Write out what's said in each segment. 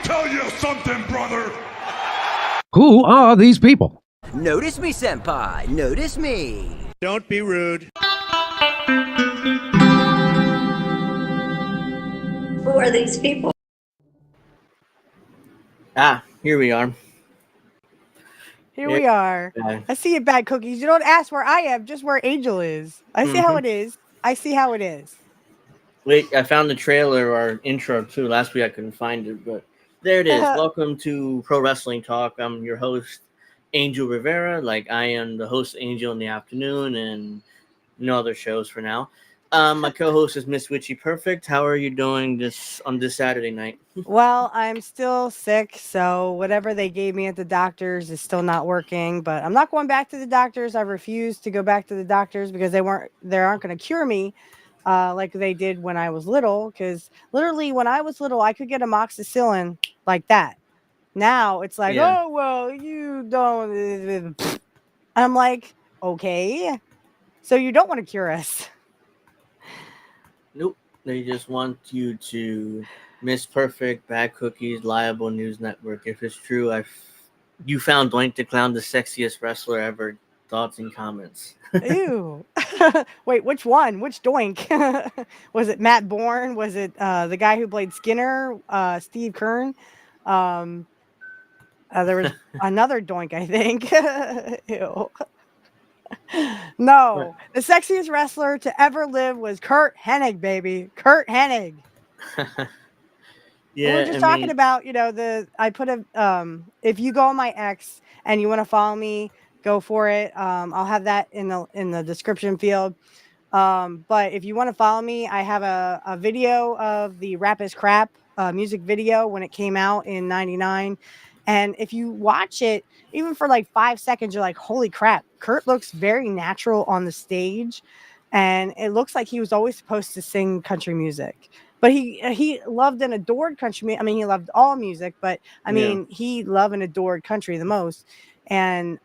Tell you something, brother. Who are these people? Notice me, senpai. Notice me. Don't be rude. Who are these people? Here we are. Here we are. I see it, Bad Cookies. You don't ask where I am, just where Angel is. I see how it is. I see how it is. Wait, I found the trailer or intro too. Last week I couldn't find it, but there it is. Welcome to Pro Wrestling Talk. I'm your host, Angel Rivera. Like, I am the host, Angel in the Afternoon, and no other shows for now. My co-host is Miss Witchy Perfect. How are you doing on this Saturday night? Well, I'm still sick, so whatever they gave me at the doctor's is still not working. But I'm not going back to the doctors. I refuse to go back to the doctors because they aren't going to cure me like they did when I was little. Because literally, when I was little, I could get amoxicillin like that. Now it's like, oh well, you don't. And I'm like, okay, so you don't want to cure us. Nope. They just want you to miss Perfect, Bad Cookies, Liable News Network. If it's true, you found Doink the Clown the sexiest wrestler ever. Thoughts and comments. Ew. Wait, which one? Which Doink? Was it Matt Bourne? Was it the guy who played Skinner? Steve Kern? There was another Doink, I think. Ew. No, the sexiest wrestler to ever live was Kurt Hennig, baby. Kurt Hennig. Yeah, we're just talking about, I put if you go on my X and you want to follow me, go for it. I'll have that in the description field. But if you want to follow me, I have a video of the Rap is Crap music video when it came out in '99. And if you watch it, even for like 5 seconds, you're like, holy crap, Kurt looks very natural on the stage. And it looks like he was always supposed to sing country music. But he loved and adored country. I mean, he loved all music, but I mean, he loved and adored country the most. And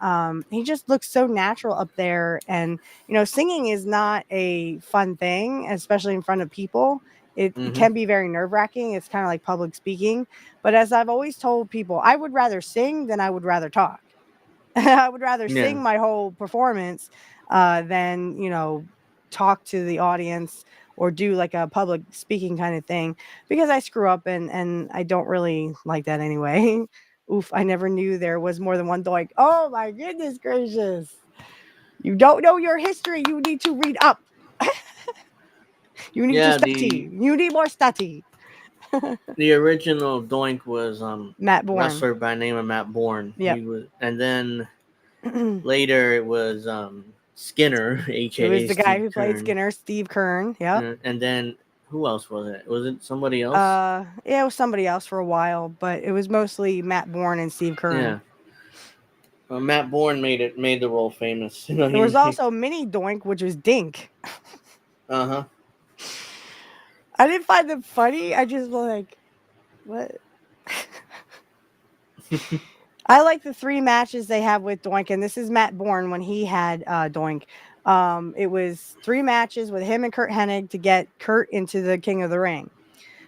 he just looks so natural up there. And, singing is not a fun thing, especially in front of people. It can be very nerve-wracking. It's kind of like public speaking. But as I've always told people, I would rather sing than I would rather talk. I would rather sing my whole performance than, talk to the audience or do like a public speaking kind of thing, because I screw up and I don't really like that anyway. Oof, I never knew there was more than one Doink. Oh my goodness gracious. You don't know your history. You need to read up. You need to study. You need more study. The original Doink was Matt Bourne. Wrestler by name of Matt Bourne. Yeah. And then later it was Skinner, aka It was the Steve guy who played Kern. Skinner, Steve Kern. Yeah. And then who else was it? Was it somebody else? Yeah, it was somebody else for a while, but it was mostly Matt Bourne and Steve Kern. Yeah. Matt Bourne made the role famous. There was also Mini Doink, which was Dink. Uh-huh. I didn't find them funny. I just was like, what? I like the 3 matches they have with Doink, and this is Matt Bourne when he had Doink. It was 3 matches with him and Kurt Hennig to get Kurt into the King of the Ring.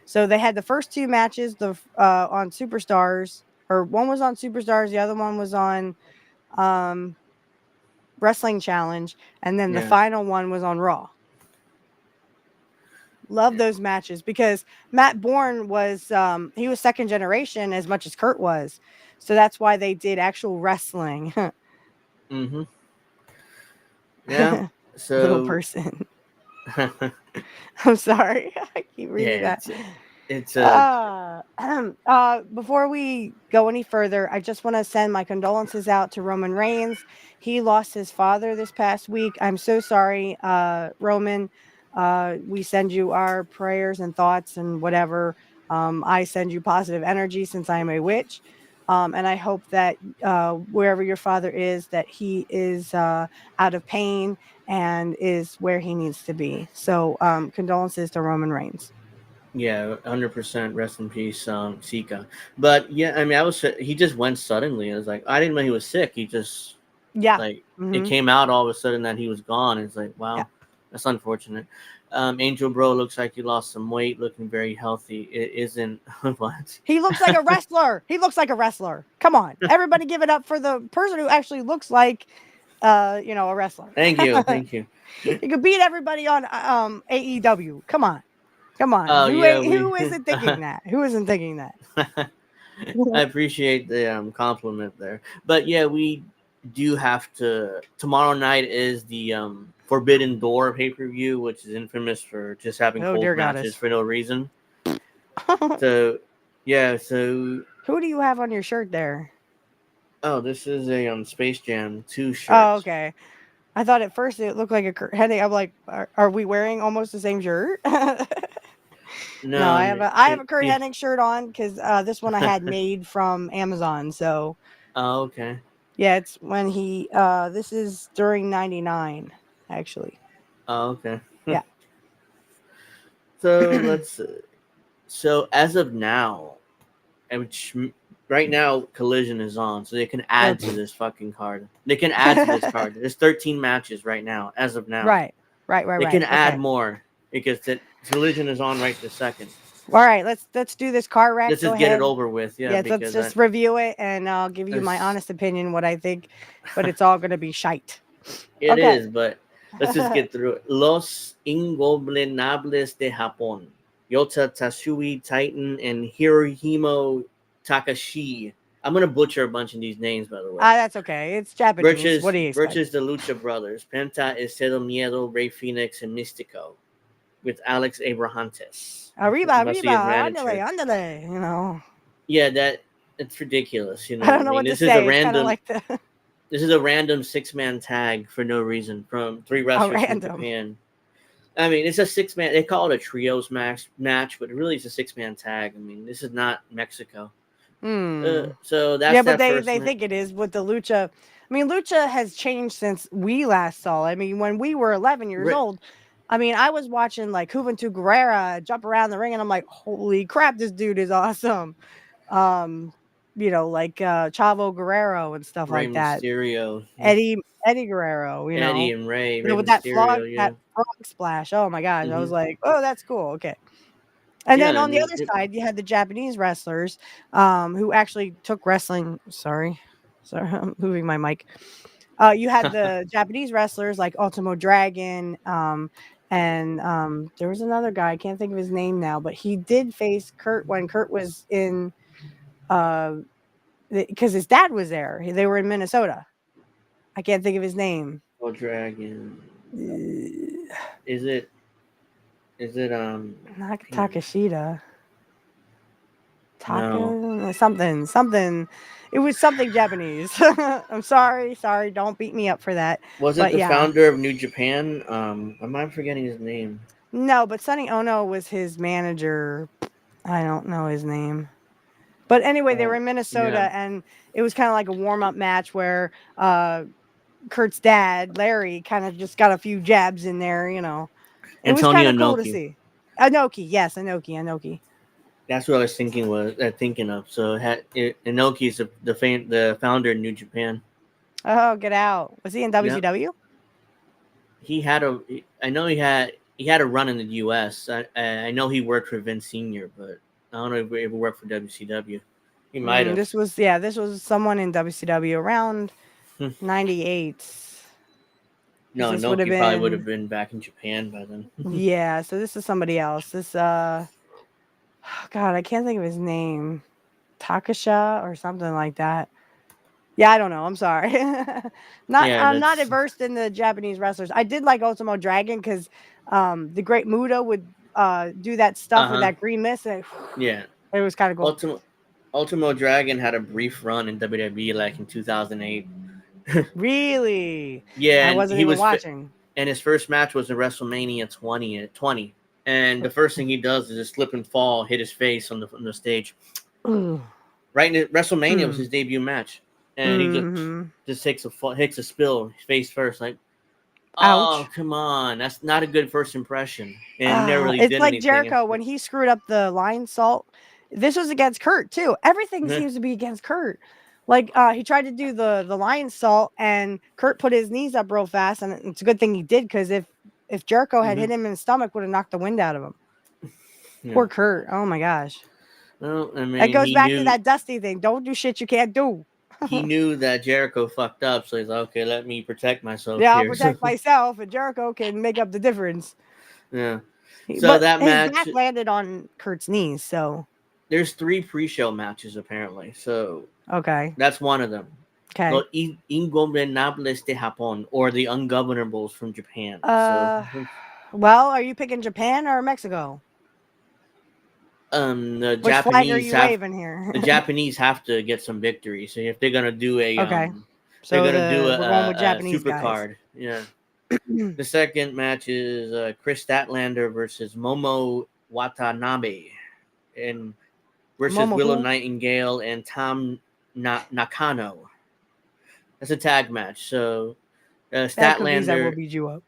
So they had the first 2 matches on Superstars, or one was on Superstars, the other one was on Wrestling Challenge, and then the final one was on Raw. Love those matches because Matt Bourne was he was second generation as much as Kurt was, so that's why they did actual wrestling. Yeah. So little person. I'm sorry. I keep reading that. It's before we go any further, I just want to send my condolences out to Roman Reigns. He lost his father this past week. I'm so sorry, Roman. We send you our prayers and thoughts and whatever. I send you positive energy since I am a witch. And I hope that wherever your father is, that he is out of pain and is where he needs to be. So condolences to Roman Reigns. Yeah, 100%. Rest in peace, Sika. But yeah, I mean, he just went suddenly. I was like, I didn't know he was sick. He just Yeah. like Mm-hmm. it came out all of a sudden that he was gone. It's like, wow, Yeah. that's unfortunate. Angel Bro looks like he lost some weight, looking very healthy. It isn't what? He looks like a wrestler. He looks like a wrestler. Come on, everybody, give it up for the person who actually looks like, a wrestler. Thank you, thank you. He could beat everybody on AEW. Come on. Oh yeah, Who isn't thinking that? Who isn't thinking that? I appreciate the compliment there, but yeah, we do have to. Tomorrow night is the Forbidden Door pay-per-view, which is infamous for just having Oh, cold dear matches goddess. for no reason. So yeah, so Who do you have on your shirt there? oh, this is a Space Jam 2 shirt. Oh, okay. I thought at first it looked like a Kurt Hennig. I'm like, are we wearing almost the same shirt? No, I have a Kurt Hennig shirt on because this one I had made from Amazon. So oh, okay. yeah, it's when he this is during '99 actually. Oh, okay. Yeah. So let's so as of now, which right now Collision is on, so they can add to this fucking card. They can add to this card. There's 13 matches right now, as of now. Right. They can add more because Collision is on right this second. All right, let's do this car wreck. Let's just get it over with. Yeah, let's just review it, and I'll give you my honest opinion, what I think. But it's all going to be shite. It is, but let's just get through it. Los Ingoblenables de Japón. Yota Tashui Titan and Hirohimo Takashi. I'm going to butcher a bunch of these names, by the way. That's okay. It's Japanese. What do you expect? Versus the Lucha Brothers. Penta, Cero Miedo, Rey Phoenix, and Mystico. With Alex Abrahantes. Arriba, andale. You know. Yeah, it's ridiculous. You know, I don't know what to say. It's kind of like This is a random 6-man tag for no reason from 3 wrestlers from Japan. I mean, it's a 6-man. They call it a trios match, but really it's a 6-man tag. I mean, this is not Mexico. So that's but they think it is with the Lucha. I mean, Lucha has changed since we last saw it. I mean, when we were 11 years old, I mean, I was watching like Juventud Guerrera jump around the ring, and I'm like, holy crap, this dude is awesome. Like Chavo Guerrero and stuff Rey like that. Mysterio. Eddie Guerrero, Eddie and Ray. With that frog splash. Oh my gosh. I was like, oh, that's cool. Okay. And then on the other side, you had the Japanese wrestlers who actually took wrestling. Sorry, I'm moving my mic. You had the Japanese wrestlers like Ultimo Dragon, and there was another guy, I can't think of his name now, but he did face Kurt when Kurt was in, because his dad was there. They were in Minnesota. I can't think of his name. Oh, Dragon. Is it not Takashita? No. Something. It was something Japanese. I'm sorry. Don't beat me up for that. Was it the founder of New Japan? Am I forgetting his name? No, but Sonny Ono was his manager. I don't know his name. But anyway, they were in Minnesota, and it was kind of like a warm-up match where Kurt's dad, Larry, kind of just got a few jabs in there, you know. It was kind of cool to see. Inoki, yes, Inoki. That's what I was thinking of. So Inoki is the founder of New Japan. Oh, get out! Was he in WCW? Yep. I know he had a run in the U.S. I know he worked for Vince Sr., but I don't know if he ever worked for WCW. He might have. This was someone in WCW around 98. No, Inoki probably would have been back in Japan by then. Yeah, so this is somebody else. This God, I can't think of his name. Takasha or something like that. Yeah, I don't know. I'm sorry. I'm not versed in the Japanese wrestlers. I did like Ultimo Dragon because the Great Muta would do that stuff with that green mist. And, it was kind of cool. Ultimo Dragon had a brief run in WWE like in 2008. Really? Yeah, I wasn't even watching. And his first match was in WrestleMania 20, And the first thing he does is just slip and fall, hit his face on the stage. Ooh. Right in WrestleMania was his debut match, and he Mhm. just takes a spill face first, like, oh Ouch. come on, that's not a good first impression, and he never really It's did like anything. Jericho when he screwed up the lion salt. This was against Kurt too. Everything Yeah. seems to be against Kurt. Like he tried to do the lion salt, and Kurt put his knees up real fast, and it's a good thing he did because if Jericho had hit him in the stomach, would have knocked the wind out of him. Yeah. Poor Kurt. Oh my gosh. Well, I That mean, goes he back to knew that Dusty thing. Don't do shit you can't do. he knew that Jericho fucked up, so he's like, okay, let me protect myself Yeah, I'll here. protect myself, and Jericho can make up the difference. Yeah. So But that his match, back landed on Kurt's knees, so there's 3 pre-show matches apparently. So okay. that's one of them. Okay. Los Ingobernables de Japón, or the Ungovernables from Japan. So Well, are you picking Japan or Mexico? the Which flag are Japanese you waving here? the Japanese have to get some victories. So if they're gonna do a Okay. they're So gonna do we're going with a Japanese super guys. card. Yeah. The second match is Chris Statlander versus Momo Watanabe, and versus Momo Willow who? Nightingale and Tom Nakano. That's a tag match. So Bad cookies, I will Statlander, beat you up.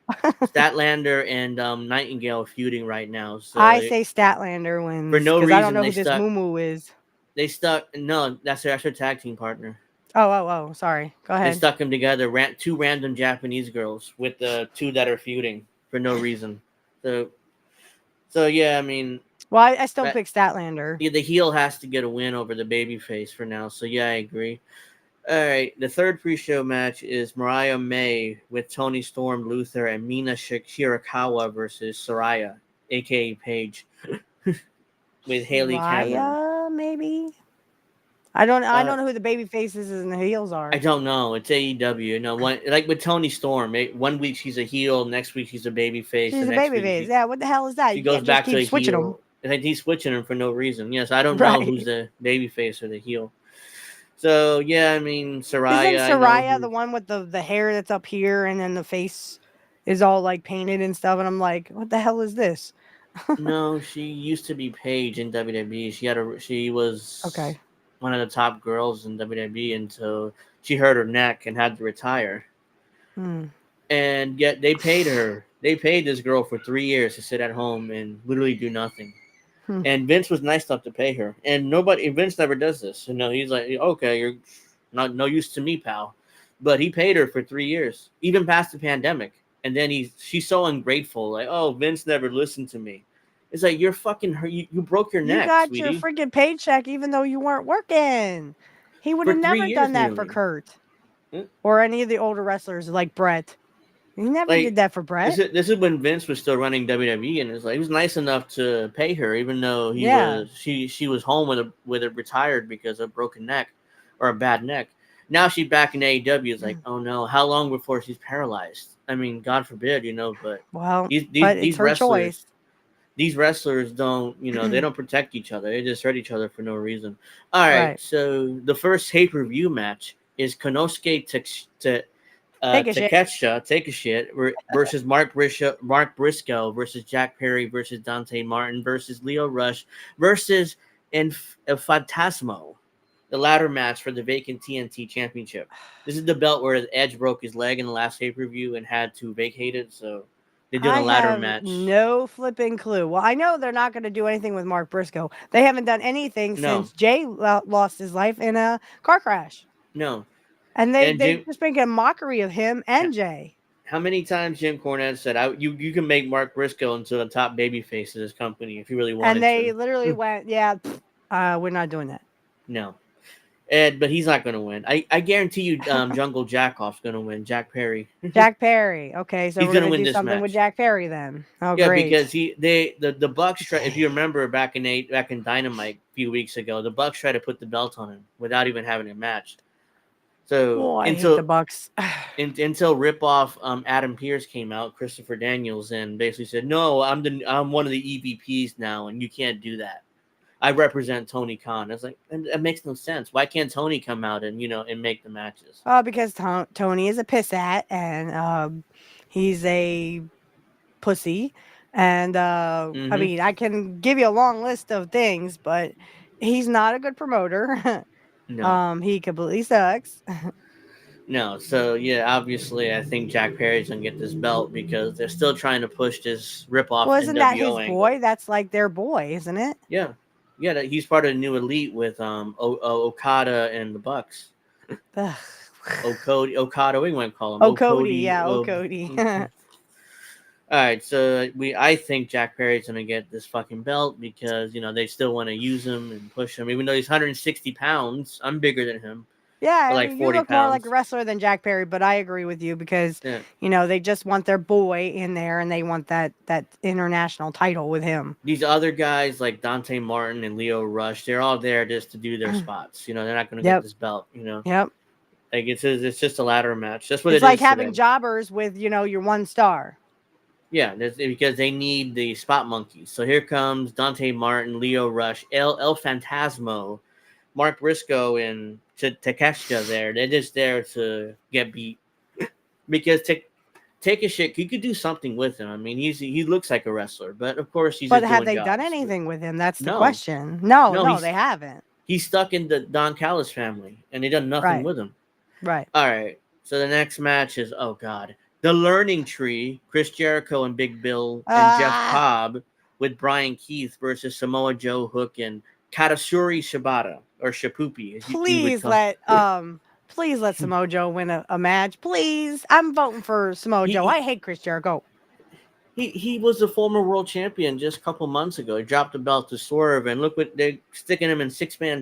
Statlander and Nightingale feuding right now. So I say Statlander wins for no because I don't reason know they who this stuck. Moo is. They stuck. No, that's their tag team partner. Oh, sorry. Go They ahead. stuck them together. Two random Japanese girls with the 2 that are feuding for no reason. So yeah, I mean, Well, I still pick Statlander. yeah, the heel has to get a win over the babyface for now. So yeah, I agree. All right, the third pre-show match is Mariah May with Tony Storm, Luther, and Mina Shirakawa versus Saraya, aka Paige, with Haley Cameron. Raya, maybe. I don't know who the baby faces and the heels are. I don't know. It's AEW. You know, like with Tony Storm, one week she's a heel, next week she's a baby face. She's the a next baby week face. Yeah, what the hell is that? She You goes can't back just to a keep switching heel. them. And like he's switching them for no reason. Yes, I don't Right. know who's the baby face or the heel. So yeah, I mean Saraya. Isn't Saraya the one with the hair that's up here and then the face is all like painted and stuff? And I'm like, what the hell is this? No, she used to be Paige in WWE. She was Okay. one of the top girls in WWE until she hurt her neck and had to retire. And yet they paid her. They paid this girl for 3 years to sit at home and literally do nothing. And Vince was nice enough to pay her. And Vince never does this. You know, he's like, okay, you're not no use to me, pal. But he paid her for 3 years, even past the pandemic. And then she's so ungrateful, like, oh, Vince never listened to me. It's like, you're fucking hurt. You broke your neck, You got sweetie. your freaking paycheck even though you weren't working. He would have For 3 never years done that for nearly. Kurt or any of the older wrestlers like Brett. He never did that for Brett. This is when Vince was still running WWE, and it's like he was nice enough to pay her, even though she was home with a retired because of a broken neck or a bad neck. Now she's back in AEW. It's like, oh no, how long before she's paralyzed? I mean, God forbid, you know. But well, these her wrestlers, choice. These wrestlers don't, you know, they don't protect each other. They just hurt each other for no reason. All right. So the first pay-per-view match is Konosuke Takeshita versus Mark Briscoe versus Jack Perry versus Dante Martin versus Leo Rush versus Fantasmo. The ladder match for the vacant TNT Championship. This is the belt where Edge broke his leg in the last pay-per-view and had to vacate it. So they're doing a ladder match. No flipping clue. Well, I know they're not going to do anything with Mark Briscoe. They haven't done anything since Jay lost his life in a car crash. No. And they're just making a mockery of him and Jay. How many times Jim Cornette said, you can make Mark Briscoe into the top babyface of this company if you really wanted to. And they literally went, we're not doing that. No. But he's not going to win. I guarantee you Jungle Jackoff's going to win. Jack Perry. Jack Perry. Okay, so we're going to do something match with Jack Perry then. Oh, yeah, great. because the Bucks tried, if you remember back in Dynamite a few weeks ago, the Bucks tried to put the belt on him without even having a match. So I hate the Bucks. until ripoff Adam Pearce came out, Christopher Daniels, and basically said, "No, I'm one of the EVPs now, and you can't do that. I represent Tony Khan." I was like, that makes no sense. Why can't Tony come out and and make the matches? Because Tony is a pissat and he's a pussy. And I mean, I can give you a long list of things, but he's not a good promoter. No. He completely sucks. No, so yeah, obviously, I think Jack Perry's gonna get this belt because they're still trying to push this rip-off Well, isn't that NWO his angle. boy? That's like their boy, isn't it? Yeah, yeah, he's part of the new elite with Okada and the Bucks. Ugh. Okada, we want to call him Oh, Cody, Okody. yeah, oh, Cody. All right, so I think Jack Perry's gonna get this fucking belt because they still want to use him and push him, even though he's 160 pounds. I'm bigger than him Yeah, by I like mean, you 40 look more like a pounds. wrestler than Jack Perry, but I agree with you because, Yeah. they just want their boy in there and they want that international title with him. These other guys like Dante Martin and Leo Rush, they're all there just to do their spots. They're not going to get Yep. this belt. Yep. Like it's just a ladder match. That's what It's it like is having today. jobbers with, your one star. Yeah, that's because they need the spot monkeys. So here comes Dante Martin, Leo Rush, El Fantasmo, Mark Briscoe, and Takeshita. They're just there to get beat because take a shit. You could do something with him. I mean, he looks like a wrestler, but of course he's But just have doing they done jobs. anything with him? That's the No, question. No, no, they haven't. he's stuck in the Don Callis family, and they done nothing Right. with him. Right. All right. So the next match is the Learning Tree: Chris Jericho and Big Bill and Jeff Cobb with Brian Keith versus Samoa Joe, Hook, and Katsuyori Shibata or Shapupi, as you would call. Please let Samoa Joe win a match. Please. I'm voting for Samoa Joe. I hate Chris Jericho. He was a former world champion just a couple months ago. He dropped the belt to Swerve, and look what they're sticking him in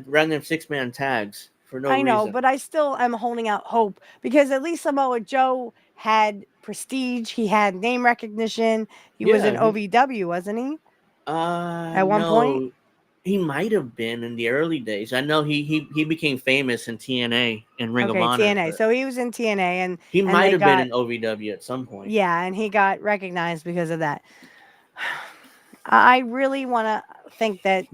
random 6-man tags for no I know, reason. but I still am holding out hope because at least Samoa Joe had prestige. He had name recognition. He was in OVW, wasn't he? At one point? No, he might have been in the early days. I know he became famous in TNA and Ring of Okay, Honor. TNA. So he was in TNA and He and might they have been got in OVW at some point. yeah, and he got recognized because of that. I really want to think that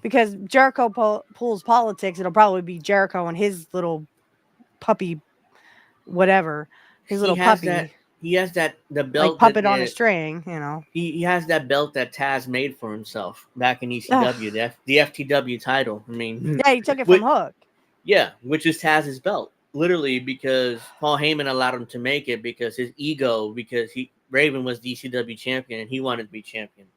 because Jericho pulls politics, it'll probably be Jericho and his little puppy, whatever, his little puppy. He has the belt like puppet on a string, He has that belt that Taz made for himself back in ECW, the FTW title. I mean, yeah, he took it from Hook. Yeah, which is Taz's belt, literally because Paul Heyman allowed him to make it because his ego, because Raven was the ECW champion and he wanted to be champion.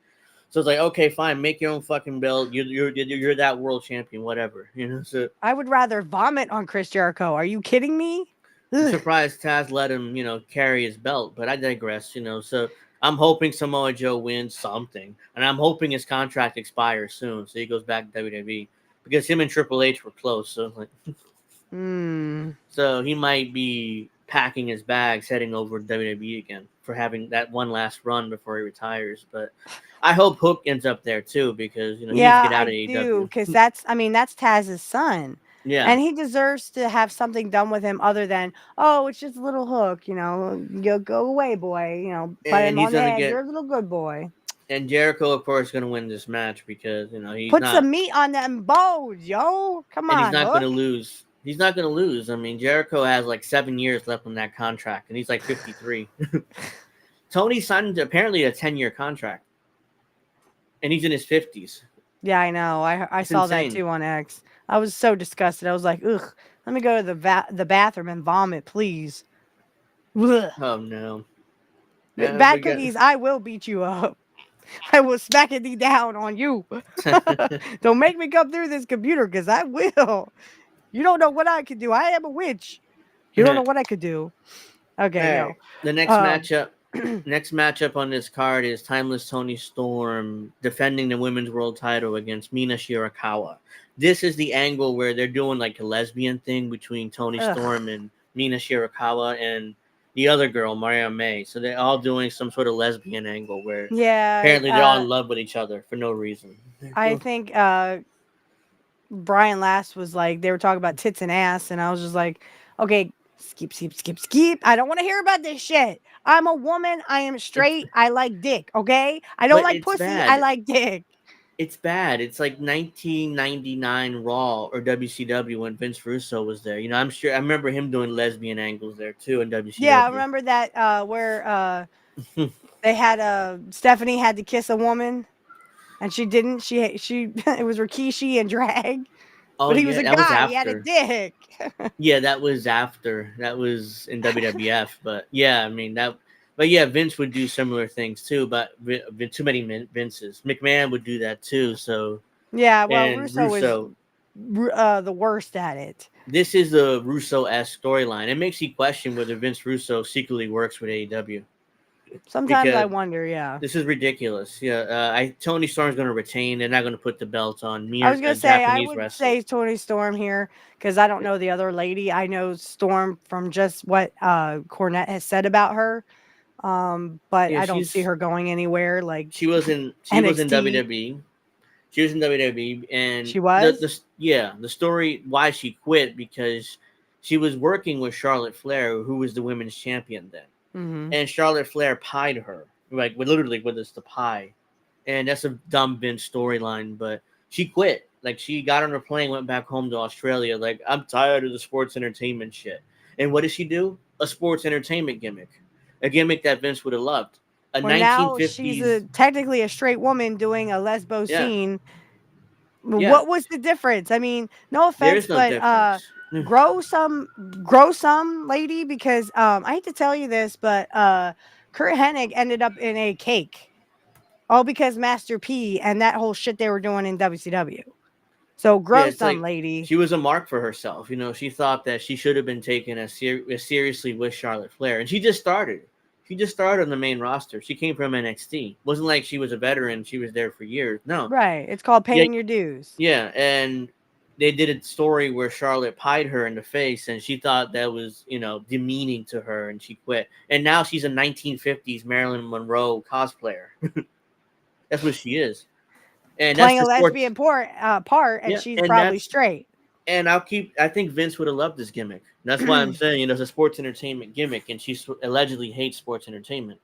So it's like, okay, fine, make your own fucking belt. You're that world champion, whatever. So I would rather vomit on Chris Jericho. Are you kidding me? I'm surprised Taz let him, carry his belt, but I digress. So I'm hoping Samoa Joe wins something, and I'm hoping his contract expires soon, so he goes back to WWE because him and Triple H were close. So so he might be packing his bags, heading over to WWE again for having that one last run before he retires. But I hope Hook ends up there too because he needs to get out of AEW. Because that's Taz's son. Yeah, and he deserves to have something done with him other than it's just a little Hook. You go away, boy. Pat him on the head. You're a little good boy. And Jericho, of course, is going to win this match because he's put some meat on them bones, yo. Come on, he's not going to lose. He's not going to lose. I mean, Jericho has like 7 years left on that contract, and he's like 53. Tony signed apparently a 10-year contract, and he's in his 50s. Yeah, I know. I saw that too on X. I was so disgusted. I was like, ugh, let me go to the bathroom and vomit, please. Ugh. Oh, no. Bad Cookies, I will beat you up. I will smack thee down on you. Don't make me come through this computer because I will. You don't know what I could do. I am a witch. You don't know what I could do. Okay, no. The next matchup on this card is Timeless Toni Storm defending the women's world title against Mina Shirakawa. This is the angle where they're doing like a lesbian thing between Toni Storm and Mina Shirakawa and the other girl, Maria May. So they're all doing some sort of lesbian angle where apparently they're all in love with each other for no reason. I think Brian Last was like, they were talking about tits and ass, and I was just like, okay, skip. I don't want to hear about this shit. I'm a woman. I am straight. I like dick, okay? I don't like pussy. Bad. I like dick. It's bad. It's like 1999 Raw or WCW when Vince Russo was there. I'm sure I remember him doing lesbian angles there too in WCW. Yeah, I remember that where They had Stephanie had to kiss a woman, and she didn't. She it was Rikishi and drag, Oh but he was yeah, a that was guy. He had a after. dick. Yeah, that was after. That was in WWF. But yeah, I mean that. But yeah, Vince would do similar things too. But too many Vinces. McMahon would do that too. So Yeah, well, and Russo was Russo. the worst at it. This is the Russo-esque storyline. It makes you question whether Vince Russo secretly works with AEW Sometimes I because wonder. Yeah, this is ridiculous. Yeah, Tony Storm's going to retain. They're not going to put the belt on I mere was gonna say I Japanese would wrestler. say Tony Storm here because I don't know the other lady. I know Storm from just what Cornette has said about her. But Yeah, I don't see her going anywhere like she was in NXT. WWE. She was in WWE, and She was. the story why she quit because she was working with Charlotte Flair, who was the women's champion then, Hmm. and Charlotte Flair pied her like literally with us the pie, and that's a dumb Vince storyline. But she quit. Like she got on her plane, went back home to Australia. Like I'm tired of the sports entertainment shit. And what did she do? A sports entertainment gimmick, a gimmick that Vince would have loved. A Well, now she's 1950s, technically a straight woman doing a lesbo yeah, scene. yeah. What was the difference? I mean, no There offense, is no but difference. grow some lady because I hate to tell you this, but Kurt Hennig ended up in a cake. All because Master P and that whole shit they were doing in WCW. So Yeah, grow it's some like lady. she was a mark for herself. You know, she thought that she should have been taken as seriously with Charlotte Flair, and she just started. She just started on the main roster. She came from NXT. Wasn't like she was a veteran. She was there for years. No. Right. It's called Yeah, paying your dues. yeah, and they did a story where Charlotte pied her in the face, and she thought that was demeaning to her, and she quit. And now she's a 1950s Marilyn Monroe cosplayer. That's what she is, and that's Playing the a sports. lesbian part, and Yeah, she's and probably that's straight. and I think Vince would have loved this gimmick. That's why I'm saying, it's a sports entertainment gimmick, and she allegedly hates sports entertainment.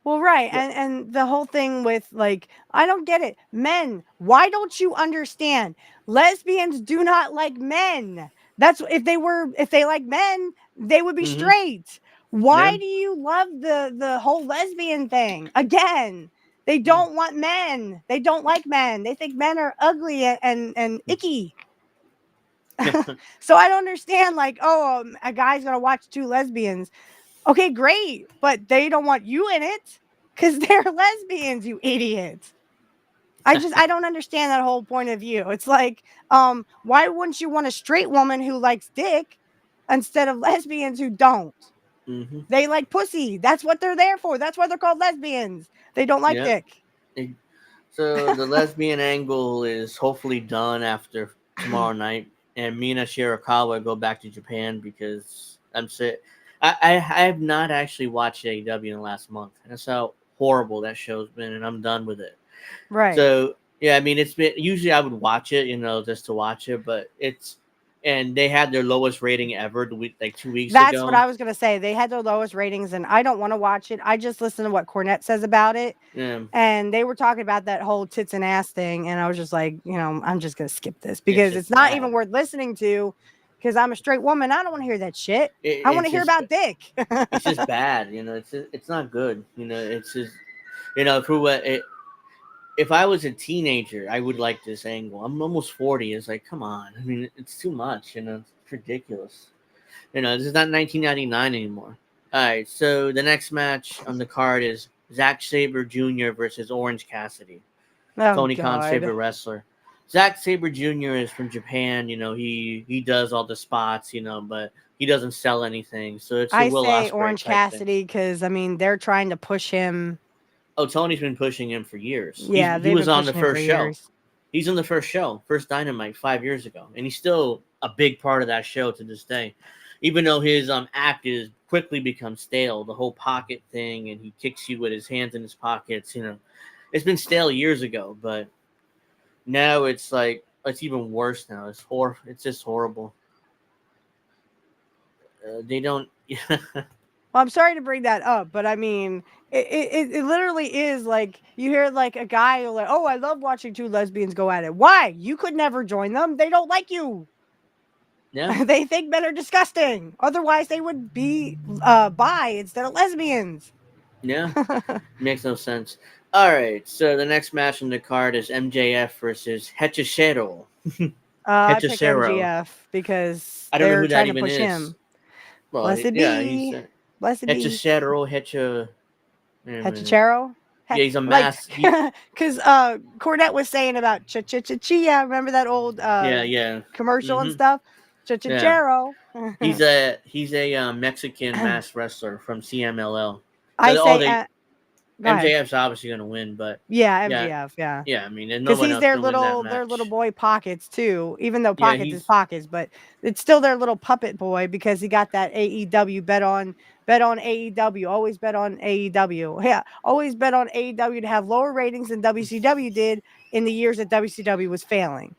Well, right. Yeah. And the whole thing with like, I don't get it. Men, why don't you understand? Lesbians do not like men. That's if they like men, they would be Mm-hmm. straight. Yeah. Why do you love the whole lesbian thing? Again, they don't want men. They don't like men. They think men are ugly and icky. So I don't understand like, oh, a guy's going to watch two lesbians. Okay, great, but they don't want you in it because they're lesbians, you idiot. I don't understand that whole point of view. It's like, why wouldn't you want a straight woman who likes dick instead of lesbians who don't? Mm-hmm. They like pussy. That's what they're there for. That's why they're called lesbians. They don't like Yeah. dick. So the lesbian angle is hopefully done after tomorrow night, and Mina Shirakawa go back to Japan because I'm sick. I have not actually watched AEW in the last month. That's how horrible that show's been, and I'm done with it. Right. So yeah, I mean, it's been usually I would watch it, just to watch it, but and they had their lowest rating ever like 2 weeks That's what ago. I was gonna say. They had their lowest ratings, and I don't want to watch it. I just listen to what Cornette says about it. Yeah, And they were talking about that whole tits and ass thing. And I was just like, I'm just going to skip this it's because it's just not bad. even worth listening to because I'm a straight woman. I don't want to hear that shit. I want It's to hear just about dick. it's just bad. It's not good. It's just for what it. If I was a teenager, I would like this angle. I'm almost 40. It's like, come on. I mean, it's too much. It's ridiculous. This is not 1999 anymore. All right. So the next match on the card is Zack Sabre Jr. versus Orange Cassidy, Oh, Tony Khan's God. favorite wrestler. Zack Sabre Jr. is from Japan. He does all the spots. But he doesn't sell anything. So it's a I Will say Ospreay Orange type thing. Cassidy because, I mean, they're trying to push him. Oh, Tony's been pushing him for years. Yeah, He they've was been on the pushing him for first show. years. He's on the first show, first Dynamite 5 years ago, and he's still a big part of that show to this day. Even though his act is quickly become stale, the whole pocket thing, and he kicks you with his hands in his pockets. It's been stale years ago, but now it's like it's even worse now. It's just horrible. They don't. Well, I'm sorry to bring that up, but I mean, it literally is like you hear like a guy like, oh, I love watching two lesbians go at it. Why? You could never join them. They don't like you. Yeah. They think men are disgusting. Otherwise, they would be bi instead of lesbians. Yeah, makes no sense. All right, so the next match on the card is MJF versus Hechicero. I pick Hechicero. MGF because I don't know they're who that trying to even push is. him. Well, Blessed yeah, he's be, blessed be, Hechicero. Hecha. Wait a minute. Hechicero. Yeah, he's a Like, mass. He, because Cornette was saying about chia. Remember that old yeah, yeah. commercial and Mm-hmm. stuff? Yeah. Chichero. He's a Mexican mass wrestler from CMLL. I So all say, they go ahead. MJF's obviously gonna win, but Yeah, yeah, MGF. Yeah. yeah. I mean, there's no Because one he's else gonna win that their little match. boy Pockets too. Even though Yeah, Pockets is he's Pockets, but it's still their little puppet boy because he got that AEW bet on AEW. Always bet on AEW. Yeah, always bet on AEW to have lower ratings than WCW did in the years that WCW was failing.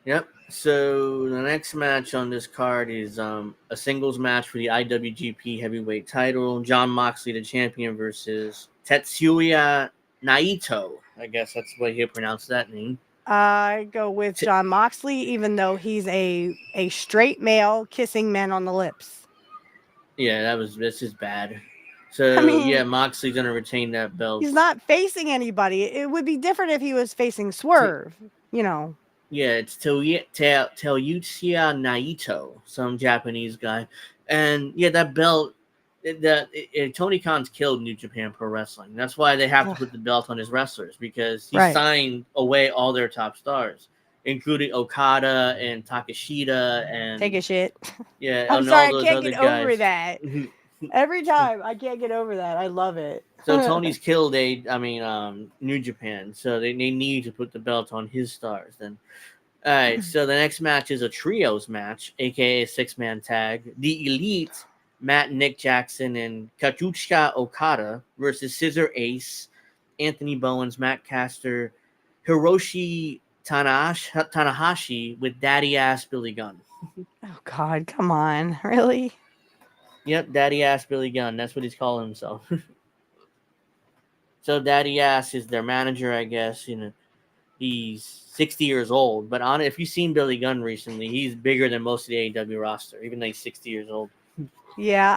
Yep. So the next match on this card is a singles match for the IWGP Heavyweight Title. John Moxley, the champion, versus Tetsuya Naito. I guess that's the way he pronounced that name. I go with T- John Moxley, even though he's a straight male kissing men on the lips. yeah, this is bad. I So yeah, mean, Moxley's gonna retain that belt. he's not facing anybody. It would be different if he was facing T- Swerve, you know. Yeah, it's Teyuya Naito, some Japanese guy, and yeah, that belt. Tony Khan's killed New Japan Pro Wrestling. That's why they have to Ugh, put the belt on his wrestlers because he right. signed away all their top stars, including Okada and Takeshita Take and a shit. yeah, I'm and all sorry, I those can't other get over guys. that. Every time I can't get over that. I love it. So Tony's killed New Japan, so they need to put the belt on his stars then. All right, so the next match is a trios match, aka a 6-man tag. The Elite, Matt, Nick Jackson, and Kazuchika Okada versus Scissor Ace, Anthony Bowens, Matt Caster, Hiroshi Tanahashi with Daddy Ass Billy Gunn. Oh God, come on, really? Yep, Daddy Ass Billy Gunn. That's what he's calling himself. So Daddy Ass is their manager, I guess. He's 60 years old, but if you've seen Billy Gunn recently, he's bigger than most of the AEW roster, even though he's 60 years old. Yeah,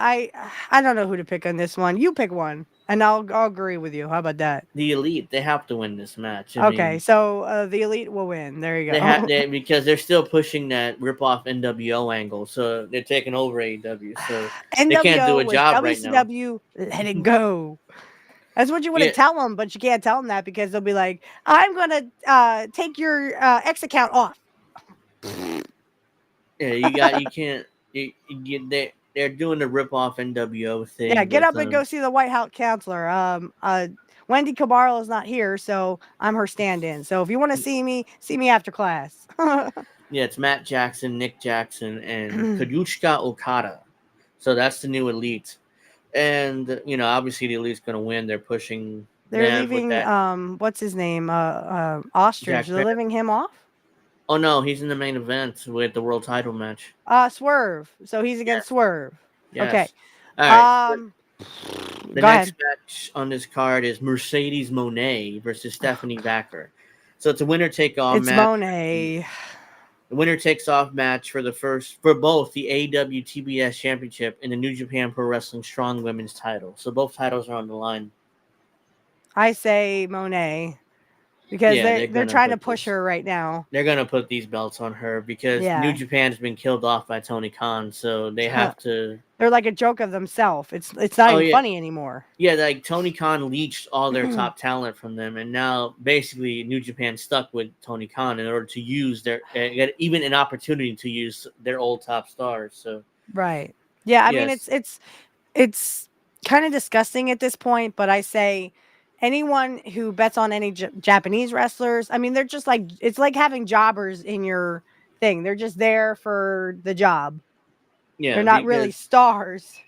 I don't know who to pick on this one. You pick one, and I'll agree with you. How about that? The Elite, they have to win this match. Okay, so the Elite will win. There you go. Because they're still pushing that rip-off NWO angle, so they're taking over AEW, so they can't do NWO a was job right now. WCW. Let it go. That's what you want to Yeah, tell them, but you can't tell them that because they'll be like, "I'm gonna take your X account off." yeah, you can't. They're doing the rip-off NWO thing. Yeah, get with, up and go see the White House counselor. Wendy Cabral is not here, so I'm her stand-in. So if you want to see me after class. Yeah, it's Matt Jackson, Nick Jackson, and Kazuchika Okada. So that's the new Elite. And obviously the Elite's going to win. They're pushing. They're them with leaving. that What's his name? Ostrich. Jack. They're leaving him off. Oh no, he's in the main event with the world title match. Swerve. So he's against Yes. Swerve. Okay. Yes. All right. The Go next ahead. match on this card is Mercedes Moné versus Stephanie Vacker. So it's a winner take all It's match. Monet. The winner takes off match for both the AEW TBS Championship and the New Japan Pro Wrestling Strong Women's title. So both titles are on the line. I say Monet because Yeah, they're trying to push her right now. They're gonna put these belts on her because Yeah. New Japan has been killed off by Tony Khan, so they have to. They're like a joke of themselves. It's not even funny anymore. Yeah, like Tony Khan leached all their top talent from them, and now basically New Japan stuck with Tony Khan in order to use get even an opportunity to use their old top stars. So right, yeah. I mean, yes. it's kind of disgusting at this point, but I say anyone who bets on any Japanese wrestlers, I mean, they're just like it's like having jobbers in your thing. They're just there for the job. Yeah, they're not really stars.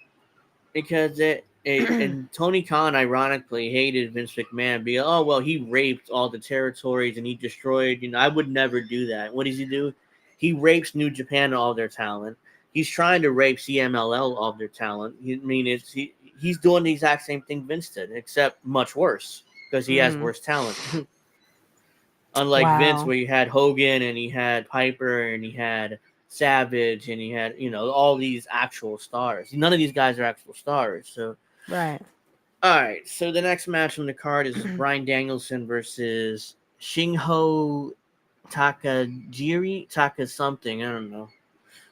Because and Tony Khan ironically hated Vince McMahon because he raped all the territories and he destroyed. I would never do that. What does he do? He rapes New Japan all their talent. He's trying to rape CMLL all their talent. He's doing the exact same thing Vince did, except much worse because he has worse talent. Unlike Vince, where you had Hogan and he had Piper and he had Savage and he had all these actual stars. None of these guys are actual stars. So Right. All right, so the next match on the card is Bryan Danielson versus Shinho Taka something, I don't know.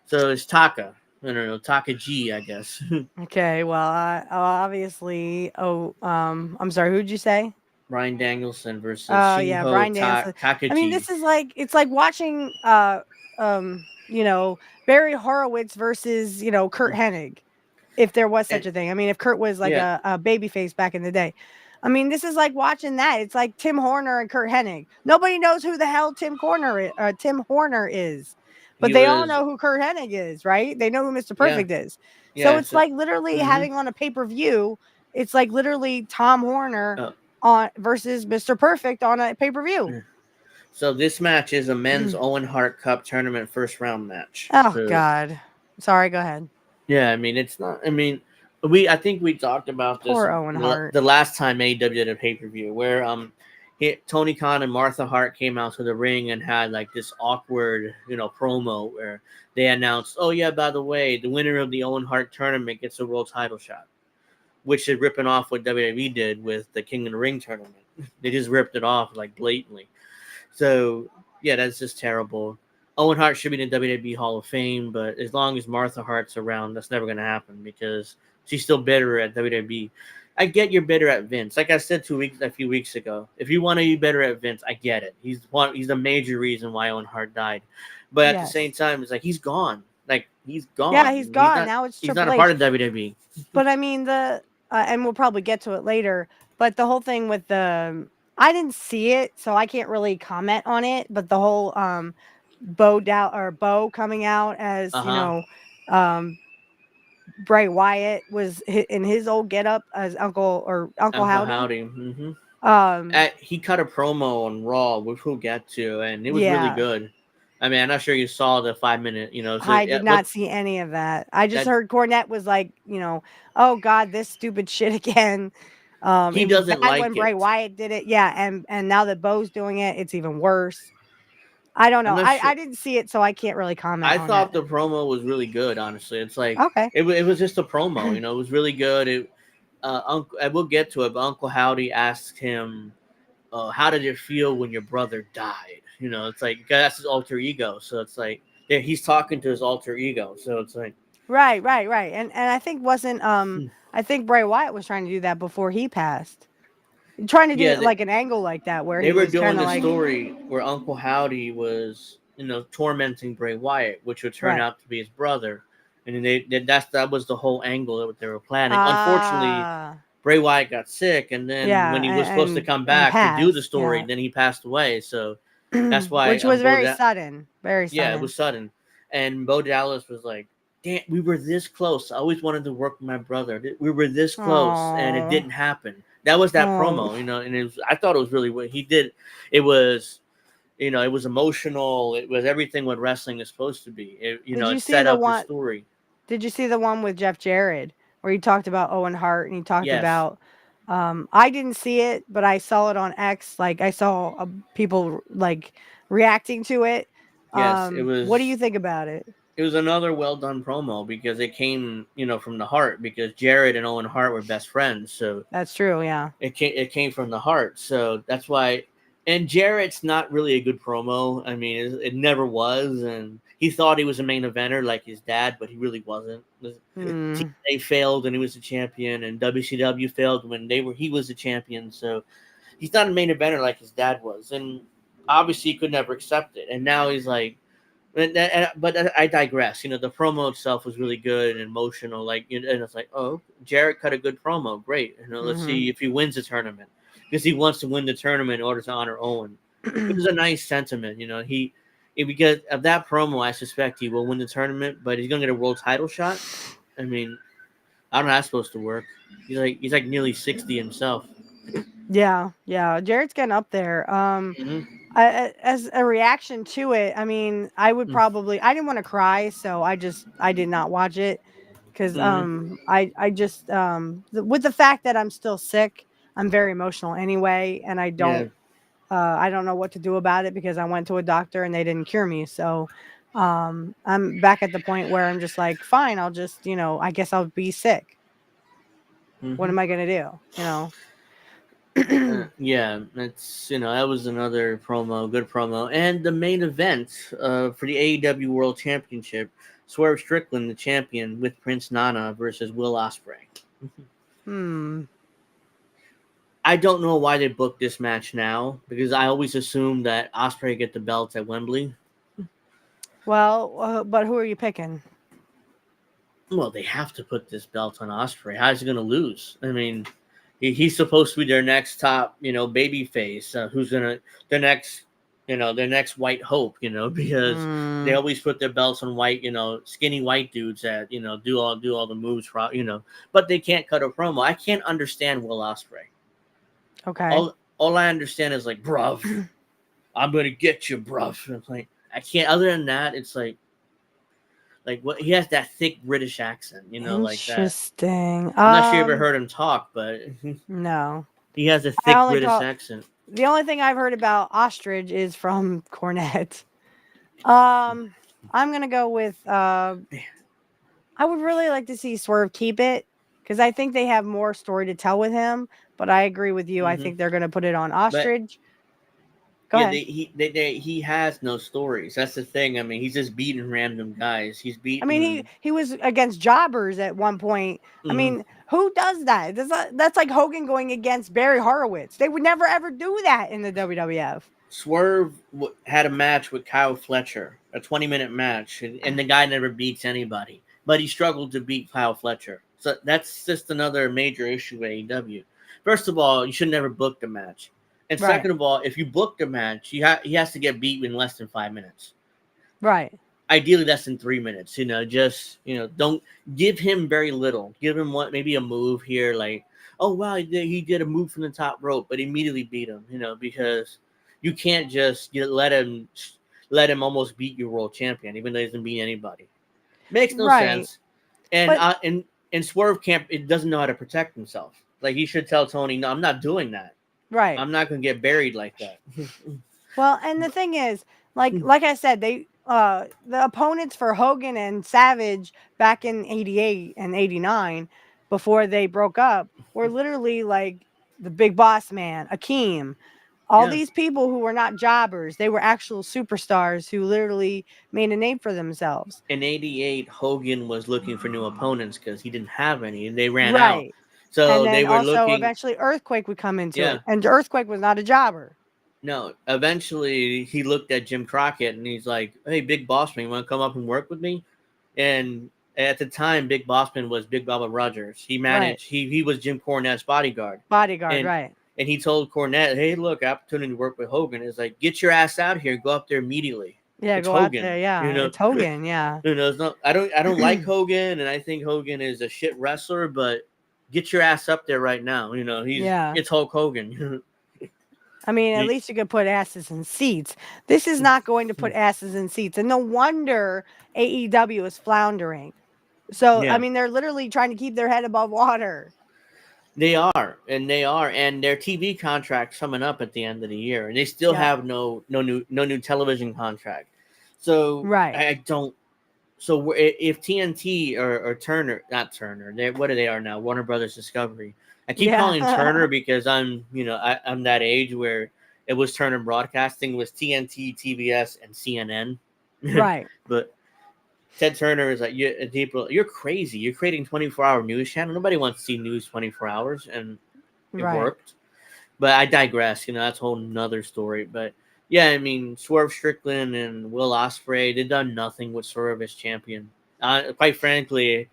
So it's Taka. I don't know, Taka G, I guess. Okay. Well, obviously. Oh, I'm sorry. Who'd you say? Bryan Danielson versus Oh yeah, Shinho Brian Danielson. I mean, Takagi. this is like it's like watching you know, Barry Horowitz versus, you know, Kurt Hennig, if there was such And a thing. I mean, if Kurt was like yeah, a baby face back in the day. I mean, this is like watching that. It's like Tim Horner and Kurt Hennig. Nobody knows who the hell Tim Horner is. But he they all was. know who Kurt Hennig is, right? They know who Mr. Yeah, Perfect is. So yeah. it's So, like literally hmm having on a pay-per-view, it's like literally Tom Horner oh, on versus Mr. Perfect on a pay-per-view. yeah. So this match is a men's Owen Hart Cup tournament first round match. Oh So God. Sorry, go ahead. yeah, I mean it's not. I mean, I think we talked about this Poor Owen Hart. the last time AEW did a pay per view where Tony Khan and Martha Hart came out to the ring and had like this awkward promo where they announced, oh yeah, by the way, the winner of the Owen Hart tournament gets a world title shot, which is ripping off what WWE did with the King of the Ring tournament. They just ripped it off like blatantly. So yeah, that's just terrible. Owen Hart should be in the WWE Hall of Fame, but as long as Martha Hart's around, that's never going to happen because she's still bitter at WWE. I get you're bitter at Vince. Like I said a few weeks ago, if you want to be better at Vince, I get it. He's the major reason why Owen Hart died. But at the Yes. same time, it's like he's gone. Like he's gone. Yeah, he's gone. Now it's he's Triple not a H. part of WWE. But I mean and we'll probably get to it later. But the whole thing with I didn't see it, so I can't really comment on it. But the whole Bo coming out as Bray Wyatt was in his old getup as Uncle Howdy. He cut a promo on Raw, which we'll get to, and it was really Yeah. good. I mean, I'm not sure you saw the 5 minute, So I did not see any of that. I just heard Cornette was like, oh God, this stupid shit again. He it was doesn't bad like when Bray it. Wyatt did it. Yeah, and now that Bo's doing it, it's even worse. I don't know. I didn't see it, so I can't really comment. I thought the promo was really good. Honestly, it's like okay. It was just a promo. It was really good. I will get to it, but Uncle Howdy asked him, "How did it feel when your brother died?" It's like that's his alter ego. So it's like he's talking to his alter ego. So it's like right, and I think I think Bray Wyatt was trying to do that before he passed. Trying to do like an angle like that where they he were was doing the like, story where Uncle Howdy was tormenting Bray Wyatt, which would turn out to be his brother, and that was the whole angle that they were planning. Unfortunately, Bray Wyatt got sick, and then when he was supposed to come back to do the story, then he passed away. So that's why, which was very sudden, very sudden. Yeah, it was sudden. And Bo Dallas was like, "Damn, we were this close. I always wanted to work with my brother. We were this close, and it didn't happen." That was that promo, and I thought it was really what he did. It was, it was emotional. It was everything what wrestling is supposed to be. It set up the story. Did you see the one with Jeff Jarrett where he talked about Owen Hart and he talked about? I didn't see it, but I saw it on X. Like I saw people like reacting to it. Yes, it was. What do you think about it? It was another well done promo because it came, from the heart because Jarrett and Owen Hart were best friends. So that's true. Yeah, it came from the heart. So that's why. And Jarrett's not really a good promo. I mean, it never was, and he thought he was a main eventer like his dad, but he really wasn't. TNA failed and he was a champion, and WCW failed when he was a champion. So he's not a main eventer like his dad was, and obviously he could never accept it. And now he's like. But I digress. The promo itself was really good and emotional. Like, and it's like, oh, Jarrett cut a good promo. Great. Let's see if he wins the tournament because he wants to win the tournament in order to honor Owen. It was a nice sentiment. Because of that promo, I suspect he will win the tournament, but he's gonna get a world title shot. I mean, I don't know how that's supposed to work. He's like nearly 60 himself. Yeah. Jarrett's getting up there. As a reaction to it, I mean, I would probably I didn't want to cry, so I did not watch it because I just with the fact that I'm still sick, I'm very emotional anyway, and I don't know what to do about it because I went to a doctor and they didn't cure me. So I'm back at the point where I'm just like, fine, I'll just I guess I'll be sick. what am I gonna do? You know. Yeah, that's that was another promo, good promo, and the main event for the AEW World Championship, Swerve Strickland, the champion, with Prince Nana versus Will Ospreay. I don't know why they booked this match now, because I always assumed that Ospreay get the belts at Wembley. Well, but who are you picking? Well, they have to put this belt on Ospreay. How's he going to lose? I mean, he's supposed to be their next top, baby face. Who's going to their next white hope? Because they always put their belts on white, skinny white dudes that do all the moves for. But they can't cut a promo. I can't understand Will Ospreay. Okay. All I understand is like, bruv, I'm gonna get you, bruv. And it's like, I can't. Other than that, it's like what he has that thick British accent, like that. Interesting. I'm not sure you ever heard him talk, but no, he has a thick British accent. The only thing I've heard about Ostrich is from Cornette. I'm gonna go with. I would really like to see Swerve keep it because I think they have more story to tell with him. But I agree with you. I think they're going to put it on Ostrich. Go ahead. He has no stories. That's the thing. I mean, he's just beating random guys. He's beating. I mean, he was against jobbers at one point. I mean, who does that? That's like Hogan going against Barry Horowitz. They would never ever do that in the WWF. Swerve had a match with Kyle Fletcher, a 20-minute match, and the guy never beats anybody. But he struggled to beat Kyle Fletcher. So that's just another major issue with AEW. First of all, you should never book the match. And second of all, if you book the match, he has to get beat in less than 5 minutes. Right. Ideally, less than 3 minutes. Don't give him very little. Give him maybe a move here, like, oh wow, he did a move from the top rope, but immediately beat him. Because you can't just let him almost beat your world champion, even though he doesn't beat anybody. Makes no sense. And Swerve it doesn't know how to protect himself. Like, he should tell Tony, no, I'm not doing that. Right. I'm not going to get buried like that. Well, and the thing is, like I said, they the opponents for Hogan and Savage back in 88 and 89, before they broke up, were literally like the Big Boss Man, Akeem, all these people who were not jobbers. They were actual superstars who literally made a name for themselves. In 88, Hogan was looking for new opponents because he didn't have any, and they ran out. So and then they were also looking. Eventually, Earthquake would come into it, and Earthquake was not a jobber. No, eventually he looked at Jim Crockett and he's like, "Hey, Big Boss Man, you want to come up and work with me?" And at the time, Big Boss Man was Big Bubba Rogers. He managed. He was Jim Cornette's bodyguard. Right. And he told Cornette, "Hey, look, opportunity to work with Hogan is like, get your ass out here, go up there immediately." Yeah, it's go Hogan, out there. Yeah, it's Hogan. Yeah. It's not. I don't like Hogan, and I think Hogan is a shit wrestler, but get your ass up there right now. It's Hulk Hogan. I mean, at least you could put asses in seats. This is not going to put asses in seats, and no wonder AEW is floundering. So, I mean, they're literally trying to keep their head above water. They are, and their TV contract's coming up at the end of the year, and they still have no new television contract. So I don't. So if TNT or Turner, not Turner, what are they are now? Warner Brothers Discovery. I keep calling Turner because I'm that age where it was Turner Broadcasting, was TNT, TBS, and CNN. Right. But Ted Turner is like, you're crazy. You're creating 24-hour news channel. Nobody wants to see news 24 hours, and it worked. But I digress. That's a whole nother story. But yeah, I mean, Swerve Strickland and Will Ospreay, they've done nothing with Swerve as champion. Quite frankly,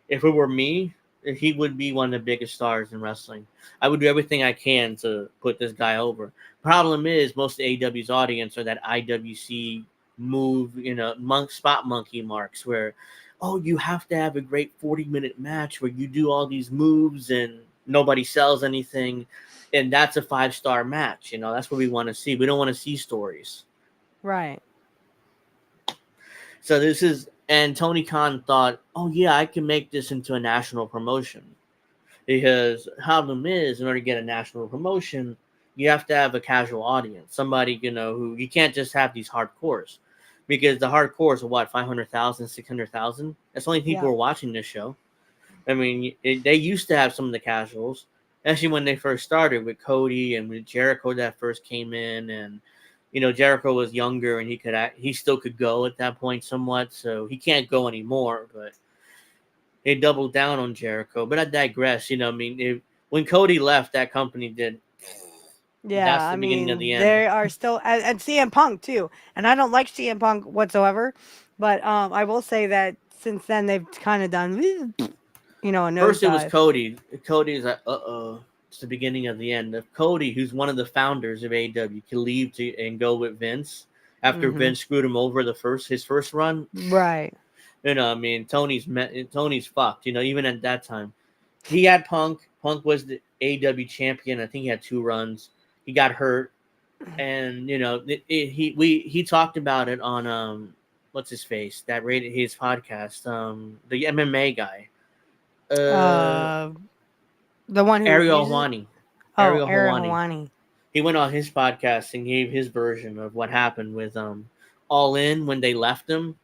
if it were me, he would be one of the biggest stars in wrestling. I would do everything I can to put this guy over. Problem is, most of AEW's audience are that IWC move, spot monkey marks where, oh, you have to have a great 40-minute match where you do all these moves and nobody sells anything. And that's a 5-star match. That's what we want to see. We don't want to see stories. Right. So and Tony Khan thought, oh yeah, I can make this into a national promotion. Because problem is, in order to get a national promotion, you have to have a casual audience. Somebody, who you can't just have these hardcores. Because the hardcores are what, 500,000, 600,000? That's the only people who are watching this show. I mean, they used to have some of the casuals, actually when they first started with Cody and with Jericho that first came in, and Jericho was younger and he still could go at that point somewhat, so he can't go anymore. But they doubled down on Jericho. But I digress. I mean, when Cody left, that company did. Yeah, That's I the beginning of mean, the end. they are still and CM Punk too. And I don't like CM Punk whatsoever, but I will say that since then they've kind of done, a First, it was nosedive. Cody. Cody's like, it's the beginning of the end. If Cody, who's one of the founders of AEW, can leave and go with Vince after Hmm. Vince screwed him over his first run, Right. I mean, Tony's fucked. Even at that time, he had Punk. Punk was the AEW champion. I think he had 2 runs. He got hurt, and he talked about it on what's his face that rated his podcast, the MMA guy. Uh, the one who Ariel uses. Helwani. Oh, Ariel Aaron Helwani. Hawani. He went on his podcast and gave his version of what happened with All In when they left him,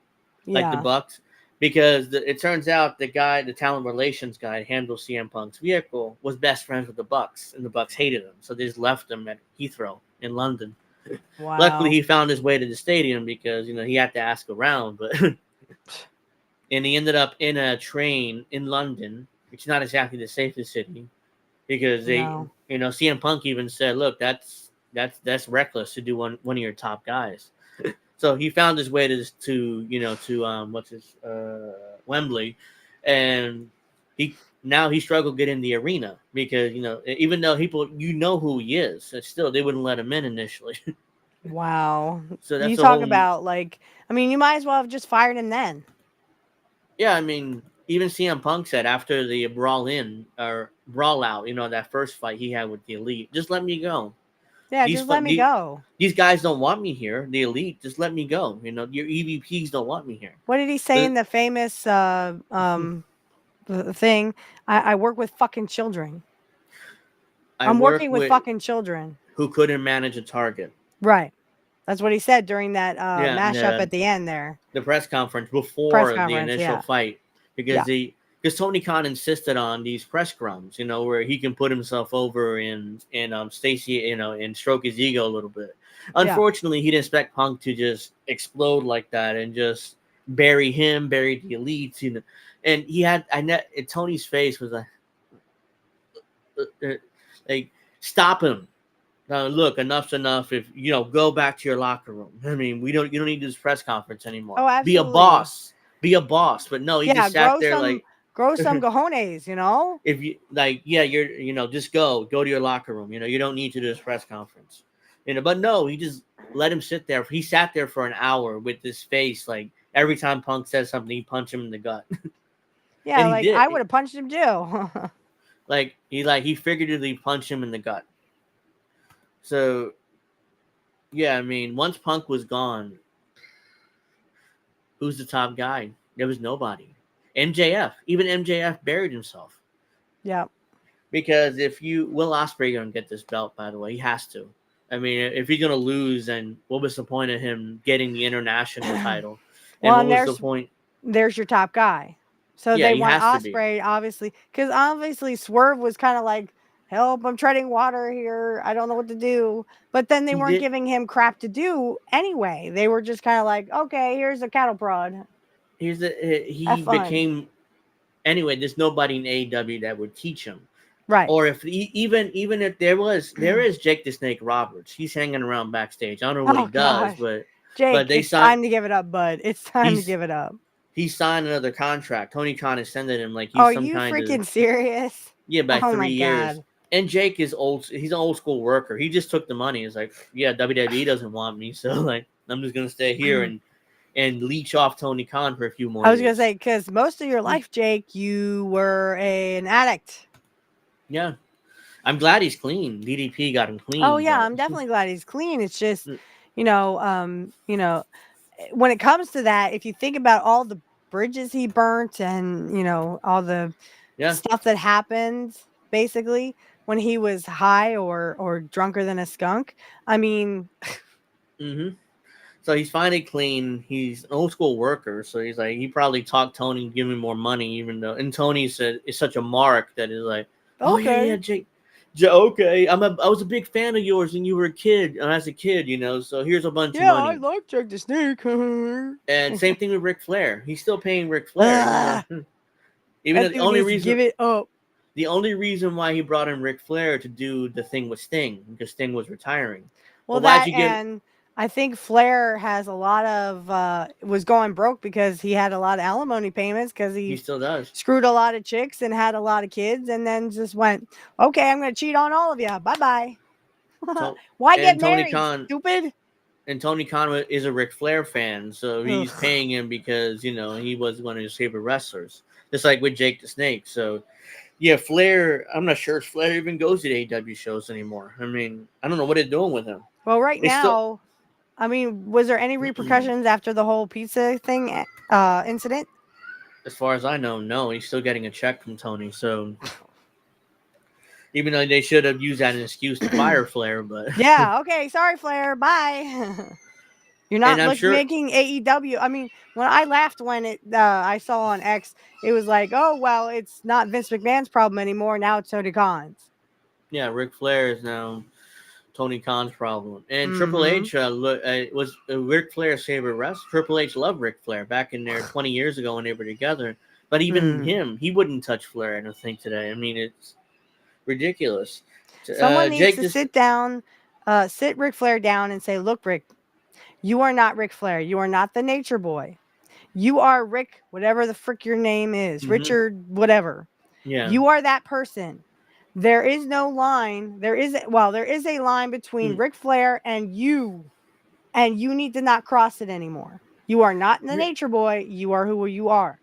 like the Yeah. Bucks, because it turns out the talent relations guy who handled CM Punk's vehicle, was best friends with the Bucks, and the Bucks hated him, so they just left him at Heathrow in London. Luckily, Wow. he found his way to the stadium because he had to ask around, but and he ended up in a train in London, which is not exactly the safest city. Because No. CM Punk even said, "Look, that's reckless to do one of your top guys." So he found his way to Wembley, and he struggled getting the arena because even though people who he is, still they wouldn't let him in initially. Wow. So You that's a talk whole. about I mean, you might as well have just fired him then. Yeah, I mean, even CM Punk said after the brawl out, that first fight he had with the Elite, just let me go. Yeah, These just let me the, go. these guys don't want me here. The Elite, just let me go. Your EVPs don't want me here. What did he say in the famous thing? I work with fucking children. I I'm work working with with fucking children. who couldn't manage a target. Right. That's what he said during that Yeah, mashup at the end there. the press conference Press before the conference, initial yeah. fight, Yeah. because Tony Khan insisted on these press scrums, where he can put himself over and Stacy, and stroke his ego a little bit. Unfortunately, he didn't expect Punk to just explode like that and just bury the Elites, and he had Tony's face was like stop him. Look, enough's enough. If go back to your locker room. I mean, you don't need this press conference anymore. Oh, Be a absolutely. boss. Be a boss. But no, he Yeah, just sat there grow some cojones, if you you're just go to your locker room. You don't need to do this press conference. But no, he just let him sit there. He sat there for an hour with this face like every time Punk says something, he punch him in the gut. Yeah, And he did. I would have punched him too. He figuratively punched him in the gut. So yeah, I mean, once Punk was gone, who's the top guy? There was nobody. MJF, even MJF buried himself. Yeah. Because if Will Ospreay gonna get this belt, by the way, he has to. I mean, if he's gonna lose, then what was the point of him getting the international title? And Well, what was the point? There's your top guy. So Yeah, they he want has to be. Ospreay, obviously, because obviously Swerve was kind of like, "Help! I'm treading water here. I don't know what to do." But then they weren't giving him crap to do anyway. They were just kind of like, "Okay, here's a cattle prod." He became anyway. There's nobody in AEW that would teach him. Right. Or if even if there is Jake the Snake Roberts. He's hanging around backstage. I don't know what he does, but Jake, they it's time to give it up, bud. It's time to give it up. He signed another contract. Tony Khan extended him like he's Are some you kind freaking of serious? yeah, by Oh 3 my years. God. And Jake is old. He's an old school worker. He just took the money. It's like, yeah, WWE doesn't want me, so like I'm just gonna stay here and leech off Tony Khan for a few more. I was years. gonna say because most of your life, Jake, you were an addict. Yeah, I'm glad he's clean. DDP got him clean. Oh yeah, I'm definitely glad he's clean. It's just, when it comes to that, if you think about all the bridges he burnt and all the stuff that happened basically when he was high or drunker than a skunk, I mean, So he's finally clean. He's an old school worker, so he's like he probably talked Tony, give him more money, even though. And Tony said it's such a mark that is like, oh Okay. yeah, Jake. Okay, I was a big fan of yours when you were a kid, as a kid, So here's a bunch of Yeah, money. I like Jake the Snake. And same thing with Ric Flair. He's still paying Ric Ah, Flair. Even though that dude needs to give it up. the only reason why he brought in Ric Flair to do the thing with Sting, because Sting was retiring. Well, But why'd that you get? and I think Flair has a lot of was going broke because he had a lot of alimony payments because He he still does. screwed a lot of chicks and had a lot of kids, and then just went, okay, I'm gonna cheat on all of you. Bye bye. Why get And Tony married, Khan stupid? and Tony Khan is a Ric Flair fan, so he's Ugh. paying him because he was one of his favorite wrestlers, just like with Jake the Snake. So yeah, Flair. I'm not sure if Flair even goes to the AEW shows anymore. I mean, I don't know what they're doing with him. Well, right They now, still- I mean, was there any repercussions after the whole pizza thing incident? As far as I know, no, he's still getting a check from Tony. So even though they should have used that as an excuse to fire Flair, but Yeah, okay, sorry, Flair. Bye. You're not I'm sure- making AEW. I mean, when I laughed when I saw on X, it was like, oh well, it's not Vince McMahon's problem anymore. Now it's Tony Khan's. yeah, Ric Flair is now Tony Khan's problem. And Triple Mhm. H was Ric Flair's favorite wrestler. Triple H loved Ric Flair back in there 20 years ago when they were together. But even him, he wouldn't touch Flair, I don't think, today. I mean, it's ridiculous. Someone needs Jake to just, sit Ric Flair down and say, look, Rick, you are not Ric Flair. You are not the Nature Boy. You are Rick, whatever the frick your name is, Mhm. Richard, whatever. Yeah. You are that person. There is no line. There is a line between Ric Flair and you need to not cross it anymore. You are not the Nature Boy. You are who you are.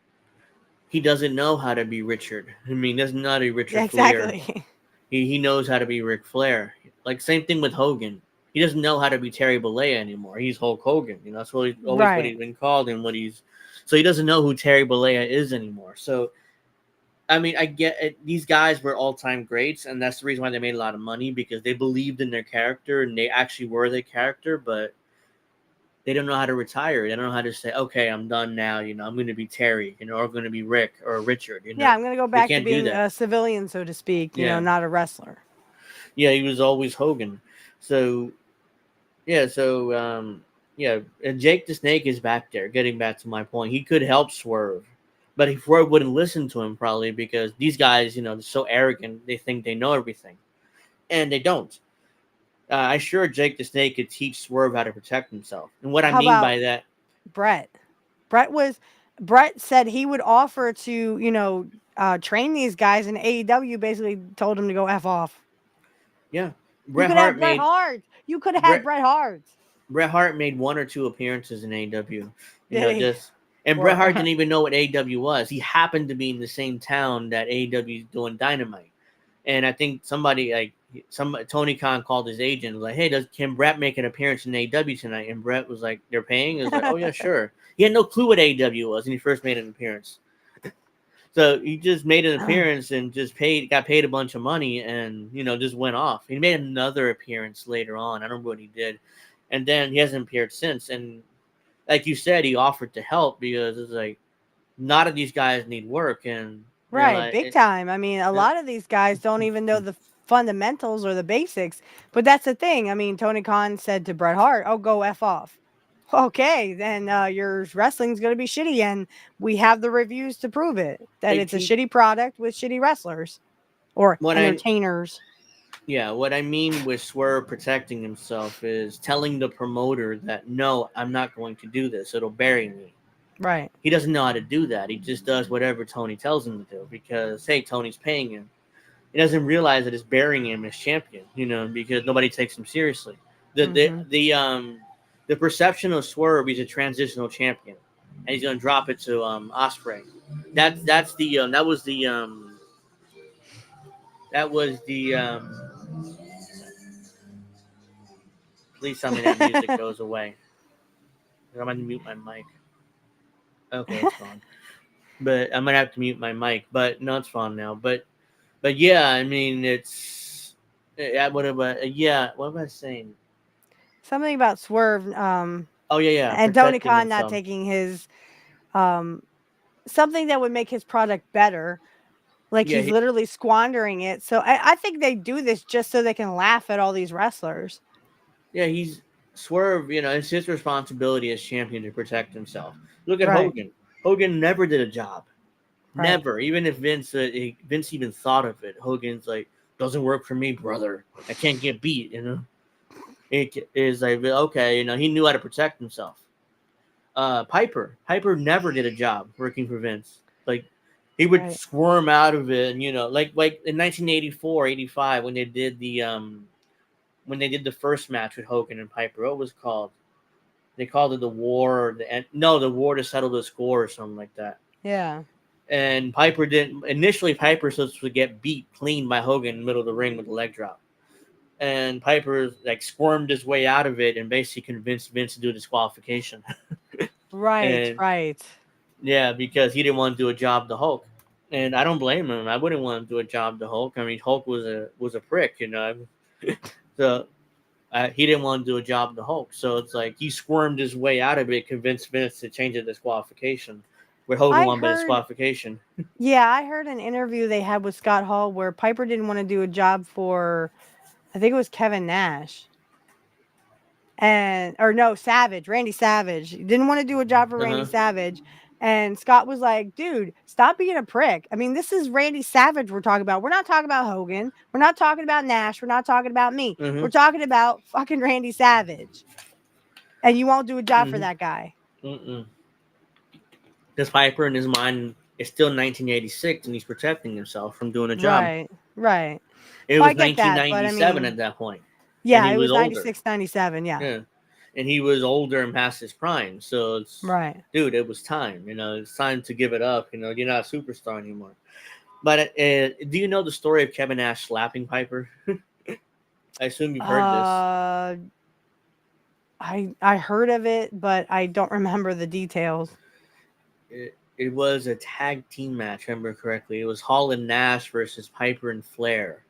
He doesn't know how to be Richard. I mean, that's not a Richard Exactly. Flair. He knows how to be Ric Flair. Like, same thing with Hogan. He doesn't know how to be Terry Bollea anymore. He's Hulk Hogan. That's what he's always what he's been called and what he's. So he doesn't know who Terry Bollea is anymore. So, I mean, I get it. These guys were all-time greats, and that's the reason why they made a lot of money, because they believed in their character and they actually were their character, but they don't know how to retire. They don't know how to say, okay, I'm done now. I'm going to be Terry, or I'm going to be Rick or Richard. Yeah, I'm going to go back to being a civilian, so to speak, not a wrestler. Yeah, he was always Hogan. So, yeah, and Jake the Snake is back there. Getting back to my point, he could help Swerve, but if Swerve wouldn't listen to him, probably because these guys, they're so arrogant, they think they know everything, and they don't. I'm sure Jake the Snake could teach Swerve how to protect himself, and what I mean by that, Brett said he would offer to, train these guys, and AEW basically told him to go F off. Yeah, You could have Bret Hart. You could have had Bret Hart. Bret Hart made 1 or 2 appearances in AEW. And Or- Bret Hart didn't even know what AEW was. He happened to be in the same town that AEW is doing Dynamite. And I think Tony Khan called his agent, like, hey, can Bret make an appearance in AEW tonight? And Bret was like, they're paying? He was like, oh yeah, sure. He had no clue what AEW was, and he first made an appearance. So he just made an appearance and just got paid a bunch of money, and just went off. He made another appearance later on. I don't know what he did, and then he hasn't appeared since. And like you said, he offered to help because it's like, none of these guys need work, and big time. I mean, a lot of these guys don't even know the fundamentals or the basics. But that's the thing. I mean, Tony Khan said to Bret Hart, "Oh, go F off." Okay, then your wrestling's going to be shitty, and we have the reviews to prove it, that it's a shitty product with shitty wrestlers or entertainers. What I mean with Swerve protecting himself is telling the promoter that, no, I'm not going to do this. It'll bury me. Right. He doesn't know how to do that. He just does whatever Tony tells him to do because, hey, Tony's paying him. He doesn't realize that it's burying him as champion, because nobody takes him seriously. The perception of Swerve, he's a transitional champion, and he's going to drop it to Ospreay. That was the. Please tell me that music goes away. I'm going to mute my mic. Okay, it's gone. But I'm gonna have to mute my mic. But no, it's fine now. But yeah, I mean, it's what am I saying? Something about Swerve. Oh yeah. And Tony Protecting Khan not himself. taking his something that would make his product better. Like Yeah, he's literally squandering it. So I think they do this just so they can laugh at all these wrestlers. he's Swerve. It's his responsibility as champion to protect himself. Look at Right. Hogan. Hogan never did a job. Right. Never. Even if Vince even thought of it, Hogan's like, doesn't work for me, brother. I can't get beat. It is like, okay. He knew how to protect himself. Piper never did a job working for Vince. Like, he would Right. squirm out of it, and like in 1984, 85, when they did the first match with Hogan and Piper. What was it called? They called it the War, the War to Settle the Score or something like that. Yeah. And Piper didn't initially. Piper was supposed to get beat clean by Hogan in the middle of the ring with a leg drop, and Piper like squirmed his way out of it and basically convinced Vince to do a disqualification. Right. And Right. yeah, because he didn't want to do a job to Hulk, and I don't blame him. I wouldn't want to do a job to Hulk. I mean, Hulk was a prick, so he didn't want to do a job to Hulk. So it's like he squirmed his way out of it, convinced Vince to change the disqualification, where Hogan won by disqualification. Yeah, I heard an interview they had with Scott Hall where Piper didn't want to do a job for, I think it was Kevin Nash. Randy Savage. He didn't want to do a job for Randy Savage. And Scott was like, dude, stop being a prick. I mean, this is Randy Savage we're talking about. We're not talking about Hogan. We're not talking about Nash. We're not talking about me. We're talking about fucking Randy Savage. And you won't do a job for that guy. Because Piper, in his mind, it's still 1986, and he's protecting himself from doing a job. Right. It was 1997 at that point. Yeah, it was 96, 97, yeah. And he was older and past his prime. So it's dude, it was time. It's time to give it up. You're not a superstar anymore. But do you know the story of Kevin Nash slapping Piper? I assume you've heard this. I heard of it, but I don't remember the details. It was a tag team match, if I remember correctly. It was Hall and Nash versus Piper and Flair.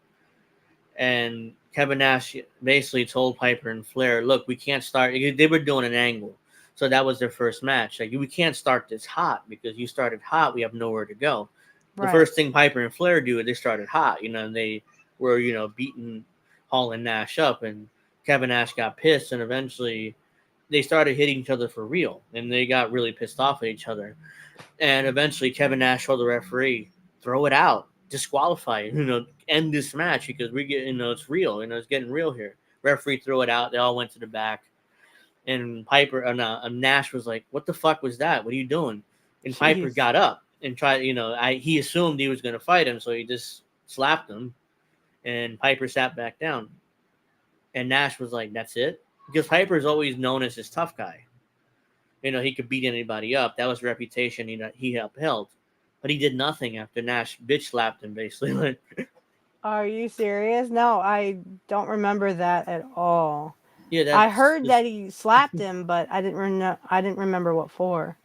And Kevin Nash basically told Piper and Flair, look, we can't start. They were doing an angle. So that was their first match. Like, we can't start this hot because you started hot. We have nowhere to go. The first thing Piper and Flair do is they started hot, and they were, beating Hall and Nash up. And Kevin Nash got pissed, and eventually they started hitting each other for real. And they got really pissed off at each other. And eventually Kevin Nash told the referee, throw it out. Disqualify it, end this match because we get, it's real, it's getting real here. Referee threw it out. They all went to the back, and Nash was like, "What the fuck was that? What are you doing?" And Piper got up and tried. He assumed he was going to fight him, so he just slapped him, and Piper sat back down. And Nash was like, "That's it," because Piper is always known as this tough guy. He could beat anybody up. That was the reputation he upheld. But he did nothing after Nash bitch slapped him, basically. Are you serious? No, I don't remember that at all. Yeah, I heard that he slapped him, but I didn't remember what for.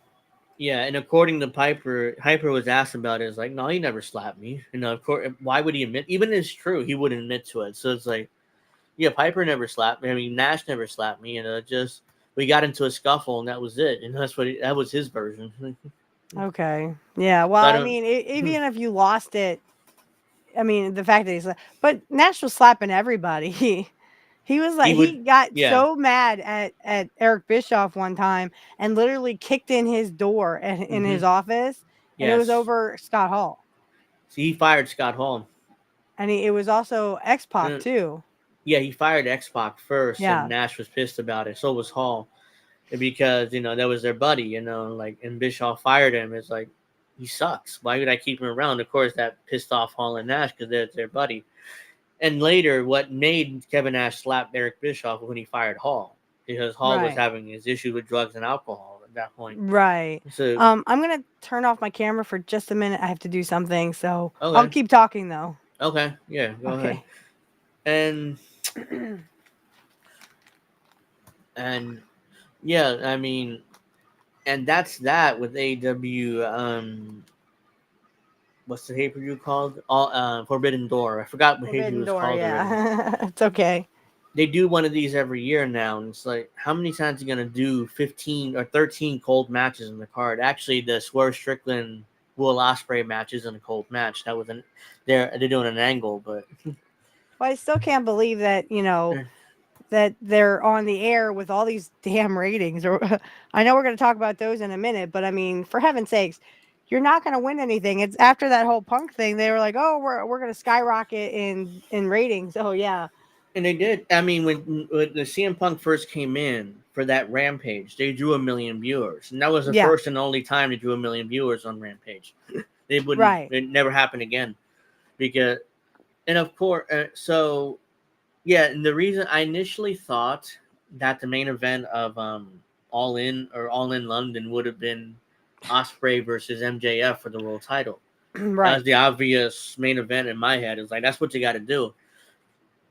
Yeah, and according to Piper was asked about it. It's like, no, he never slapped me. Of course, why would he admit? Even if it's true, he wouldn't admit to it. So it's like, yeah, Piper never slapped me. I mean, Nash never slapped me. Just we got into a scuffle, and that was it. And that was his version. Okay. Yeah. Well, I mean, even if you lost it, I mean, the fact that but Nash was slapping everybody. He was like, he got so mad at Eric Bischoff one time and literally kicked in his door in his office. And it was over Scott Hall. So he fired Scott Hall. And it was also X-Pac too. Yeah, he fired X-Pac first, and Nash was pissed about it. So was Hall. Because that was their buddy, and Bischoff fired him. It's like, he sucks. Why would I keep him around? Of course, that pissed off Hall and Nash because they're their buddy. And later, what made Kevin Nash slap Eric Bischoff when he fired Hall, because Hall was having his issue with drugs and alcohol at that point. Right. So I'm gonna turn off my camera for just a minute. I have to do something, so I'll keep talking though. Okay. Yeah. Go ahead. And yeah, I mean, and that's that with AEW. What's the pay-per-view called? Forbidden Door. I forgot what pay-per-view was called. Yeah, it's okay. they do one of these every year now, and it's like, how many times are you gonna do 15 or 13 cold matches in the card? Actually, the Swerve Strickland Will Ospreay match isn't a cold match. That was they're doing an angle, but Well, I still can't believe that, that they're on the air with all these damn ratings. Or I know we're going to talk about those in a minute, but I mean, for heaven's sakes, you're not going to win anything. It's after that whole Punk thing, they were like, "Oh, we're going to skyrocket in ratings." Oh yeah, and they did. I mean, when the CM Punk first came in for that Rampage, they drew 1 million viewers, and that was the yeah, first and only time they drew 1 million viewers on Rampage. They wouldn't. right. It never happened again, because, and of course, so yeah. And the reason I initially thought that the main event of All In London would have been Ospreay versus MJF for the world title. That Right. was the obvious main event in my head. It's like, that's what you got to do.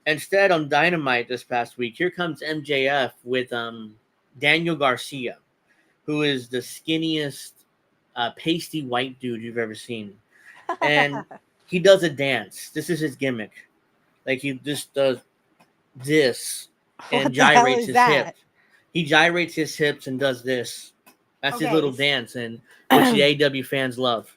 Instead, on Dynamite this past week, here comes MJF with Daniel Garcia, who is the skinniest, pasty white dude you've ever seen. And he does a dance. This is his gimmick. Like, he just does this and What the hell gyrates is his that? hips. He gyrates his hips and does this. That's his Okay. little dance, and which the AW fans love.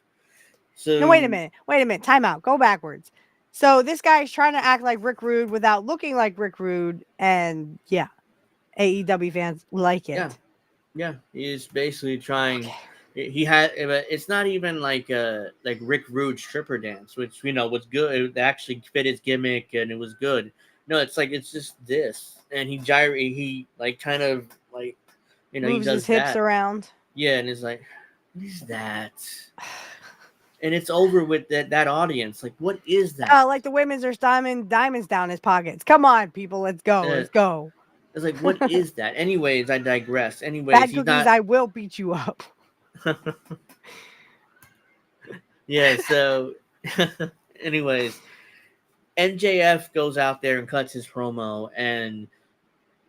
So No, wait a minute. Time out. Go backwards. So this guy's trying to act like Rick Rude without looking like Rick Rude, and yeah, AEW fans like it. Yeah, he's basically trying. Okay. It's not even like Rick Rude stripper dance, which was good. It actually fit his gimmick and it was good. No, it's just this, and he like kind of like he Moves does his hips that. around. Yeah, and it's like, what is that? And it's over with that audience. Like, what is that? Like the women's are diamonds down his pockets. Come on, people, let's go. Let's go. It's like, what is that? Anyways, I digress. Anyways, Bad cookies, I will beat you up. Yeah, so anyways, MJF goes out there and cuts his promo, and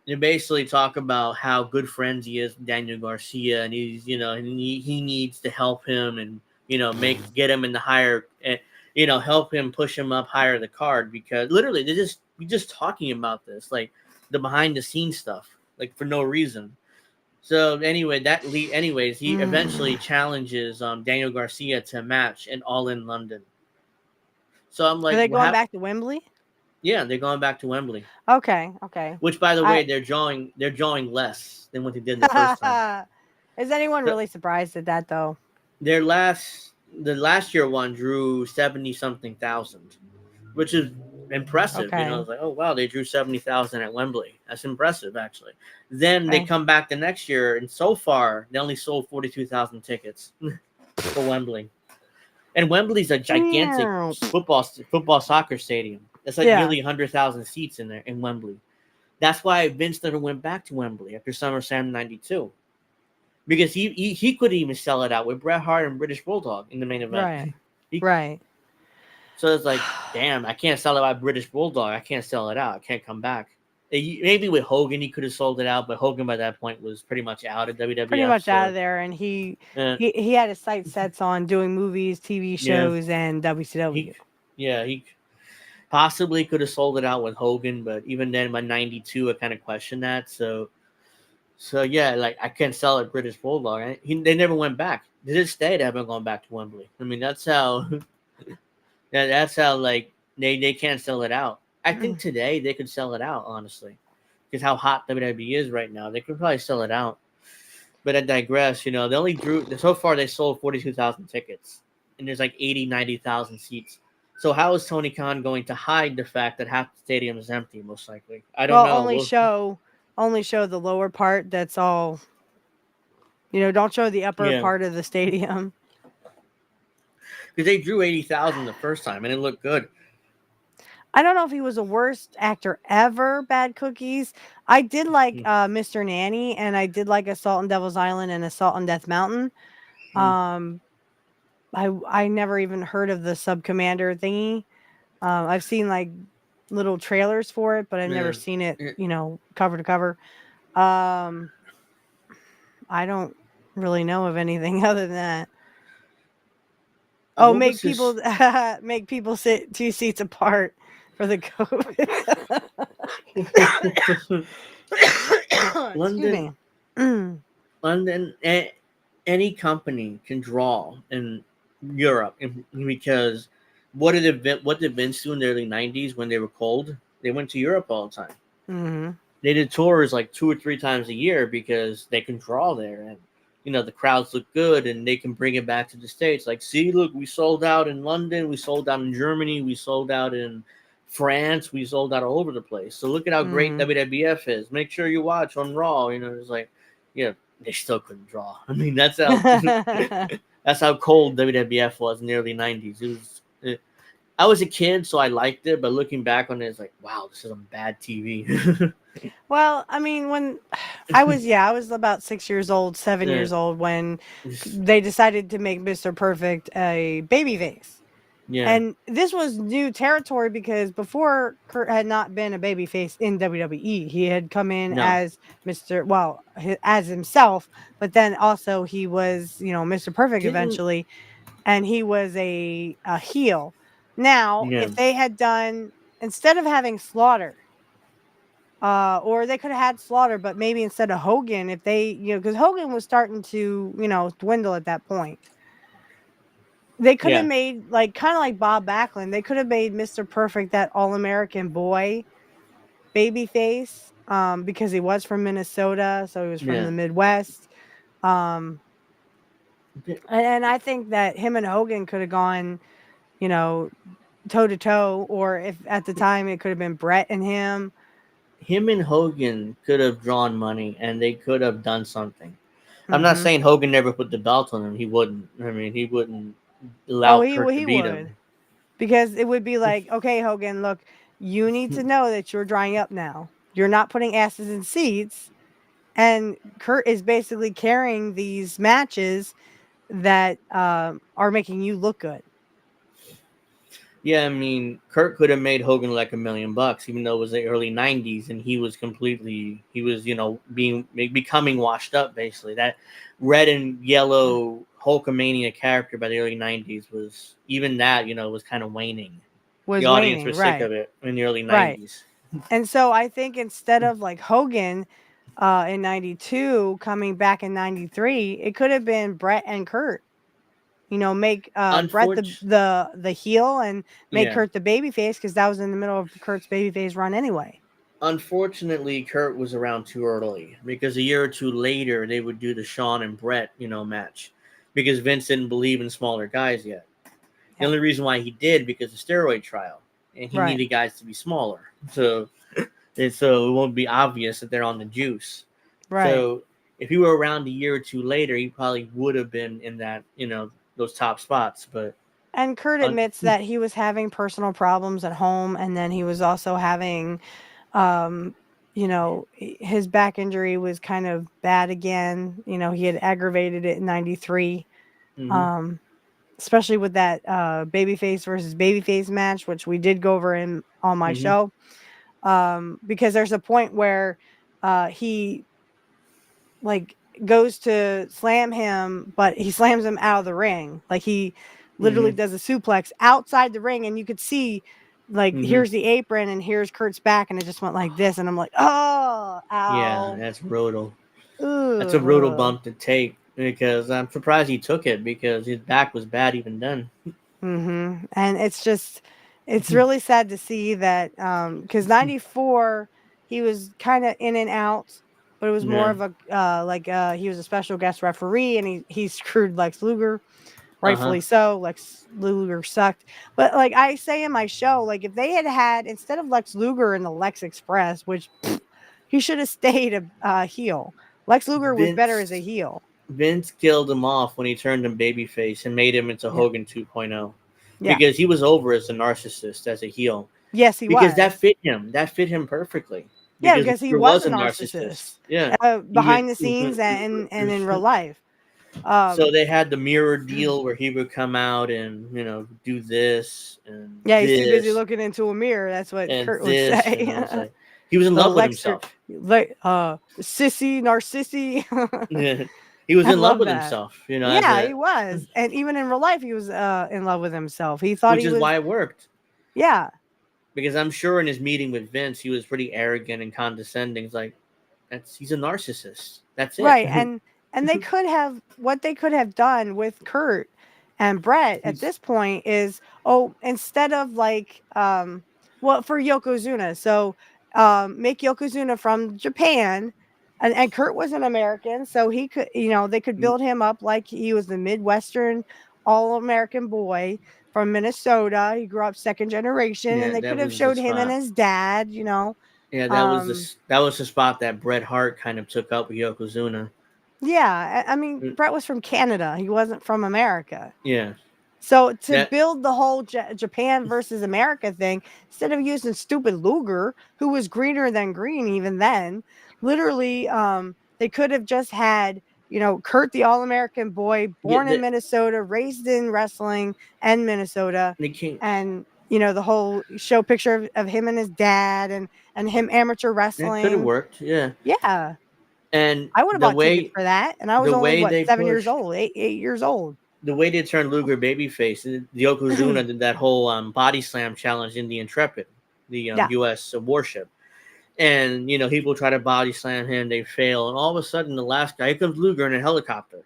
they basically talk about how good friends he is with Daniel Garcia, and he's and he needs to help him and get him in the higher, help him push him up higher the card, because literally we're just talking about this, like the behind the scenes stuff, like for no reason. So anyway, he eventually challenges Daniel Garcia to a match in All In London. So I'm like, are they going back to Wembley? Yeah, they're going back to Wembley. Okay. Which, by the way, they're drawing less than what they did the first time. Is anyone really surprised at that though? The last year one drew 70-something thousand, which is impressive. Okay. I was like, oh wow, they drew 70,000 at Wembley. That's impressive, actually. Then they come back the next year, and so far they only sold 42,000 tickets for Wembley. And Wembley's a gigantic football soccer stadium. It's like nearly 100,000 seats in there in Wembley. That's why Vince never went back to Wembley after SummerSlam '92, because he could even sell it out with Bret Hart and British Bulldog in the main event. Right. So it's like, damn, I can't sell it out British Bulldog. I can't sell it out. I can't come back. Maybe with Hogan he could have sold it out, but Hogan by that point was pretty much out of WWE. Pretty much out of there, and he had his sights set on doing movies, TV shows, and WCW. He possibly could have sold it out with Hogan, but even then by '92 I kind of questioned that. So yeah, like I can't sell it British Bulldog. They never went back. To this day they haven't gone back to Wembley. I mean, that's how like they can't sell it out. I think today they could sell it out, honestly, because how hot WWE is right now. They could probably sell it out. But I digress. They only so far they sold 42,000 tickets, and there's like 90,000 seats. So how is Tony Khan going to hide the fact that half the stadium is empty? Most likely, I don't know. Only show the lower part. That's all. Don't show the upper part of the stadium. Because they drew 80,000 the first time, and it looked good. I don't know if he was the worst actor ever, Bad Cookies. I did like Mr. Nanny, and I did like Assault on Devil's Island and Assault on Death Mountain. I never even heard of the Sub Commander thingy. I've seen like little trailers for it, but I've never seen it, cover to cover. I don't really know of anything other than that. Make people sit 2 seats apart. for the COVID. London, Excuse me. London, any company can draw in Europe because what did Vince do in the early '90s when they were cold? They went to Europe all the time. Mm-hmm. They did tours like 2 or 3 times a year because they can draw there, and the crowds look good, and they can bring it back to the States. Like, see, look, we sold out in London, we sold out in Germany, we sold out in France, we sold out all over the place. So look at how great Mm-hmm. WWF is. Make sure you watch on Raw. It's like, they still couldn't draw. I mean, that's how that's how cold WWF was in the early '90s. I was a kid, so I liked it, but looking back on it, it's like, wow, this is some bad TV. Well, I mean, when I was about 6 years old, 7 Yeah. years old when they decided to make Mr. Perfect a babyface. Yeah. And this was new territory because before Kurt had not been a babyface in WWE. He had come in No. as as himself, but then also he was, Mr. Perfect Didn't- eventually, and he was a heel. Now, Yeah. if they had done, instead of having Slaughter, or they could have had Slaughter, but maybe instead of Hogan, if they, because Hogan was starting to, dwindle at that point. They could have made kind of like Bob Backlund. They could have made Mr. Perfect that all-American boy babyface, because he was from Minnesota, so he was from the Midwest. And I think that him and Hogan could have gone, toe to toe, or if at the time it could have been Brett and him. Him and Hogan could have drawn money, and they could have done something. I'm not saying Hogan never put the belt on him. He wouldn't. I mean, he wouldn't allow Kurt to beat him. Because it would be like, okay, Hogan, look, you need to know that you're drying up now. You're not putting asses in seats. And Kurt is basically carrying these matches that are making you look good. Yeah, I mean, Kurt could have made Hogan like $1 million, even though it was the early '90s, and he was becoming washed up. Basically, that red and yellow Hulkamania character by the early '90s was was kind of waning. The audience was sick of it in the early '90s. And so I think instead of like Hogan in '92 coming back in '93, it could have been Brett and Kurt. Make Brett the heel and make Kurt the babyface, because that was in the middle of Kurt's babyface run anyway. Unfortunately, Kurt was around too early, because a year or two later they would do the Shawn and Brett, match, because Vince didn't believe in smaller guys yet. The only reason why he did, because of steroid trial, and he needed guys to be smaller, so it won't be obvious that they're on the juice. Right. So if he were around a year or two later, he probably would have been in that, those top spots. And Kurt admits that he was having personal problems at home, and then he was also having, his back injury was kind of bad again. He had aggravated it in '93, especially with that babyface versus babyface match, which we did go over on my show, because there's a point where he goes to slam him, but he slams him out of the ring. Like, he literally does a suplex outside the ring, and you could see here's the apron and here's Kurt's back, and it just went like this, and I'm like, oh, ow. Yeah, that's brutal. That's a brutal bump to take, because I'm surprised he took it, because his back was bad even then. And it's really sad to see that, because '94 he was kind of in and out, but it was more of a he was a special guest referee, and he screwed Lex Luger, rightfully so. Lex Luger sucked. But like I say in my show, if they had instead of Lex Luger in the Lex Express, which he should have stayed a heel. Lex Luger was better as a heel. Vince killed him off when he turned him babyface and made him into Hogan 2.0. Because he was over as a narcissist, as a heel. Yes, he was. Because that fit him. That fit him perfectly. Because he was a narcissist. Yeah. Behind the scenes and in real life. So they had the mirror deal where he would come out and, do this and he's too busy looking into a mirror. That's what Kurt would say. He was in love with himself. Sissy, narcissy. He was in love with himself. He was. And even in real life, he was in love with himself. He thought Which is why it worked. Yeah. because I'm sure in his meeting with Vince, he was pretty arrogant and condescending. He's like, he's a narcissist. That's it. Right. And they could have what they could have done with Kurt and Brett at this point is, instead of like for Yokozuna. So make Yokozuna from Japan, and Kurt was an American, so he could, they could build him up like he was the Midwestern all-American boy from Minnesota. He grew up second generation, Yeah, and they that could have was the showed him and spot. his dad, Yeah, that was the spot that Bret Hart kind of took up with Yokozuna. Yeah, I mean, Brett was from Canada. He wasn't from America. Yeah. So to build the whole Japan versus America thing, instead of using stupid Luger, who was greener than green even then, literally, they could have just had, Kurt, the All-American boy, born in Minnesota, raised in wrestling and Minnesota, and the whole show picture of him and his dad and him amateur wrestling. It could have worked, yeah. Yeah. And I would have bought tickets for that, and I was only 7 years old, 8 years old. The way they turned Luger babyface, the Yokozuna did that whole body slam challenge in the Intrepid, the U.S. warship. And, people try to body slam him, they fail. And all of a sudden, the last guy, here comes Luger in a helicopter.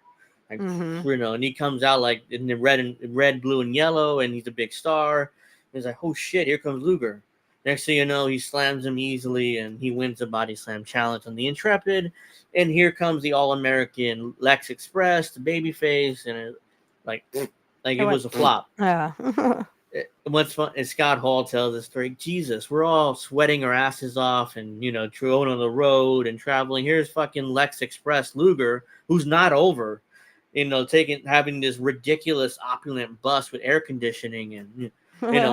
Like, and he comes out like in the red, blue, and yellow, and he's a big star. He's like, oh shit, here comes Luger. Next thing you know, he slams him easily, and he wins the body slam challenge on the Intrepid. And here comes the All-American Lex Express, the babyface, and it was a flop. Yeah. What's fun is Scott Hall tells the story. Jesus, we're all sweating our asses off and going on the road and traveling. Here's fucking Lex Express Luger, who's not over, having this ridiculous opulent bus with air conditioning and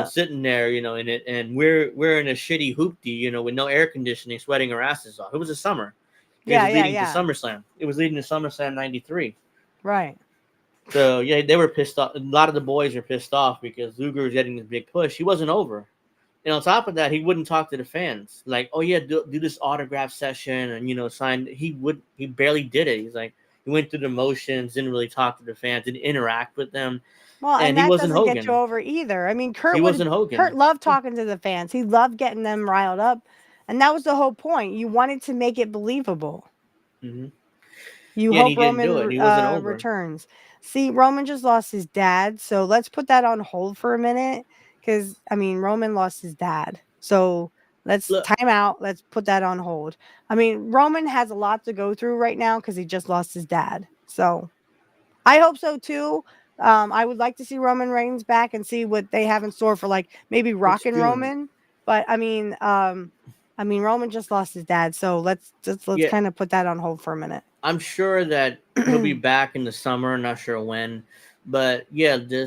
sitting there, in it, and we're in a shitty hoopty, with no air conditioning, sweating our asses off. It was a summer. It was leading to SummerSlam. It was leading to SummerSlam '93. Right. So, yeah, they were pissed off. A lot of the boys were pissed off because Luger was getting this big push. He wasn't over. And on top of that, he wouldn't talk to the fans. Like, oh, yeah, do this autograph session and, sign. He barely did it. He's like, he went through the motions, didn't really talk to the fans, didn't interact with them. Well, and that he wasn't doesn't Hogan. get you over either. I mean, Kurt wasn't Hogan. Kurt loved talking to the fans. He loved getting them riled up. And that was the whole point. You wanted to make it believable. Mm-hmm. You hope Roman returns. See, Roman just lost his dad, so let's put that on hold for a minute. Because Roman lost his dad, so let's time out. Let's put that on hold. Roman has a lot to go through right now because he just lost his dad. So I hope so too. I would like to see Roman Reigns back and see what they have in store for maybe Rockin' Roman. But Roman just lost his dad, so let's kind of put that on hold for a minute. I'm sure that he'll be back in the summer. Not sure when, but yeah, he'll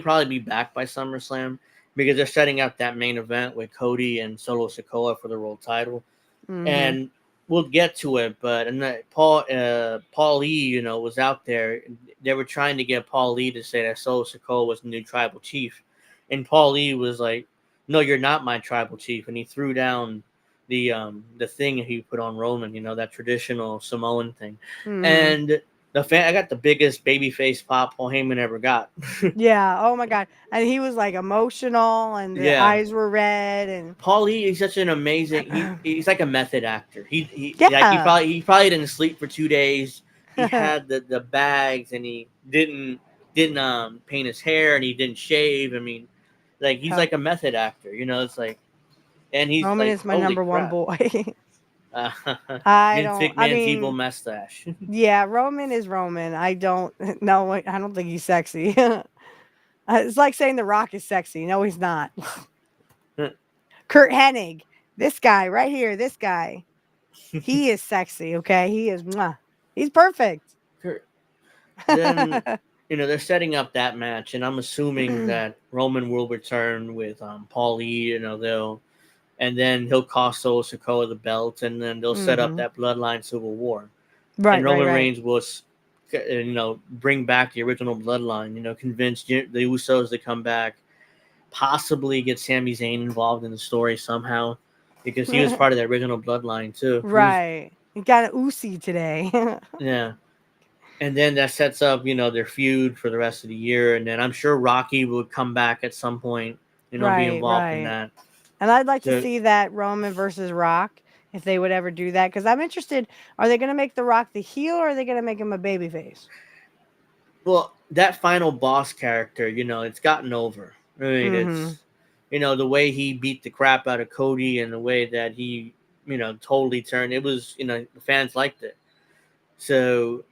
probably be back by SummerSlam because they're setting up that main event with Cody and Solo Sikoa for the world title, and we'll get to it. But Paul Lee, was out there. They were trying to get Paul Lee to say that Solo Sikoa was the new tribal chief, and Paul Lee was like, "No, you're not my tribal chief," and he threw down the thing he put on Roman, that traditional Samoan thing. And I got the biggest babyface pop Paul Heyman ever got. Yeah, oh my god. And he was emotional and the eyes were red, and Paul Lee is such an amazing he's like a method actor. He probably didn't sleep for 2 days. He had the bags and he didn't paint his hair and he didn't shave. He's like a method actor, it's like. And he's Roman is my number one boy. Vince McMahon's evil mustache. Yeah, Roman is Roman. I don't think he's sexy. It's like saying The Rock is sexy. No, he's not. Kurt Hennig, this guy right here, this guy, he is sexy. Okay, he is. He's perfect. Kurt. Then they're setting up that match, and I'm assuming that Roman will return with Paul Lee. And then he'll cost Solo Sikoa the belt, and then they'll set up that Bloodline Civil War. Right, and Roman Reigns will, bring back the original Bloodline. Convince the Usos to come back, possibly get Sami Zayn involved in the story somehow, because he was part of the original Bloodline too. Right, he got an Usi today. Yeah, and then that sets up their feud for the rest of the year, and then I'm sure Rocky will come back at some point. be Right, involved in right. that. And I'd like to So, see that Roman versus Rock, if they would ever do that, because I'm interested. Are they going to make The Rock the heel, or are they going to make him a babyface? well, that final boss character, it's gotten over. I mean, Mm-hmm. it's the way he beat the crap out of Cody and the way that he totally turned. It was the fans liked it. So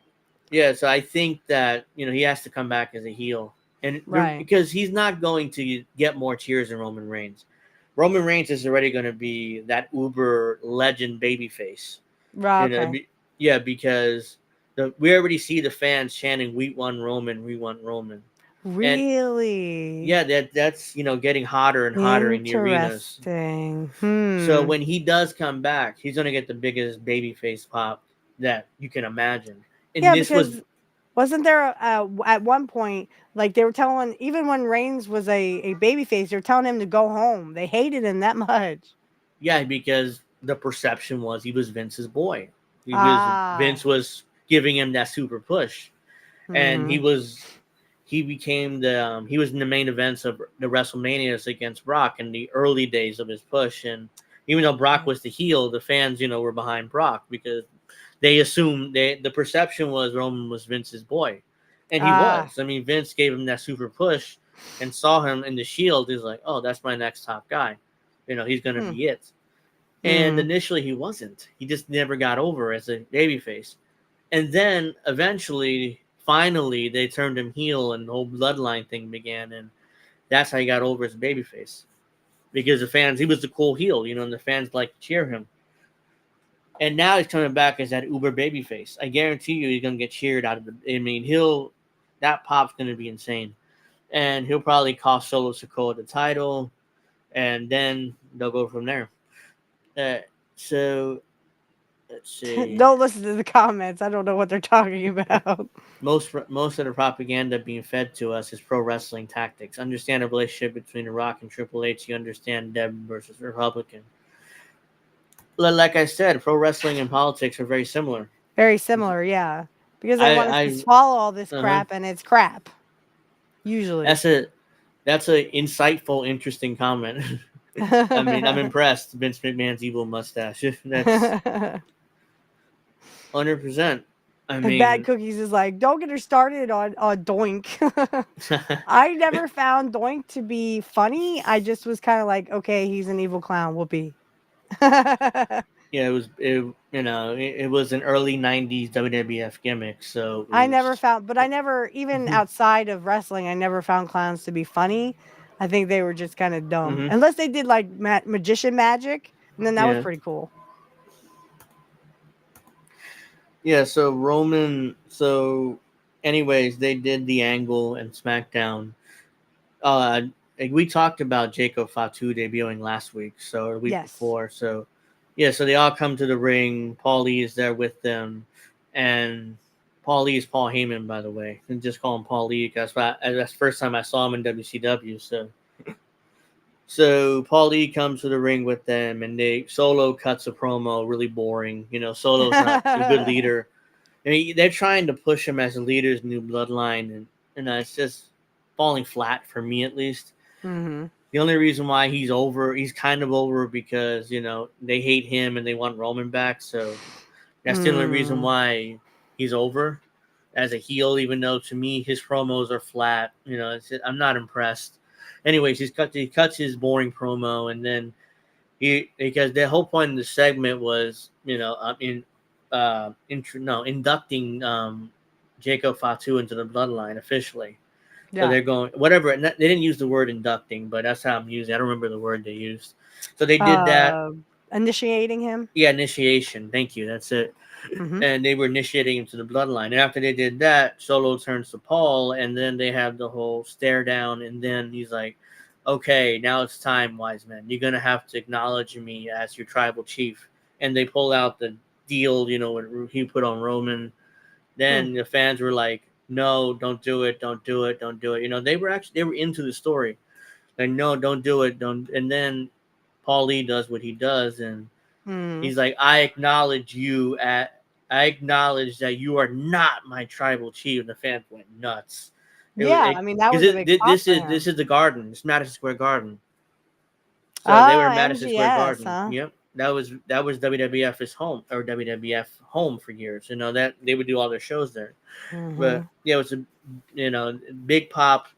yeah, so I think that he has to come back as a heel, and Right. because he's not going to get more cheers than Roman Reigns. Roman Reigns is already going to be that uber legend babyface. Okay. Yeah, because we already see the fans chanting, "We want Roman, we want Roman," and Really yeah, that's getting hotter and hotter in the arenas. interesting. So when he does come back, he's going to get the biggest babyface pop that you can imagine. And Yeah, this was because wasn't there at one point, like, they were telling, even when Reigns was a babyface, they were telling him to go home. They hated him that much. Yeah, because the perception was he was Vince's boy. Ah. Vince was giving him that super push, and Mm-hmm. he became he was in the main events of the WrestleManias against Brock in the early days of his push. And even though Brock was the heel, the fans were behind Brock because they assumed the perception was Roman was Vince's boy, and he Ah. was. I mean, Vince gave him that super push and saw him in the Shield. He's like, oh, that's my next top guy. He's gonna Hmm. be it. And Mm-hmm. initially he wasn't. He just never got over as a babyface. And then eventually, finally, they turned him heel and the whole bloodline thing began. And that's how he got over as a babyface. Because the fans, he was the cool heel, and the fans like to cheer him. And now he's coming back as that uber babyface. I guarantee you he's going to get cheered out of the. I mean, that pop's going to be insane. And he'll probably cost Solo Sikoa the title. And then they'll go from there. So let's see. Don't listen to the comments. I don't know what they're talking about. Most of the propaganda being fed to us is pro wrestling tactics. Understand the relationship between The Rock and Triple H. You understand Dem versus Republican. Like I said, pro wrestling and politics are very similar. Very similar, yeah. Because they want us to swallow all this crap, and it's crap. Usually. That's a insightful, interesting comment. I mean, I'm impressed. Vince McMahon's evil mustache. That's 100%. I mean, Bad Cookies is like, don't get her started on Doink. I never found Doink to be funny. I just was kind of like, okay, he's an evil clown. Whoopee. Yeah, it was an early '90s WWF gimmick. So I never found, but I never, even outside of wrestling, I never found clowns to be funny. I think they were just kind of dumb, unless they did like magician magic, and then that was pretty cool. Yeah, so Roman. So, anyways, they did the Angle and SmackDown. We talked about Jacob Fatu debuting last week, or the week before. So, yeah, so they all come to the ring. Paul Lee is there with them, and Paul Lee is Paul Heyman, by the way. And just call him Paul Lee because that's the first time I saw him in WCW. So Paul Lee comes to the ring with them, and Solo cuts a promo, really boring. Solo's not a good leader. They're trying to push him as a leader's new bloodline, and it's just falling flat for me, at least. Mm-hmm. The only reason why he's kind of over, because they hate him and they want Roman back. So that's the only reason why he's over as a heel. Even though to me his promos are flat, I'm not impressed. Anyways, he cuts his boring promo, and then because the whole point of the segment was inducting Jacob Fatu into the bloodline officially. Yeah. So they're going whatever. They didn't use the word inducting, but that's how I'm using. I don't remember the word they used. So they did that. Initiating him. Yeah, initiation. Thank you. That's it. Mm-hmm. And they were initiating him to the bloodline. And after they did that, Solo turns to Paul, and then they have the whole stare down. And then he's like, "Okay, now it's time, wise men. You're gonna have to acknowledge me as your tribal chief." And they pull out the deal, what he put on Roman. Then the fans were like, "No, don't do it, don't do it, don't do it." They were into the story. Like, no, don't do it, don't. And then Paul Lee does what he does, and he's like, I acknowledge that you are not my tribal chief. And the fans went nuts. I mean, that was a big this is the Garden. It's Madison Square Garden. So they were in Madison Square MGS, Garden. huh? Yep, that was WWF's home, or WWF home for years. You know that they would do all their shows there. But Mm-hmm. yeah, it was a big pop.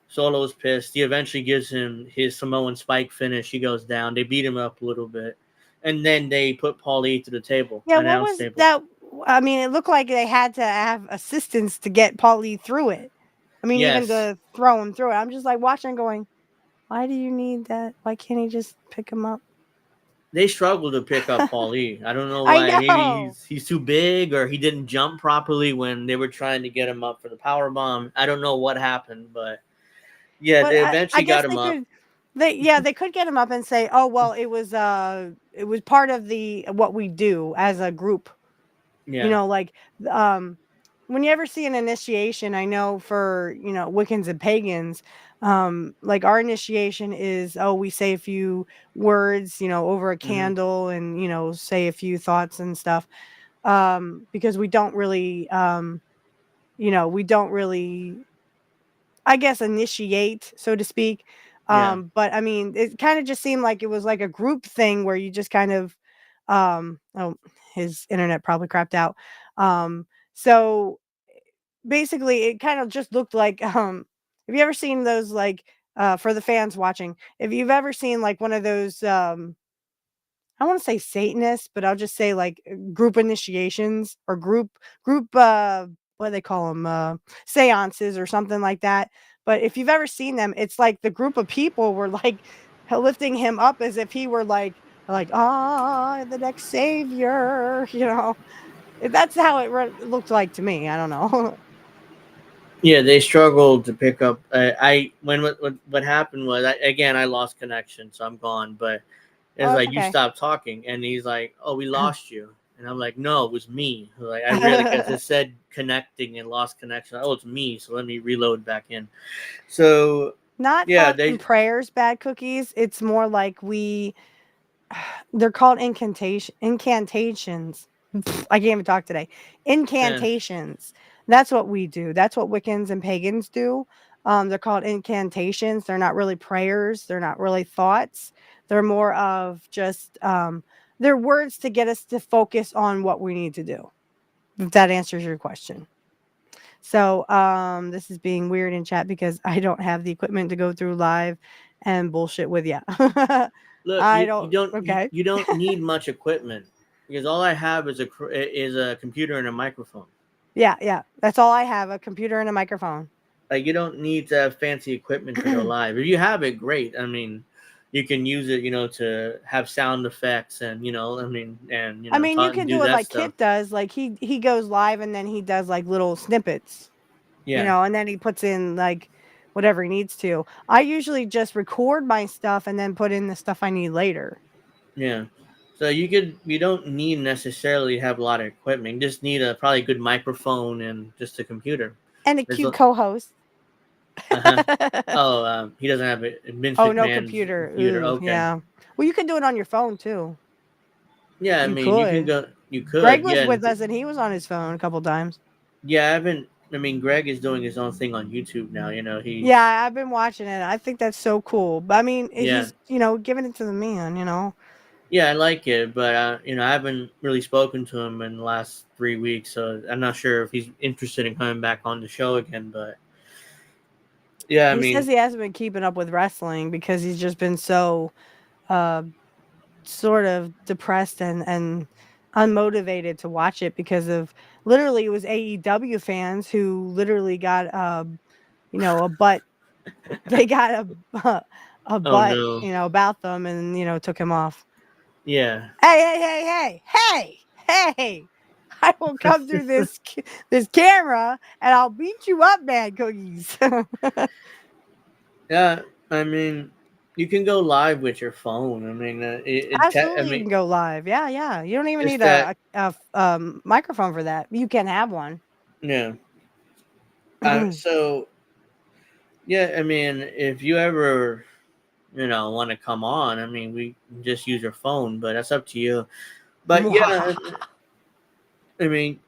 Solo's pissed. He eventually gives him his Samoan spike finish. He goes down. They beat him up a little bit, and then they put Paul E to the table, Yeah, what announce was table. that? I mean, it looked like they had to have assistance to get Paul Lee through it. I mean, even Yes, to throw him through it. I'm just like watching, going, why do you need that? Why can't he just pick him up? they struggled to pick up Paul E. I don't know I why. Maybe know. he's too big, or he didn't jump properly when they were trying to get him up for the power bomb. I don't know what happened, but yeah, But they I eventually guess got him they up. could they could get him up and say, "Oh, well, it was part of the what we do as a group." You Yeah. know, like when you ever see an initiation, I know for, Wiccans and pagans, like our initiation is, oh, we say a few words, over a Hmm. candle and, say a few thoughts and stuff. Because we don't really, I guess, initiate, so to speak. Yeah. But I mean, it kind of just seemed like it was like a group thing where you just kind of, oh, his internet probably crapped out. So basically, it kind of just looked like, have you ever seen those, like, for the fans watching, if you've ever seen like one of those, I want to say Satanists, but I'll just say like group initiations or group what do they call them, seances or something like that. But if you've ever seen them, it's like the group of people were like lifting him up as if he were like the next savior. That's how it looked like to me. I don't know. Yeah, they struggled to pick up. I when what happened was, I lost connection, so I'm gone. But it's Oh, it's like, you okay. stopped talking, and he's like, "Oh, we lost you," and I'm like, "No, it was me." Like, I really, because it said connecting and lost connection. Oh, it's me. So let me reload back in. So Not yeah, thoughts and they prayers, bad cookies. It's more like they're called incantations. I can't even talk today. eh, Incantations. That's what we do. That's what Wiccans and pagans do. They're called incantations. They're not really prayers. They're not really thoughts. They're more of just they're words to get us to focus on what we need to do. If that answers your question. So this is being weird in chat because I don't have the equipment to go through live and bullshit with you. look, I don't. Okay. you don't need much equipment, because all I have is a computer and a microphone. Yeah, yeah. That's all I have, a computer and a microphone. Like, you don't need to have fancy equipment to go live. If you have it, great. I mean, you can use it, to have sound effects, and I mean, you talk, can do do it that like stuff. Kit does. Like he goes live and then he does like little snippets, Yeah, and then he puts in like whatever he needs to. I usually just record my stuff and then put in the stuff I need later. yeah. So you don't need necessarily have a lot of equipment. You just need a probably good microphone and just a computer. And a There's cute a, co-host. uh-huh. Oh, he doesn't have a Vince Oh, no McMahon's computer. computer. Ooh, Okay. yeah. Well, you can do it on your phone too. Yeah, I You mean, you can could. go. You Greg could, was yeah, with us and he was on his phone a couple times. yeah. I haven't. I mean, Greg is doing his own thing on YouTube now. Yeah, He's I've been watching it. I think that's so cool. But I mean, yeah. he's, giving it to the man. Yeah, I like it, but I haven't really spoken to him in the last 3 weeks, so I'm not sure if he's interested in coming back on the show again. But yeah, I He says mean, he hasn't been keeping up with wrestling because he's just been so uh sort of depressed and unmotivated to watch it because of literally it was AEW fans who literally got a butt they got a oh butt, no, about them and took him off. yeah, Hey, hey, hey, hey, hey, hey. I will come through this camera and I'll beat you up, man, cookies. yeah. I mean, you can go live with your phone. I mean, I Absolutely, you mean, can go live. Yeah, yeah. You don't even just need that, a microphone for that. You can have one. yeah. So yeah, I mean, if you ever want to come on, I mean, we can just use your phone, but that's up to you. But yeah, I mean,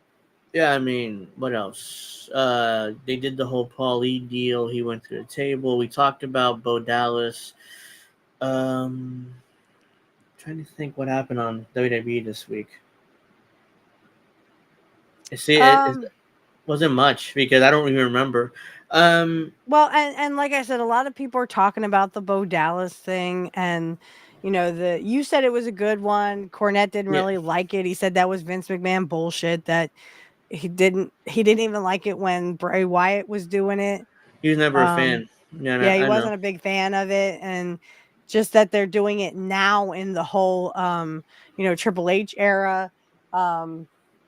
yeah, I mean, what else? They did the whole Paul E deal. He went to the table. We talked about Bo Dallas. Trying to think what happened on WWE this week. See, it wasn't much because I don't even remember. Well, and like I said, a lot of people are talking about the Bo Dallas thing, and you said it was a good one. Cornette didn't Yeah. really like it. He said that was Vince McMahon bullshit. That he didn't even like it when Bray Wyatt was doing it. He was never a Um, fan. Yeah, yeah, he I know. wasn't a big fan of it, and just that they're doing it now in the whole Triple H era.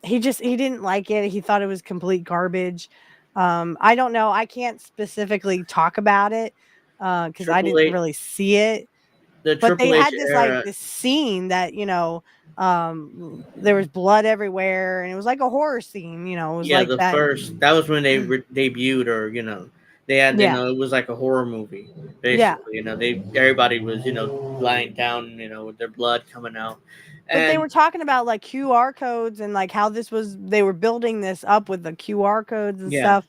He didn't like it. He thought it was complete garbage. I don't know. I can't specifically talk about it because I Triple didn't H, really see it. the But they Triple H had this era. this scene that there was blood everywhere, and it was like a horror scene. It was Yeah, like the that. first that was when they debuted, or they had Yeah, it was like a horror movie yeah. basically. Everybody was lying down, with their blood coming out, But they and were talking about like QR codes and like how they were building this up with the QR codes and yeah, stuff.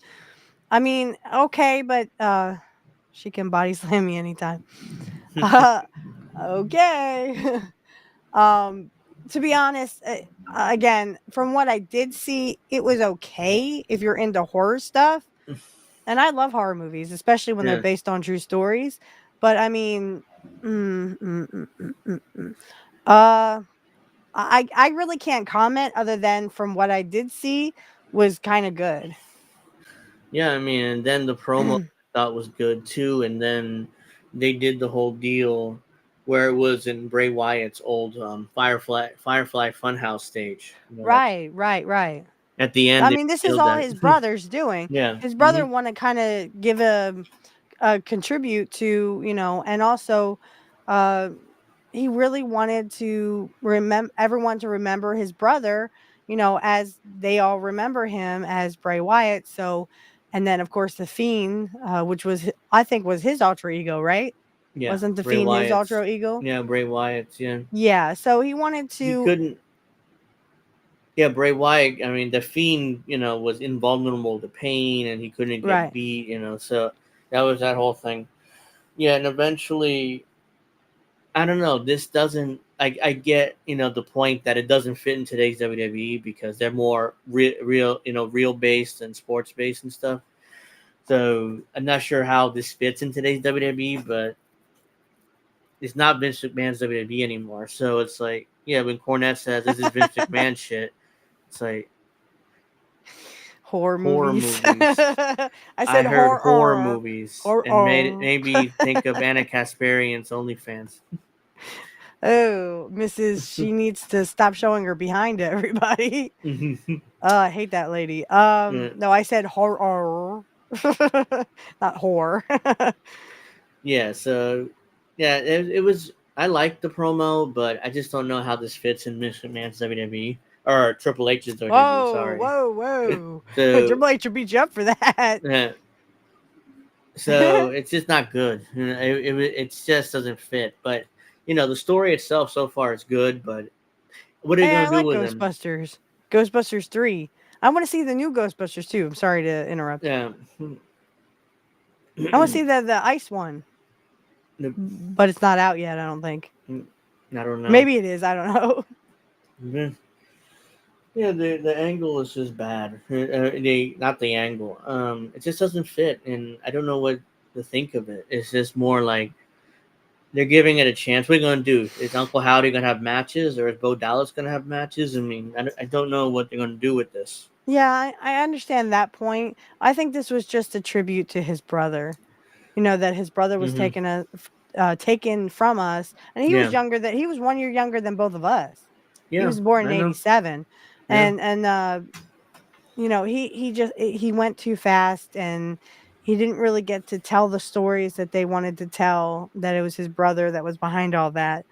I mean, okay, but she can body slam me anytime. Okay. To be honest, again, from what I did see, it was okay if you're into horror stuff. And I love horror movies, especially when they're yeah. based on true stories. But I mean, mm, mm, mm, mm, mm, mm. uh I really can't comment other than from what I did see was kind of good. Yeah, I mean, and then the promo I thought was good too, and then they did the whole deal where it was in Bray Wyatt's old Firefly Funhouse stage. Right. At the end, I they mean, this is revealed all that. his brother's doing. Yeah. His brother want to kind of give a contribute to, and also uh he really wanted to remember everyone to remember his brother, as they all remember him as Bray Wyatt. So, and then of course the Fiend, which I think was his alter ego, right? Yeah, Wasn't the Bray Fiend his Wyatt's. alter ego? Yeah, Bray Wyatt's. Yeah, Yeah. So he wanted he to. couldn't. Yeah, Bray Wyatt. I mean, the Fiend, was invulnerable to pain, and he couldn't get Right. beat. So that was that whole thing. Yeah, and eventually, I don't know. This doesn't. I get the point that it doesn't fit in today's WWE because they're more real based and sports based and stuff. So I'm not sure how this fits in today's WWE, but it's not Vince McMahon's WWE anymore. So it's like, yeah, when Cornette says this is Vince McMahon shit, it's like Horror horror movies. movies. I I said heard horror horror. movies and Horror. maybe think of Anna Kasparian's OnlyFans. Oh, Mrs. She needs to stop showing her behind to everybody. I hate that lady. Yeah. No, I said horror, not whore. Yeah, so yeah, it was. I liked the promo, but I just don't know how this fits in Vince McMahon's WWE or Triple H's WWE. Sorry. Whoa. So Triple H will beat you up for that. yeah, so it's just not good. It just doesn't fit. But the story itself so far is good. But what are you Hey, I gonna do like with him? Ghostbusters. Ghostbusters 3. I want to see the new Ghostbusters too. I'm sorry to interrupt. Yeah. I want to see the ice one. But it's not out yet, I don't think. I don't know. Maybe it is. I don't know. Yeah, the angle is just bad. Not the angle. It just doesn't fit, and I don't know what to think of it. It's just more like they're giving it a chance. What are you gonna do? Is Uncle Howdy gonna have matches, or is Bo Dallas gonna have matches? I mean, I don't know what they're gonna do with this. Yeah, I understand that point. I think this was just a tribute to his brother. That his brother was taken from us, and he was Yeah, younger he was 1 year younger than both of us. He yeah, was born in I know. 87. Yeah. And he went too fast, and he didn't really get to tell the stories that they wanted to tell, that it was his brother that was behind all that.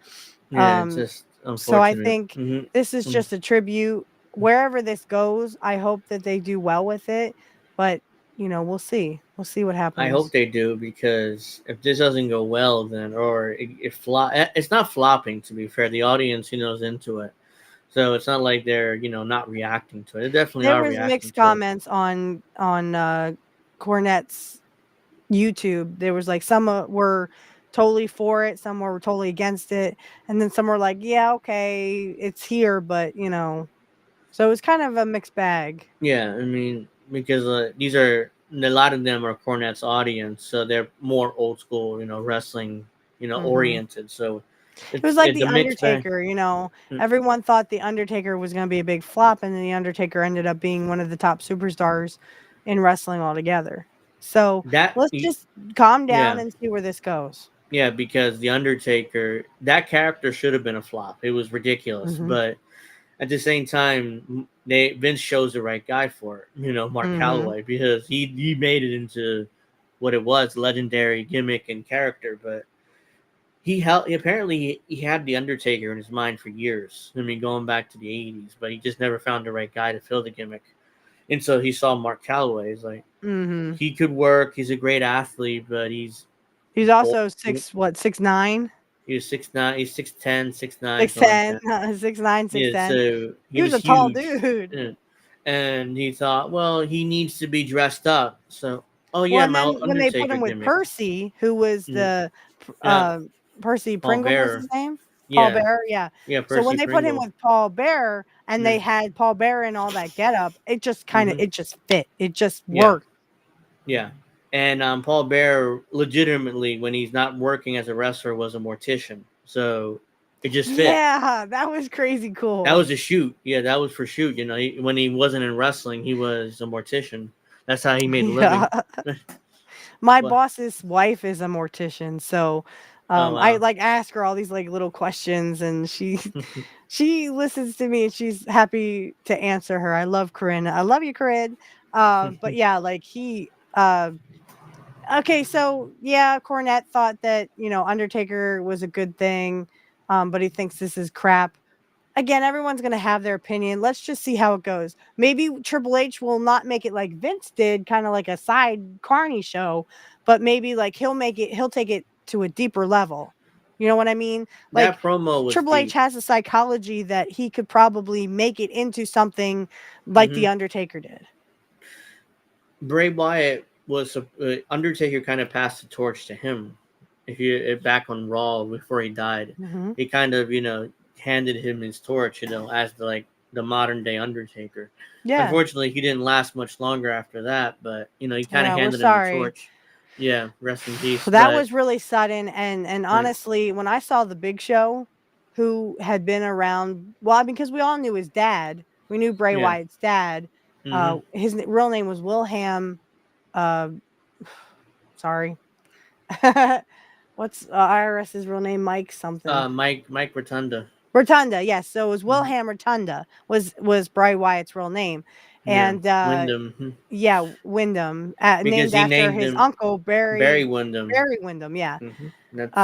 Yeah, it's just So I unfortunate. think this is just a tribute. Wherever this goes, I hope that they do well with it, but we'll see. We'll see what happens. I hope they do, because if this doesn't go well, then it's not flopping. To be fair, the audience is into it, so it's not like they're not reacting to it. They definitely There are was reacting mixed to comments on Cornette's YouTube. There was like some were totally for it, some were totally against it, and then some were like, yeah, okay, it's here, but you know, so it was kind of a mixed bag. Yeah, I mean, because these are a lot of them are Cornette's audience, so they're more old school, wrestling, Hmm. oriented. So It was like it's The a mixed bag. Undertaker, you know. Mm, Everyone thought The Undertaker was going to be a big flop, and then The Undertaker ended up being one of the top superstars in wrestling altogether. So That let's just calm down yeah, and see where this goes. yeah, because the Undertaker, that character should have been a flop. It was ridiculous, Hmm. but at the same time, Vince chose the right guy for it. Mark Hmm. Calloway, because he made it into what it was, legendary gimmick and character. But apparently he had the Undertaker in his mind for years. I mean, going back to the '80s, but he just never found the right guy to fill the gimmick. And so he saw Mark Calloway. He's like, Hmm. he could work. He's a great athlete, but he's He's old. also 6'9", He was 6'9", he's 6'10", 6'9", something like 6'10", that. 6'9", Yeah, 6'10". so he He was was a tall huge. dude. Yeah. And he thought, well, he needs to be dressed up. So, oh Well, yeah, and my then when they put Undertaker him with gimmick. Percy, who was Mm, the yeah, Percy Paul Pringle was Bearer. his name? Paul Yeah, Bearer, yeah. yeah, So when Percy they put him Pringle. with Paul Bearer and they Mm, had Paul Bearer in all that getup, it just hmm it just fit. It just Yeah, worked. yeah. And Paul Bearer, legitimately, when he's not working as a wrestler, was a mortician. So it just fit. Yeah, that was crazy That cool. was a shoot. Yeah, that was for shoot. When he wasn't in wrestling, he was a mortician. That's how he made a Yeah. living. My Well, boss's wife is a mortician, so oh I wow. like ask her all these like little questions, and she she listens to me and she's happy to answer her. I love Corinne. I love you, Corinne. But yeah, like he okay, so yeah, Cornette thought that, you know, Undertaker was a good thing, but he thinks this is crap. Again, everyone's going to have their opinion. Let's just see how it goes. Maybe Triple H will not make it like Vince did, kind of like a side Carney show, but maybe like he'll take it to a deeper level. You know what I mean? Like That promo was Triple H deep. has a psychology that he could probably make it into something like Hmm The Undertaker did. Bray Wyatt was Undertaker kind of passed the torch to him. If you back on Raw before he died, Hmm. he kind of handed him his torch, as the modern day Undertaker. Yeah. Unfortunately, he didn't last much longer after that, but he kind of Yeah. We're handed him the sorry. torch. Yeah, rest in peace. That But was really sudden, and uh, honestly, when I saw the Big Show, who had been around, well, because we all knew his dad. We knew Bray yeah, Wyatt's dad. hmm Real name was Wilhelm. Uh, sorry, what's IRS's real name? Mike something. Mike Rotunda. Rotunda, yes. So it was Hmm Wilhelm Rotunda was Bray Wyatt's real name, Yeah, and Wyndham. yeah, Wyndham, Because named he after named his him uncle Barry Wyndham. Barry Wyndham. Yeah. That's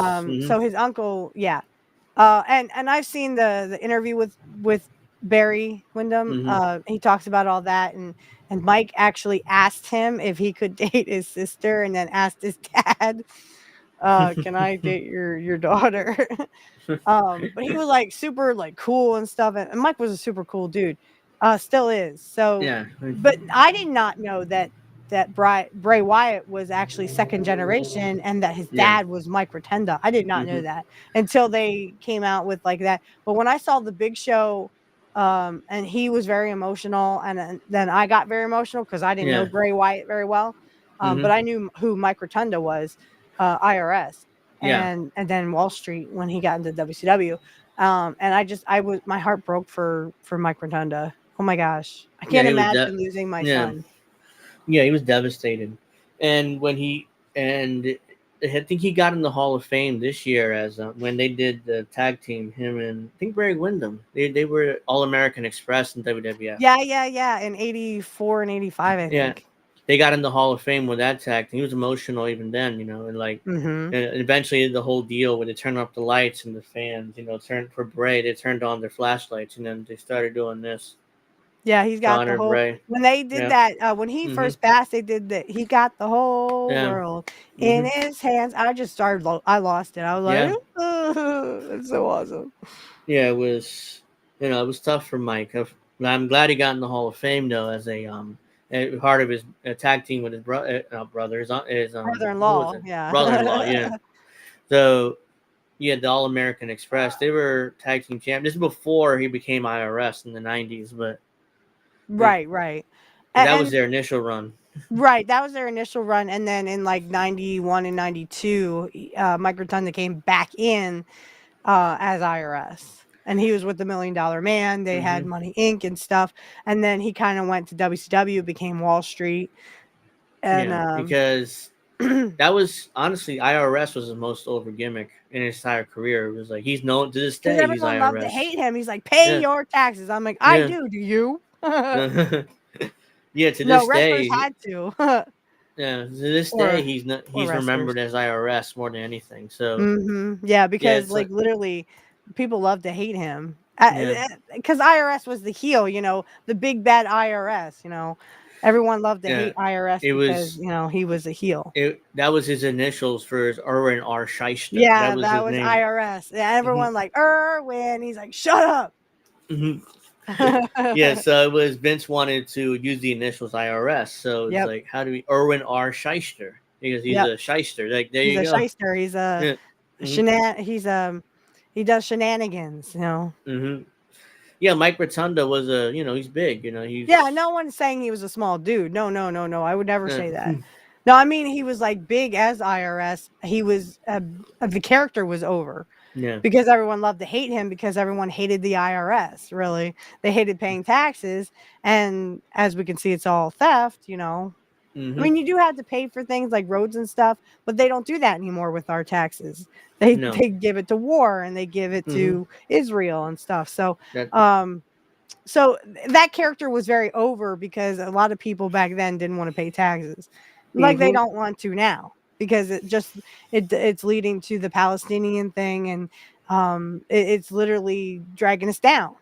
So his uncle, yeah. And I've seen the interview with Barry Windham. hmm He talks about all that, and Mike actually asked him if he could date his sister, and then asked his dad, "Can I date your daughter?" But he was like super like cool and stuff, and Mike was a super cool dude, still is. So, yeah. but I did not know that Bray Wyatt was actually second generation and that his Yeah. dad was Mike Rotunda. I did not know hmm that until they came out with like that. But when I saw the Big Show, and he was very emotional, and then I got very emotional because I didn't know Yeah. Bray Wyatt very well, hmm but I knew who Mike Rotunda was, IRS, Yeah. and then Wall Street when he got into WCW. And my heart broke for Mike Rotunda. Oh my gosh, I Yeah. can't He was imagine losing my yeah. son. Yeah. He was devastated, and I think he got in the Hall of Fame this year as when they did the tag team. Him and I think Barry Windham. They were All American Express in WWF. Yeah, yeah, yeah. In '84 and '85, I Yeah. think. They got in the Hall of Fame with that tag team. He was emotional even then, and Hmm. and eventually the whole deal when they turned off the lights and the fans, turned for Bray, they turned on their flashlights and then they started doing this Yeah, he's to got the honor whole. Bray. When they did Yeah. that, when he hmm first passed, they did that. He got the whole Yeah. world in hmm his hands. I just started. I lost it. I was like, Yeah. oh, that's so awesome. Yeah. It was, it was tough for Mike. I'm glad he got in the Hall of Fame though, as a part of his tag team with his brother, his Brother-in-law. what was it? Yeah. Brother-in-law. Yeah. So you had the All American Express. They were tag team champ. This is before he became IRS in the 90s, but Right. that was And their initial run. right, that was their initial run, and then in like 91 and 92, Mike Rotunda came back in as IRS. And he was with the $1 Million Man. They had Money Inc. and stuff. And then he kind of went to WCW, became Wall Street. And Yeah, because that was honestly IRS was his most over gimmick in his entire career. It was like he's known to this because day. He's everyone loved to IRS. hate him. He's like, pay Yeah, your taxes. I'm like, I yeah, do. Do you? yeah. To No, this wrestlers day, had to. yeah. To this day, or he's not. or He's wrestlers. remembered as IRS more than anything. So Yeah, yeah, because it's like like literally, people love to hate him. yeah, Because IRS was the heel, the big bad IRS. Everyone loved to yeah. hate IRS It because was he was a heel. that was his initials for his Erwin R. Shyster. That Yeah, was that his was name. IRS. Yeah, hmm everyone like Erwin. He's like, shut up. hmm Yeah, so it was Vince wanted to use the initials IRS. So it's Yep. like, how do we Erwin R. Shyster? Because he's Yep. a shyster. Like there He's you a go. shyster. He's a Yeah. hmm he does shenanigans. hmm Yeah, Mike Rotunda was he's big. Yeah, He's no one's saying he was a small dude. No, no, no, no. I would never uh, say that. No, I mean he was like big as IRS. He was the character was over yeah. because everyone loved to hate him because everyone hated the IRS. Really, they hated paying taxes, and as we can see, it's all theft. I hmm mean, you do have to pay for things like roads and stuff, but they don't do that anymore with our taxes. They No. they give it to war and they give it hmm to Israel and stuff. So, That. um, that character was very over because a lot of people back then didn't want to pay taxes, like they hmm don't want to now because it's leading to the Palestinian thing and it's literally dragging us down.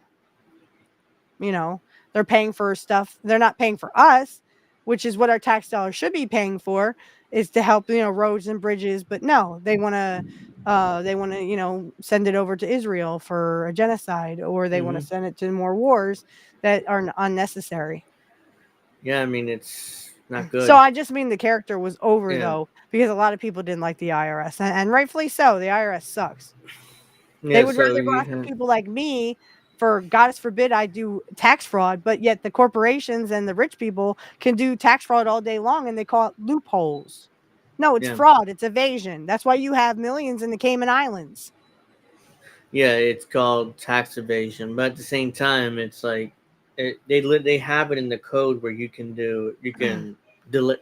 They're paying for stuff. They're not paying for us, which is what our tax dollars should be paying for, is to help, roads and bridges. But no, they want to send it over to Israel for a genocide, or they want to hmm send it to more wars that are unnecessary. Yeah, I mean it's not So good. I just mean the character was over Yeah. though, because a lot of people didn't like the IRS, and rightfully so. The IRS sucks. They Yeah. would So rather go you after had. people like me for God forbid I do tax fraud, but yet the corporations and the rich people can do tax fraud all day long and they call it loopholes. No, it's Yeah. fraud, it's evasion. That's why you have millions in the Cayman Islands. Yeah, it's called tax evasion, but at the same time, it's like they have it in the code where you can delay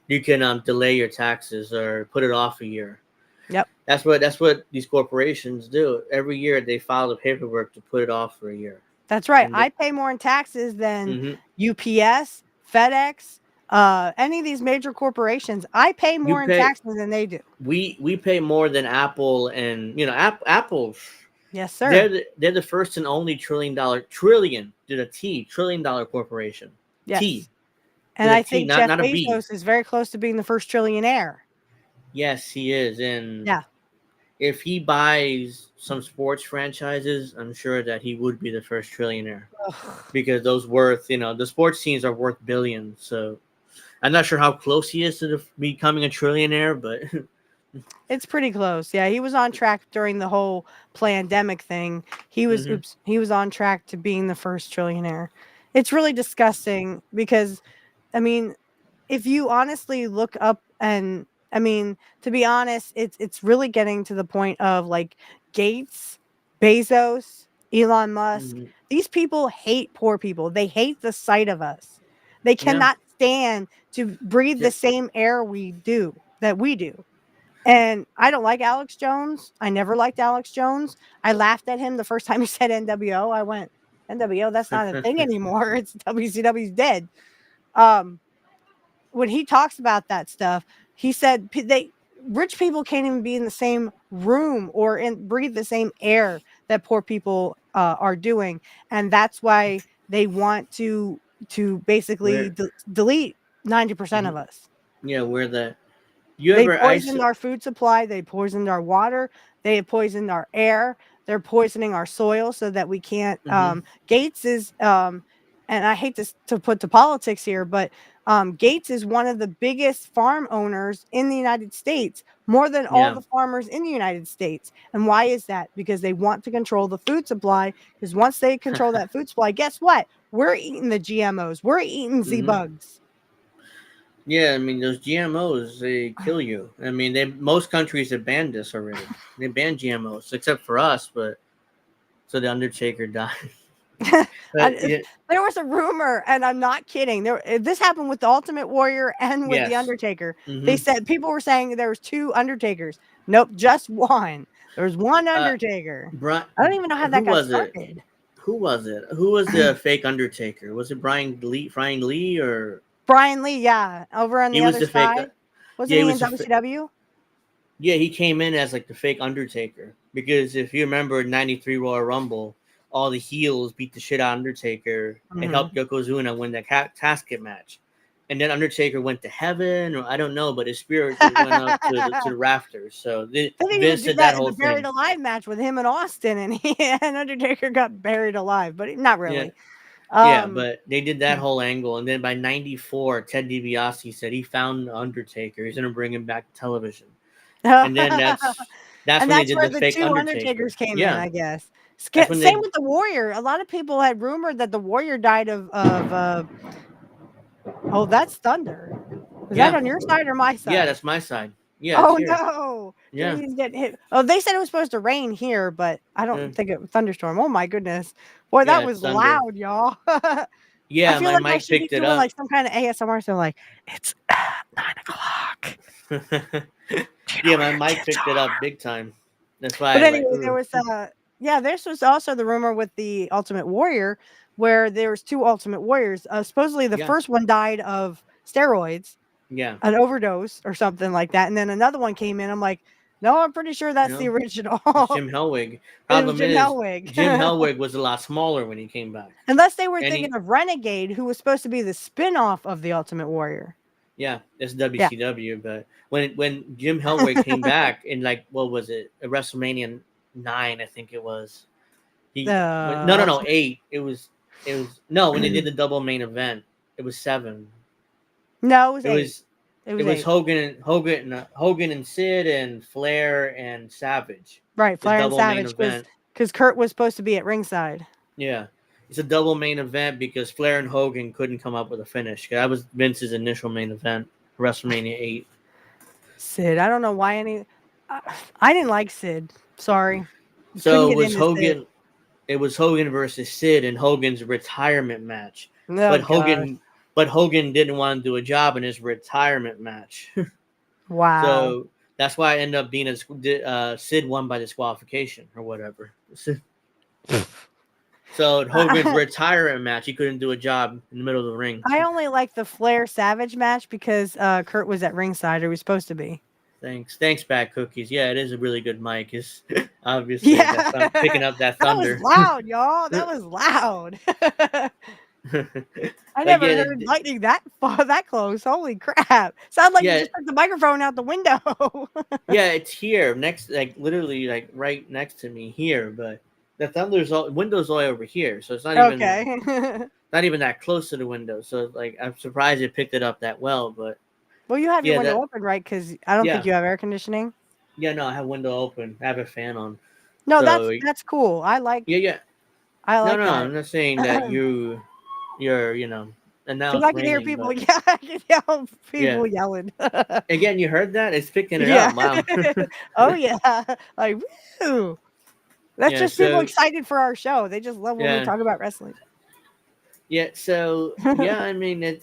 delay your taxes or put it off a year. Yep. That's what these corporations do. Every year they file the paperwork to put it off for a year. That's right. And I pay more in taxes than mhm. UPS, FedEx, any of these major corporations. I pay you more in pay taxes than they do. we pay more than Apple, and Apple. Yes, They're sir. the first and only trillion to the T $1 trillion corporation. T Yes. And with a I T, think not Jeff not a B. Bezos is very close to being the first trillionaire. Yes, he is, and Yeah. if he buys some sports franchises, I'm sure that he would be the first trillionaire Ugh. because those worth, the sports teams are worth billions. So I'm not sure how close he is to becoming a trillionaire, but It's pretty close. Yeah, he was on track during the whole pandemic thing. Mhm. He was on track to being the first trillionaire. It's really disgusting because I mean, if you honestly look up and I mean, to be honest, it's really getting to the point of like Gates, Bezos, Elon Musk. Mhm. These people hate poor people. They hate the sight of us. They Yeah, cannot stand to breathe yeah. the same air that we do. And I don't like Alex Jones. I never liked Alex Jones. I laughed at him the first time he said NWO. I went, NWO, that's not a thing anymore. It's WCW's dead. Um, when he talks about that stuff, he said they rich people can't even be in the same room or breathe the same air that poor people are doing, and that's why they want to basically Where, delete 90% of mhm. us. Yeah, where the you They ever poisoned our food supply, they poisoned our water, they have poisoned our air, they're poisoning our soil so that we can't Mhm. Gates is and I hate to put the politics here, but Gates is one of the biggest farm owners in the United States, more than all Yeah. the farmers in the United States. And why is that? Because they want to control the food supply. Because once they control that food supply, guess what? We're eating the GMOs. We're eating the Mhm. bugs. Yeah, I mean those GMOs, they kill you. I mean, most countries have banned this already. They banned GMOs except for us, but so the Undertaker died. But yeah, There was a rumor, and I'm not kidding. This happened with the Ultimate Warrior and with the yes. Undertaker. They Mhm. said people were saying there was 2 Undertakers. Nope, just one. There was one Uh, Undertaker. Bri- I don't even know how who that got was it? started. Who was it? Who was the fake Undertaker? Was it Brian Lee, or Brian Lee, yeah, over on he the was other the fake? side. Wasn't Yeah, he he in was WCW? yeah, he came in as like the fake Undertaker because if you remember '93 Royal Rumble, all the heels beat the shit out of Undertaker and Mhm. helped Yokozuna win the casket match. And then Undertaker went to heaven, or I don't know, but his spirit just went up to the rafters. So They didn't even Vince do did that that in whole the Buried thing. Alive match with him and Austin, and and Undertaker got buried alive, but not Yeah, really. yeah, Um, but they did that whole angle, and then by '94, Ted DiBiase said he found Undertaker. He's gonna bring him back to television, and then that's and when they that's did where the the fake 2 Undertaker. Undertakers came in, Yeah, I guess. that's when Same they with the Warrior. A lot of people had rumored that the Warrior died of oh, that's thunder. Is that yeah. on your side or my Yeah, side? that's my side. Yeah, it's Oh, here. no. Yeah. He's getting hit. Oh, they said it was supposed to rain here, but I Yeah, don't think it was thunderstorm. Oh my goodness. Boy, yeah, that it's was thunder. loud, y'all. I Yeah, feel my like I mic should be picked it doing up. like some kind of ASMR. So like, it's 9 o'clock. Do you know Yeah, where my your mic kids picked it are? up big time. That's why But I like, anyway, there ooh. was yeah, this was also the rumor with the Ultimate Warrior where there was 2 Ultimate Warriors. Supposedly the Yeah, first one died of steroids, yeah. an overdose or something like that, and then another one came in. I'm like, no, I'm pretty sure You that's the know, original. it's Jim Hellwig. It was Problem Jim is, Hellwig. Jim Hellwig was a lot smaller when he came back. Unless they were And thinking he, of Renegade, who was supposed to be the spin-off of the Ultimate Warrior. yeah, it's Yeah. WCW. But when Jim Hellwig came back in, like, what was it, a WrestleMania 9, I think it was. No, Ultimate 8. It was no, when they did the double main event, it was 7. No, it was It 8. was It it was was 8. Hogan and Sid and Flair and Savage. Right, The Flair and double main Savage, because event. Kurt was supposed to be at ringside. Yeah. It's a double main event because Flair and Hogan couldn't come up with a finish. That was Vince's initial main event, WrestleMania 8. Sid, I don't know why I didn't like Sid. Sorry. Couldn't So get into Sid. it was Hogan versus Sid in Hogan's retirement match. Oh But gosh. Hogan didn't want to do a job in his retirement match. Wow. So that's why I ended up being Sid won by disqualification or whatever. So in Hogan's retirement match, he couldn't do a job in the middle of the ring. I only like the Flair Savage match because Kurt was at ringside, or was supposed to be. Thanks, Bad Cookies. Yeah, it is a really good mic. Is obviously Yeah. picking up that That was thunder. loud, y'all. That was loud. I Like never yeah, heard lightning that far, that close. Holy crap. Sound like you yeah, just took the microphone out the window. yeah. It's here next, like literally, like right next to me here. But the window's all over here, so it's not Okay. even that close to the window. So like I'm surprised it picked it up that well. But Well, you have your yeah, window open, right? Because I don't think yeah, you have air conditioning. yeah. No, I have window open. I have a fan on. No, So that's cool. I yeah. I No, like no, that. I'm not saying that you're and now Because it's I can hear raining, people. but Yeah, I can hear yeah. people yelling. Again, you heard that? It's picking it Yeah. up. Wow. Oh yeah. Like woo. That's Yeah. just people So excited for our show. They just love when we yeah, talk about wrestling. yeah. So yeah. I mean, they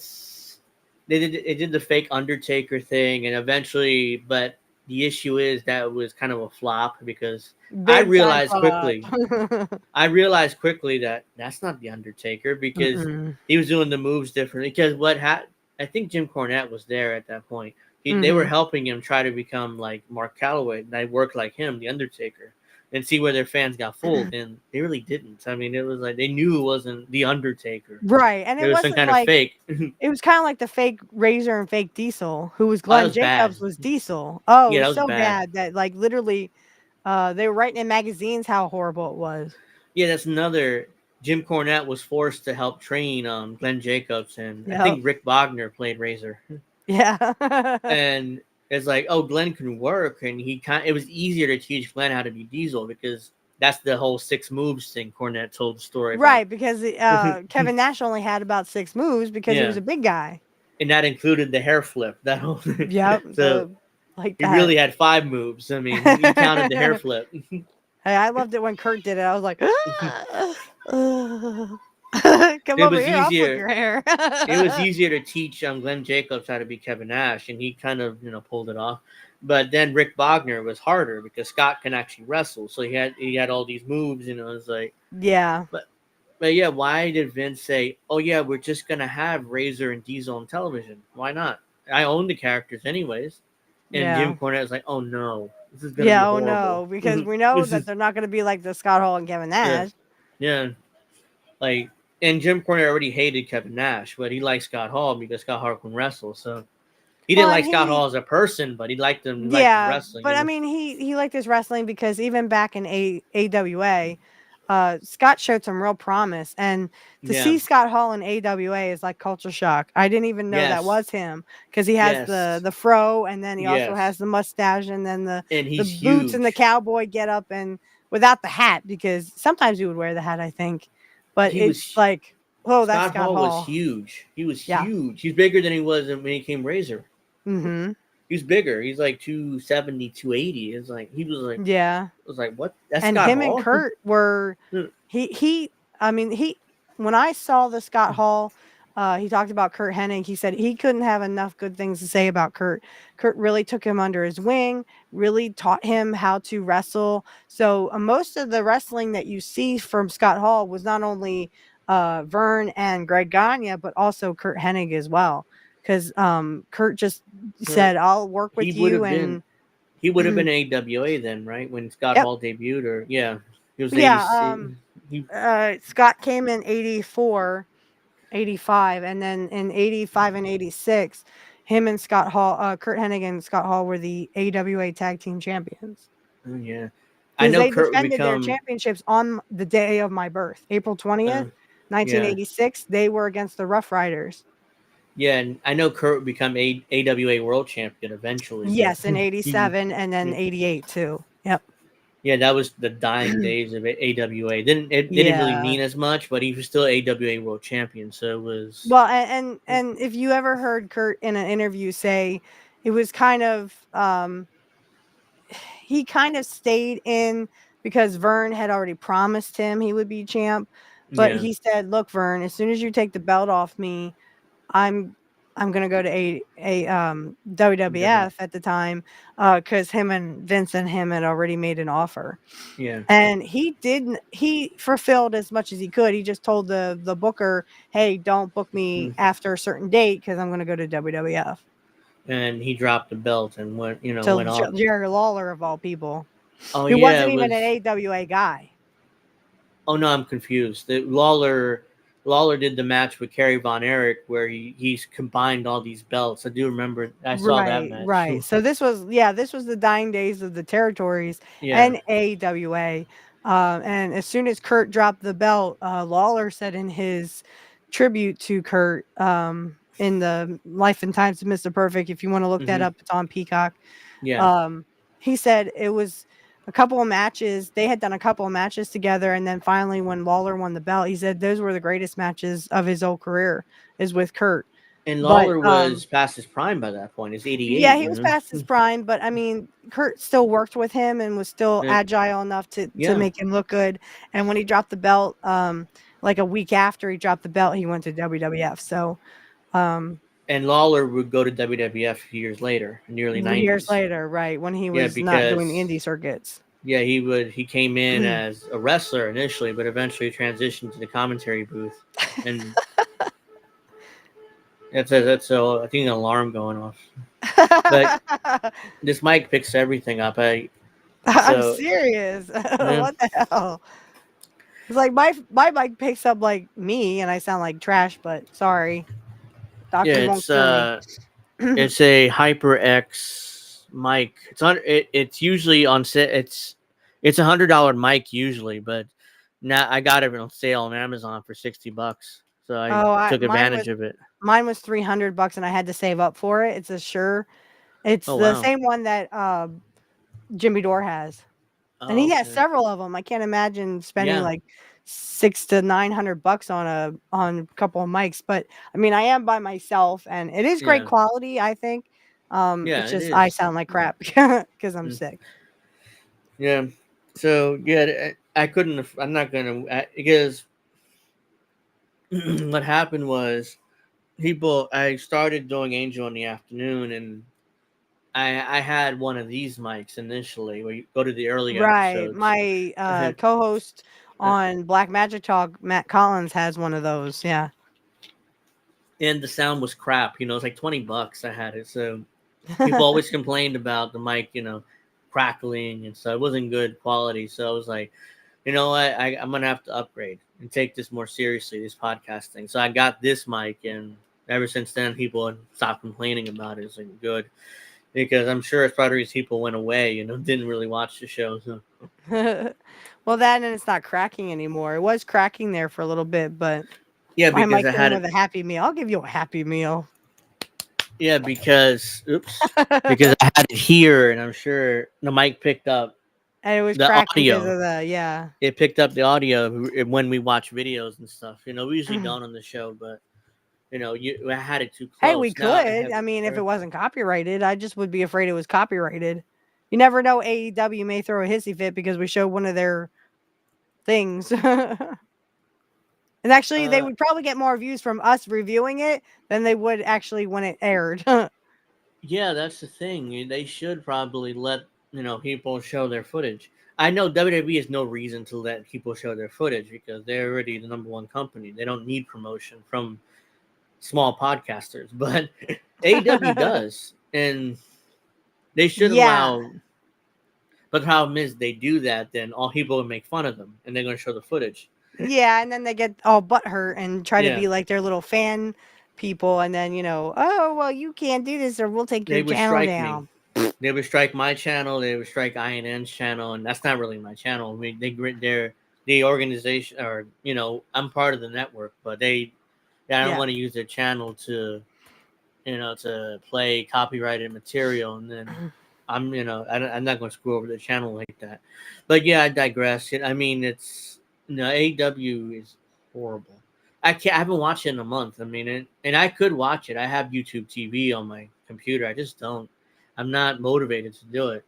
did the fake Undertaker thing, and eventually, but the issue is that it was kind of a flop because I Big time realized pop. quickly. I realized quickly that that's not the Undertaker because Mm-mm. he was doing the moves differently. Because I think Jim Cornette was there at that point. They were Mhm. helping him try to become like Mark Calloway, and I work like him, the Undertaker, and see where their fans got fooled, and they really didn't. I mean, it was like they knew it wasn't the Undertaker. Right, and It it was some wasn't kind of like fake. it was kind of like the fake Razor and fake Diesel, who was Oh, that Glenn was bad. Jacobs was Diesel. Oh, it Yeah, that was was so bad. bad that like literally they were writing in magazines how horrible it was. Yeah, that's another. Jim Cornette was forced to help train Glenn Jacobs, and I Yep. think Rick Wagner played Razor. Yeah. And it's like, oh, Glenn can work, and it was easier to teach Glenn how to be Diesel because that's the whole 6 moves thing. Cornette told the story about. Right, because Kevin Nash only had about 6 moves because he was Yeah. a big guy. And that included the hair flip. That whole Yep. so Like he that. really had 5 moves. I mean, he counted the hair flip. Hey, I loved it when Kurt did it. I was like, come It over was here, I'll flip easier. your hair. It was easier to teach Glenn Jacobs how to be Kevin Nash, and he kind of pulled it off. But then Rick Wagner was harder because Scott can actually wrestle, so he had all these moves. It was like, Yeah. but yeah, why did Vince say, "Oh yeah, we're just gonna have Razor and Diesel on television"? Why not? I own the characters anyways. And Yeah. Jim Cornette was like, "Oh no, this is gonna be Yeah, horrible." no, because we know This that is- they're not going to be like the Scott Hall and Kevin Nash. Yeah, like, and Jim Cornette already hated Kevin Nash, but he liked Scott Hall because Scott Hall can wrestle. So he didn't Well, like and Scott he- Hall as a person, but he liked him. Liked his Yeah, wrestling. but I mean, he liked his wrestling because even back in AWA, Scott showed some real promise, and to see Scott Hall in AWA is like culture shock. I didn't even know that was him because he has the fro, and then he also has the mustache, and then the he's boots and the huge. cowboy get up, and without the hat because sometimes he would wear the hat, I think, but He it's was- like, oh, that's Scott Scott Hall Hall. was huge. He was Yeah. huge. He's bigger than he was when he came Razor. Mm-hmm. He's bigger. He's like 270, 280. It's like he was like, Yeah. it was like, what? That's And Scott him Hall? and Kurt were when I saw the Scott Hall, he talked about Kurt Hennig. He said he couldn't have enough good things to say about Kurt. Kurt really took him under his wing, really taught him how to wrestle. So most of the wrestling that you see from Scott Hall was not only Vern and Greg Gagne, but also Kurt Hennig as well. Because Kurt just said, "I'll work with you." And he would have been AWA then, right? When Scott Yep. Hall debuted, or he was Scott came in 84, 85, and then in 85 and 86, him and Scott Hall, Kurt Hennig and Scott Hall were the AWA Tag Team Champions. Oh, yeah. I know they Kurt defended their championships on the day of my birth, April 20th, 1986. They were against the Rough Riders. Yeah, and I know Kurt would become AWA World Champion eventually. Yes, in 87 and then 88 too. Yep. Yeah, that was the dying days of AWA. It didn't really mean as much, but he was still AWA World Champion, so it was. Well, and if you ever heard Kurt in an interview say, it was kind of he kind of stayed in because Vern had already promised him he would be champ, but he said, "Look, Vern, as soon as you take the belt off me, I'm gonna go to WWF at the time, because him and Vince and him had already made an offer." Yeah. And he fulfilled as much as he could. He just told the booker, "Hey, don't book me after a certain date because I'm gonna go to WWF." And he dropped the belt and went So off. Jerry Lawler of all people, Oh, who yeah, wasn't even an AWA guy. Oh no, I'm confused. Lawler did the match with Kerry Von Erich where he's combined all these belts. I do remember. I saw that match. Right. So this was the dying days of the territories and AWA. And as soon as Kurt dropped the belt, Lawler said in his tribute to Kurt, in the Life and Times of Mr. Perfect, if you want to look that up, it's on Peacock. Yeah. He said it was a couple of matches. They had done a couple of matches together, and then finally, when Lawler won the belt, he said those were the greatest matches of his whole career, is with Kurt. And Lawler was past his prime by that point. He's 88. Yeah, he was past his prime, but I mean, Kurt still worked with him and was still agile enough to make him look good. And when he dropped the belt, like a week after he dropped the belt, he went to WWF. So, and Lawler would go to WWF years later, in the early 90s. Years later, right, when he was not doing the indie circuits. Yeah, he came in as a wrestler initially, but eventually transitioned to the commentary booth. And that's I think an alarm going off. But this mic picks everything up. I'm serious. What the hell? It's like my mic picks up like me, and I sound like trash. But sorry, doctor won't kill me. It's a HyperX mic. It's usually on set. It's $100 mic usually, but Now I got it on sale on Amazon for $60, so I took advantage of it. Mine was $300 and I had to save up for it. It's a Shure. It's Oh, the wow. same one that Jimmy Dore has. And Oh, he has okay. several of them. I can't imagine spending Yeah. like $600 to $900 on a couple of mics. But I mean, I am by myself, and it is great Yeah. quality, I think. Yeah, It's it just I is. sound like crap because I'm Mm. sick. Yeah. So yeah, I couldn't. I'm not gonna because what happened was I started doing Angel in the afternoon, and I had one of these mics initially where you go to the early Right. episodes. My co-host on Black Magic Talk, Matt Collins, has one of those. Yeah. And the sound was crap. It's like $20 I had it. So people always complained about the mic, crackling, and so it wasn't good quality. So I was like, you know what, I'm gonna have to upgrade and take this more seriously, this podcast thing. So I got this mic, and ever since then, people have stopped complaining about it. It's like good, because I'm sure it's probably people went away, didn't really watch the show. So. Well, then it's not cracking anymore. It was cracking there for a little bit, but Yeah, my because mic I came had with it. a Happy Meal. I'll give you a Happy Meal. Yeah, because because I had it here, and I'm sure the mic picked up And it was the cracking because audio. of the, yeah. It picked up the audio when we watch videos and stuff. We usually don't on the show, but I had it too close. Hey, we Now I could. have I it mean, if it perfect. wasn't copyrighted, I just would be afraid it was copyrighted. You never know. AEW may throw a hissy fit because we showed one of their things. And actually, they would probably get more views from us reviewing it than they would actually when it aired. Yeah, that's the thing. They should probably let people show their footage. I know WWE has no reason to let people show their footage because they're already the number one company. They don't need promotion from small podcasters, but AEW does, and they should Yeah. allow. But the problem is, they do that, then all people will make fun of them, and they're going to show the footage. Yeah, and then they get all butthurt and try to Yeah. be like their little fan people, and then oh well, you can't do this, or we'll take They your would channel strike me. down. They would strike my channel. They would strike INN's channel, and that's not really my channel. I mean, they're the organization, or I'm part of the network, but I don't want to use their channel to to play copyrighted material, and then I'm not going to screw over the channel like that. But yeah, I digress. I mean, it's AEW is horrible. I haven't watched it in a month. I mean, and I could watch it. I have YouTube TV on my computer. I just don't. I'm not motivated to do it.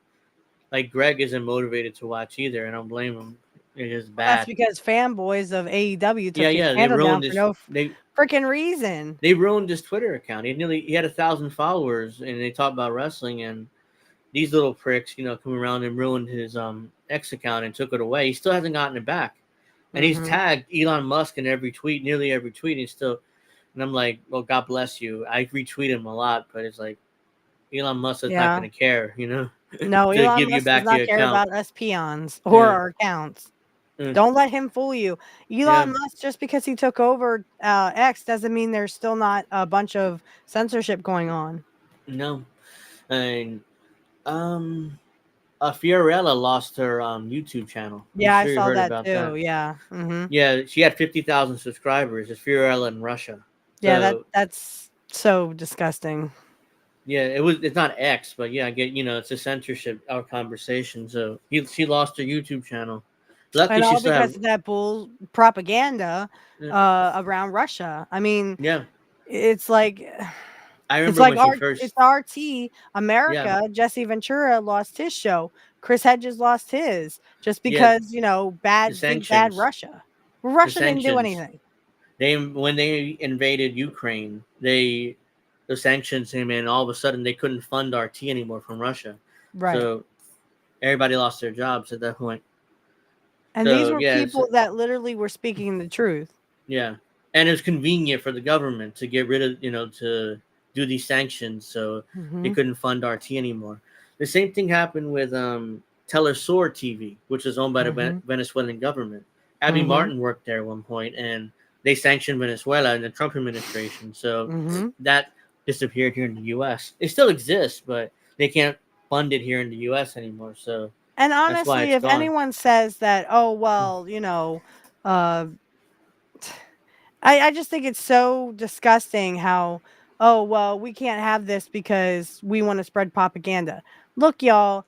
Like Greg isn't motivated to watch either. I don't blame him. It is That's bad. because fanboys of AEW took his Yeah. They channel down ruined for his. no They freaking reason. they ruined his Twitter account. He had 1,000 followers, and they talk about wrestling, and these little pricks, come around and ruined his X account and took it away. He still hasn't gotten it back, and he's tagged Elon Musk in nearly every tweet. And I'm like, well, God bless you. I retweet him a lot, but it's like Elon Musk is not going to care, No, to Elon give you Musk does back not your care account. about us peons or our accounts. Don't let him fool you. Elon Musk, just because he took over X, doesn't mean there's still not a bunch of censorship going on. No, and Fiorella lost her YouTube channel. Yeah, I'm I sure you saw heard that about too. that. Yeah. Yeah, she had 50,000 subscribers. It's Fiorella in Russia. Yeah, So, that's so disgusting. yeah, it's not X, but yeah, I get it's a censorship our conversation. So she lost her YouTube channel. Luckily, And she all still because have of that bull propaganda around Russia. I mean, yeah. it's like I it's remember like when she first it's RT America. Jesse Ventura lost his show. Chris Hedges lost his just because the bad sanctions. Russia. Well, The Russia didn't do sanctions. anything. When they invaded Ukraine, the sanctions came in. All of a sudden, they couldn't fund RT anymore from Russia. Right. So everybody lost their jobs at that point. And these were people that literally were speaking the truth. Yeah, and it was convenient for the government to get rid of to do these sanctions, so they couldn't fund RT anymore. The same thing happened with Telesur TV, which is owned by the Venezuelan government. Abby Martin worked there at one point, and they sanctioned Venezuela in the Trump administration. So that disappeared here in the U.S. It still exists, but they can't fund it here in the U.S. anymore. So And that's why honestly, it's if gone. anyone says that, oh well, Uh, I just think it's so disgusting how, oh, well, we can't have this because we want to spread propaganda. Look, y'all,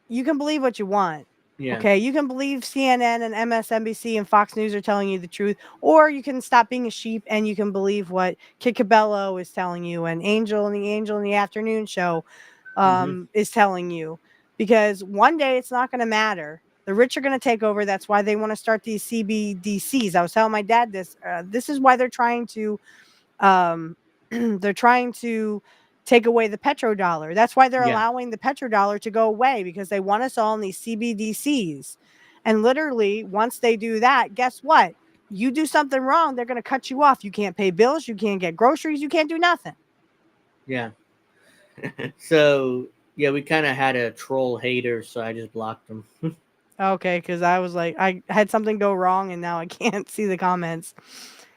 you can believe what you want. Yeah. Okay, you can believe CNN and MSNBC and Fox News are telling you the truth, or you can stop being a sheep and you can believe what Kit Cabello is telling you and Angel in the Afternoon Show is telling you. Because one day it's not going to matter. The rich are going to take over. That's why they want to start these CBDCs. I was telling my dad this. This is why they're trying to they're trying to take away the petrodollar. That's why they're Yeah. allowing the petrodollar to go away, because they want us all in these CBDCs. And literally, once they do that, guess what? You do something wrong, they're going to cut you off. You can't pay bills, you can't get groceries, you can't do nothing. Yeah. So yeah, we kind of had a troll hater, so I just blocked him. Okay, because I was like, I had something go wrong and now I can't see the comments.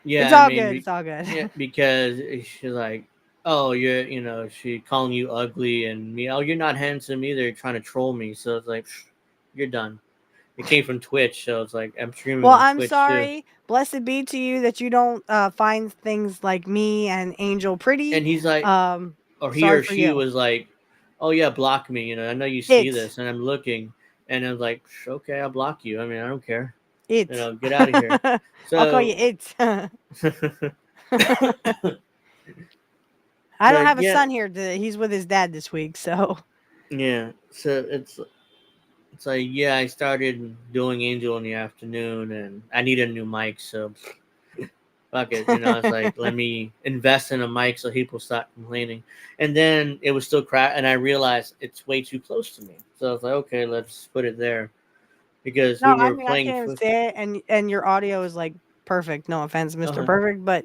Yeah, It's I all mean, good. It's all good. yeah, because she's like, oh, she calling you ugly and me, oh, you're not handsome either, trying to troll me. So it's like, you're done. It came from Twitch, so it's like I'm streaming Well, on I'm Twitch too. sorry. Blessed be to you that you don't find things like me and Angel pretty. And he's like, or he Sorry or for she you. was like, oh yeah, block me. I know you see this, and I'm looking, and I was like, okay, I'll block you. I mean, I don't care. Get out of here. So I'll call you it. I don't but have a yeah, son here. He's with his dad this week, so. yeah. So it's like, yeah, I started doing Angel in the Afternoon, and I need a new mic, so fuck it. It's like, let me invest in a mic so people stop complaining. And then it was still crap, and I realized it's way too close to me. So I was like, okay, let's put it there, because No, we I were mean, I playing. can't even say it, and your audio is like perfect. No offense, Mr. Uh-huh. Perfect, but.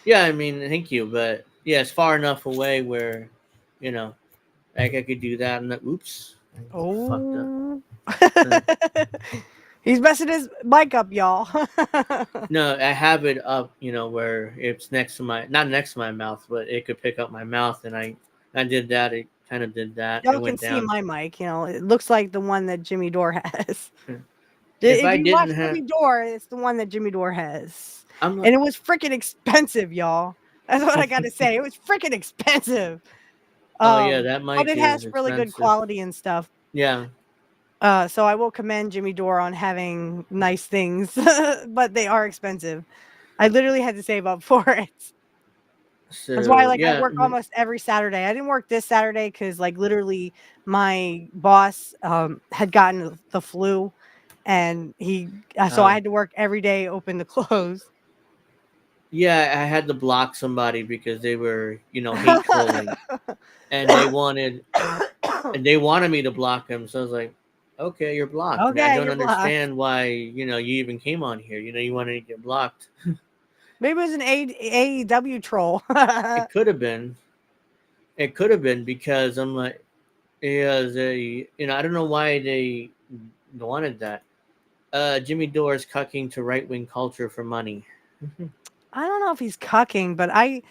Yeah, I mean, thank you, but yeah, it's far enough away where, like I could do that. And oops, I fucked up. Oh. He's messing his mic up, y'all. No, I have it up, where it's next to not next to my mouth, but it could pick up my mouth, and I did that. It kind of did that. It Y'all can went see down. my mic. It looks like the one that Jimmy Dore has. If If I you watch didn't have, Jimmy Dore, it's the one that Jimmy Dore has. I'm And it was freaking expensive, y'all. That's what I got to say. It was freaking expensive. oh yeah, But that mic it is has really good expensive. quality and stuff. Yeah. So I will commend Jimmy Dore on having nice things, but they are expensive. I literally had to save up for it. That's why, So I yeah, work almost every Saturday. I didn't work this Saturday because, literally, my boss had gotten the flu, and so I had to work every day, open to close. yeah, I had to block somebody because they were, hate trolling, and they wanted me to block them. So I was like, okay, you're blocked. I mean, I Okay, don't you're blocked. understand why, you even came on here. You wanted to get blocked. Maybe it was an AEW troll. It could have been. It could have been because I'm like, yeah, I don't know why they wanted that. Jimmy Dore is cucking to right wing culture for money. I don't know if he's cucking, but I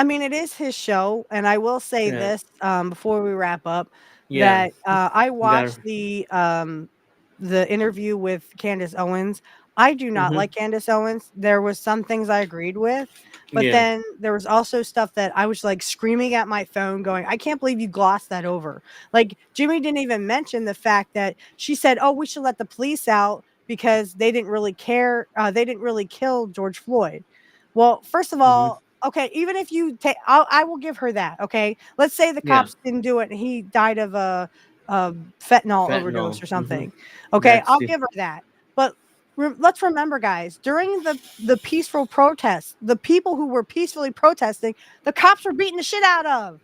mean, it is his show, and I will say Yeah. this before we wrap up, Yeah. that I You gotta. watched the interview with Candace Owens. I do not Mhm. like Candace Owens. There was some things I agreed with, but Yeah. then there was also stuff that I was screaming at my phone, going, "I can't believe you glossed that over." Like, Jimmy didn't even mention the fact that she said, "Oh, we should let the police out because they didn't really care. They didn't really kill George Floyd." Well, first of Mhm. all, okay, even if you take, I will give her that. Okay, let's say the Yeah. cops didn't do it and he died of a fentanyl overdose Fentanyl. or Mhm. something. Okay, That's I'll the. give her that. But let's remember, guys, during the peaceful protests, the people who were peacefully protesting, the cops were beating the shit out of.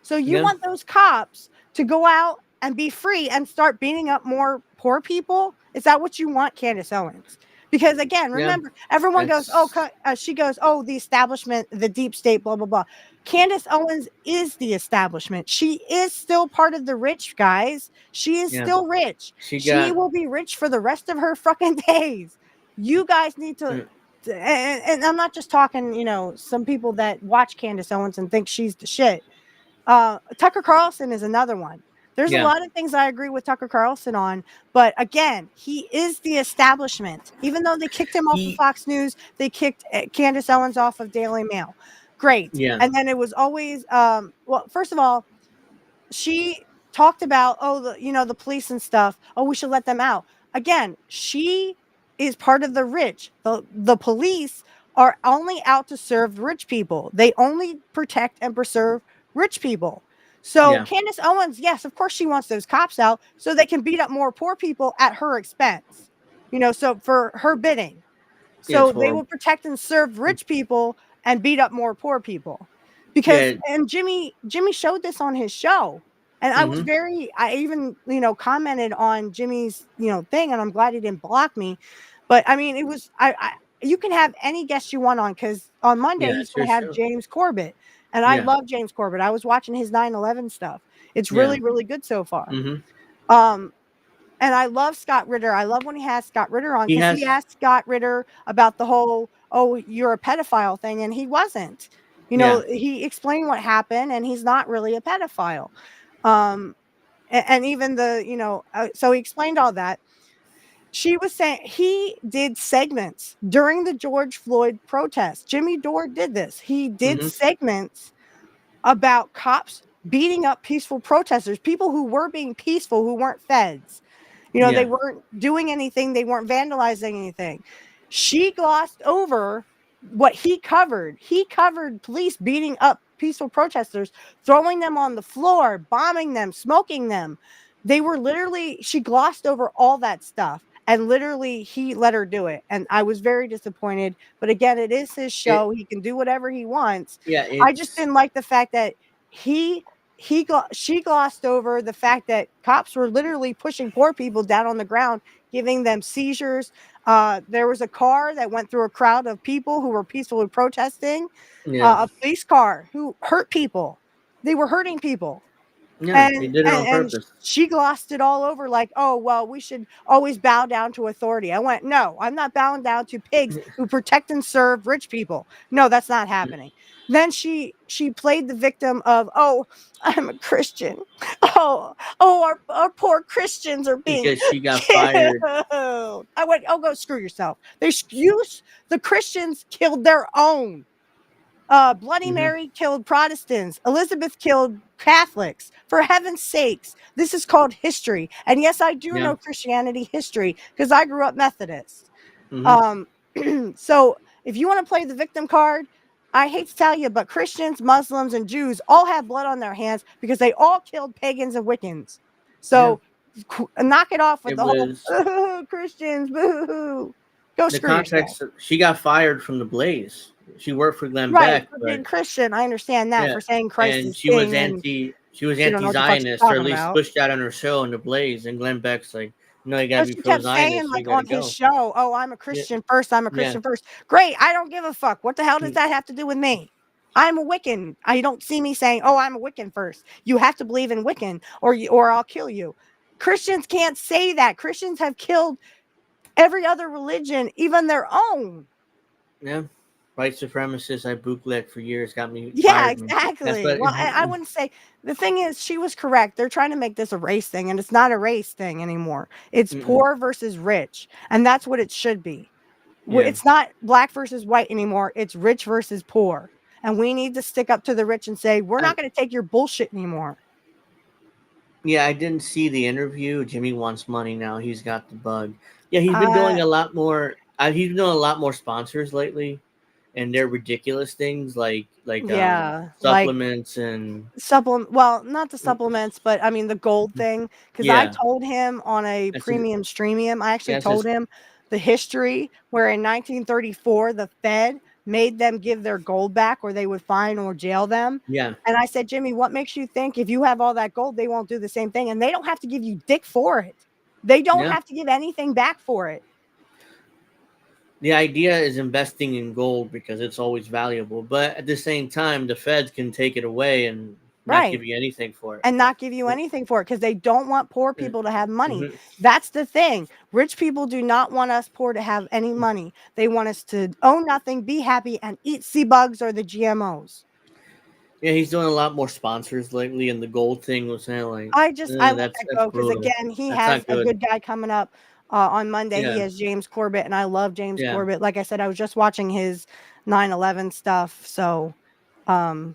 So you Yeah. want those cops to go out and be free and start beating up more poor people? Is that what you want, Candace Owens? Because again, Yeah. remember, everyone goes, "Oh," That's. she goes, "Oh, the establishment, the deep state, blah blah blah." Candace Owens is the establishment. She is still part of the rich, guys. She is Yeah. still rich. She She got. will be rich for the rest of her fucking days. You guys need to. uh, And I'm not just talking, some people that watch Candace Owens and think she's the shit. Tucker Carlson is another one. There's a lot of things I agree with Tucker Carlson on, but again, he is the establishment. Even though they kicked him off of Fox News, they kicked Candace Owens off of Daily Mail. Great. Yeah. And then it was always, well, first of all, she talked about, the police and stuff. Oh, we should let them out. Again, she is part of the rich. The police are only out to serve rich people. They only protect and preserve rich people. So Candace Owens, yes, of course she wants those cops out so they can beat up more poor people at her expense. So for her bidding. So they will protect and serve rich people and beat up more poor people. Because and Jimmy showed this on his show. And I was I even, commented on Jimmy's, thing, and I'm glad he didn't block me. But I mean, it was you can have any guest you want on, because on Monday he's going to have James Corbett. And I love James Corbett. I was watching his 9/11 stuff. It's really, really good so far. And I love Scott Ritter. I love when he has Scott Ritter on, because he asked Scott Ritter about the whole, oh, you're a pedophile thing. And he wasn't. He explained what happened, and he's not really a pedophile. And even so he explained all that. She was saying he did segments during the George Floyd protest. Jimmy Dore did this. He did segments about cops beating up peaceful protesters, people who were being peaceful, who weren't feds. They weren't doing anything. They weren't vandalizing anything. She glossed over what he covered. He covered police beating up peaceful protesters, throwing them on the floor, bombing them, smoking them. She glossed over all that stuff. And literally, he let her do it. And I was very disappointed. But again, it is his show. He can do whatever he wants. Yeah, I just didn't like the fact that she glossed over the fact that cops were literally pushing poor people down on the ground, giving them seizures. There was a car that went through a crowd of people who were peacefully protesting. A police car who hurt people. They were hurting people. Yeah, they did it on purpose. She glossed it all over like, oh, well, we should always bow down to authority. I went, no, I'm not bowing down to pigs who protect and serve rich people. No, that's not happening. Then she played the victim of, oh, I'm a Christian. Oh, our poor Christians are being because she got fired. I went, oh, go screw yourself. The Christians killed their own. Bloody Mary killed Protestants. Elizabeth killed Catholics. For heaven's sakes, this is called history. And yes, I do know Christianity history because I grew up Methodist. So if you want to play the victim card, I hate to tell you, but Christians, Muslims, and Jews all have blood on their hands because they all killed pagans and Wiccans. So knock it off with whole Christians, boo-hoo. Go screw yourself. She got fired from the Blaze. She worked for Glenn Beck. For being Christian, I understand that, for saying Christ and is she was anti-Zionist, or at least pushed out on her show in the Blaze. And Glenn Beck's like, no, you gotta be pro-Zionist. Saying, on his show, oh, I'm a Christian first. I'm a Christian first. Great, I don't give a fuck. What the hell does that have to do with me? I'm a Wiccan. I don't see me saying, oh, I'm a Wiccan first. You have to believe in Wiccan, or I'll kill you. Christians can't say that. Christians have killed every other religion, even their own. Yeah. White supremacists I bootlegged for years got me. Yeah, exactly. Well, I wouldn't say. The thing is, she was correct. They're trying to make this a race thing, and it's not a race thing anymore. It's poor versus rich, and that's what it should be. Yeah. It's not black versus white anymore. It's rich versus poor, and we need to stick up to the rich and say, we're not going to take your bullshit anymore. Yeah, I didn't see the interview. Jimmy wants money now. He's got the bug. Yeah, he's been doing a lot more. He's been doing a lot more sponsors lately. And they're ridiculous things like supplements and well, not the supplements, but I mean the gold thing. Because I told him on a premium streamium, I actually told him the history where in 1934 the Fed made them give their gold back, or they would fine or jail them. Yeah. And I said, Jimmy, what makes you think if you have all that gold, they won't do the same thing? And they don't have to give you dick for it. They don't have to give anything back for it. The idea is investing in gold because it's always valuable. But at the same time, the feds can take it away and not give you anything for it. And not give you anything for it because they don't want poor people to have money. That's the thing. Rich people do not want us poor to have any money. They want us to own nothing, be happy, and eat sea bugs or the GMOs. Yeah, he's doing a lot more sponsors lately, and the gold thing was saying like, I let that that's go because brutal. again, he That's has not a good. good guy coming up on Monday. He Yeah, has James Corbett, and I love James yeah, Corbett. Like I said, I was just watching his 9/11 stuff. So, and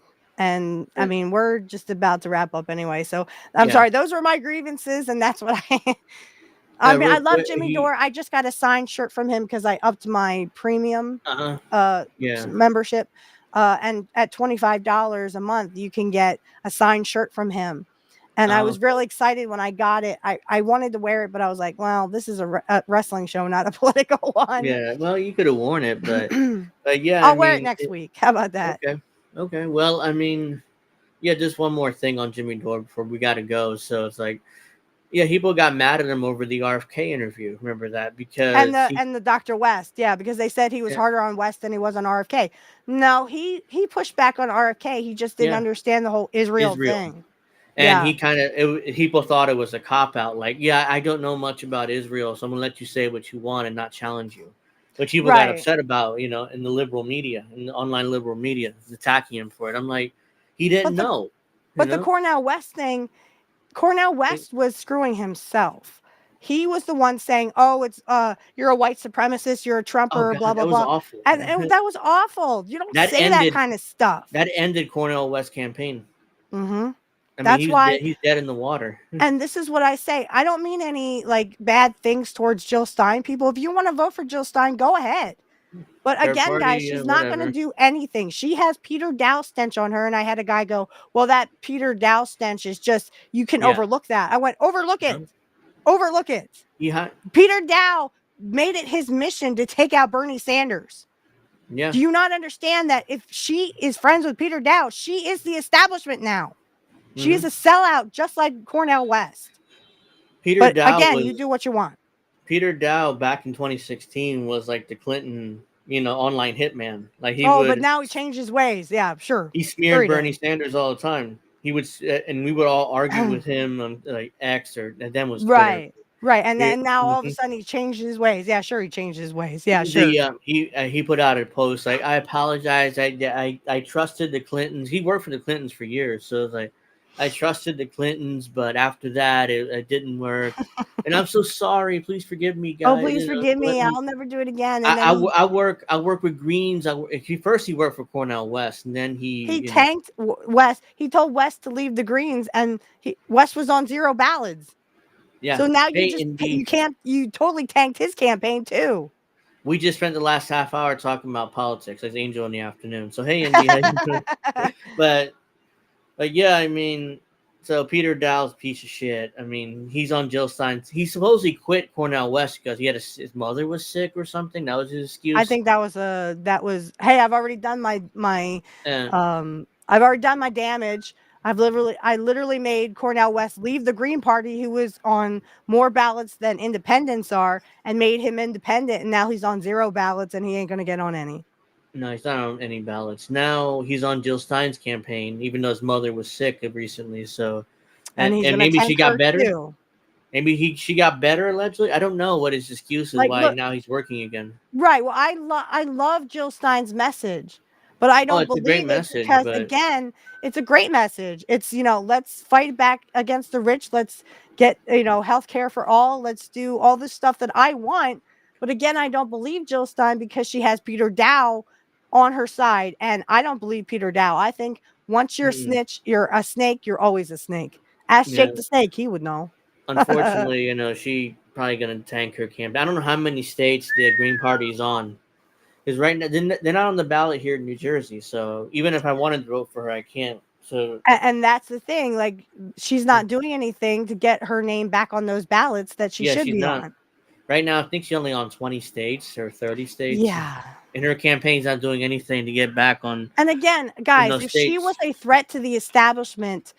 I yeah, mean, we're just about to wrap up anyway. So I'm yeah. sorry. Those were my grievances, and that's what I. I Yeah, mean, I real love quick, Jimmy he, Dore. I just got a signed shirt from him because I upped my premium uh-huh, yeah, membership. And at $25 a month, you can get a signed shirt from him. And I uh, was really excited when I got it. I wanted to wear it, but I was like, well, this is a wrestling show, not a political one. yeah. Well, you could have worn it, but yeah, I I'll wear it mean, next week. How about that? okay, okay. Well, I mean, yeah, just one more thing on Jimmy Dore before we got to go. So it's like, yeah, people got mad at him over the RFK interview. Remember that because he, And the Dr. West, yeah, because they said he was yeah, harder on West than he was on RFK. No, he pushed back on RFK. He just didn't yeah, understand the whole Israel Israel. thing. And Yeah, he kind of people thought it was a cop out, like, yeah, I don't know much about Israel, so I'm gonna let you say what you want and not challenge you. Which people got right. upset about, in the liberal media, in the online liberal media, is attacking him for it. I'm like, he didn't But the know, you but the know. Cornell West thing, Cornell It- West was screwing himself. He was the one saying, "Oh, it's you're a white supremacist, you're a oh Trumper, blah God, blah that was blah," awful. and that was awful. You don't that say that ended kind of stuff. that ended Cornel West's campaign. Hmm. I mean, That's why, he's dead in the water. and this is what I say. I don't mean any like bad things towards Jill Stein. People, if you want to vote for Jill Stein, go ahead. But Third again, guys, party, she's not going to whatever. do anything. She has Peter Dow stench on her, and I had a guy go, "Well, that Peter Dow stench is just you can Yeah, overlook that." I went, "Overlook it, no. overlook it." He had, Peter Dow made it his mission to take out Bernie Sanders. yeah. Do you not understand that if she is friends with Peter Dow, she is the establishment now? She hmm is a sellout, just like Cornell West. Peter But Dow again, you was do what you want. Peter Dow back in 2016 was like the Clinton, online hitman. Like Oh, but now he changed his ways. Yeah, sure. he Sure smeared he Bernie did. Sanders all the time. He would, and we would all argue with him on like X or and then was Twitter. Right. Right. And It, then now all of a mhm. sudden he changed his ways. Yeah, sure he changed his ways. Yeah, sure. He put out a post like, I apologize. I trusted the Clintons. He worked for the Clintons for years, so it's like, I trusted the Clintons, but after that it didn't work, and I'm so sorry. Please forgive me, Oh, guys. please forgive Let me. me. I'll never do it again. And then I work with Greens. First he worked for Cornell West, and then he tanked West. He told West to leave the Greens, and West was on 0 ballots. yeah. So now Hey, Indy, you totally tanked his campaign too. we just spent the last half hour talking about politics as Angel in the afternoon. So hey, Indy, how you doing? But yeah, I mean, so Peter Dow's a piece of shit. I mean, he's on Jill Stein's. He supposedly quit Cornell West because his mother was sick or something. That was his I excuse. think hey, I've already done And I've already done my damage. I literally made Cornell West leave the Green Party, who was on more ballots than independents are, and made him independent, and now he's on 0 ballots and he ain't gonna get on any. no, he's not on any ballots. Now he's on Jill Stein's campaign, even though his mother was sick recently. So, And he's and gonna maybe she tank got her better. too. Maybe she got better allegedly. I don't know what his excuse is Like, why look, now he's working again. right. Well, I love Jill Stein's message, but I Oh, don't it's a great believe it message, because but again, it's a great message. It's, let's fight back against the rich. Let's get, health care for all. Let's do all this stuff that I want. But again, I don't believe Jill Stein because she has Peter Dow on her side. And I don't believe Peter Dow. I think once you're a mm, snitch, you're a snake, you're always a snake. Ask yeah. Jake the Snake, he would know. Unfortunately, she probably gonna tank her campaign. I don't know how many states the Green Party is on. Because right now they're not on the ballot here in New Jersey. So even if I wanted to vote for her, I can't. So And that's the thing. Like, she's not doing anything to get her name back on those ballots that she yeah, should she's be not. on. Right now, I think she's only on 20 states or 30 states, Yeah. and her campaign's not doing anything to get back on And again, in guys, those if she was states. a threat to the establishment,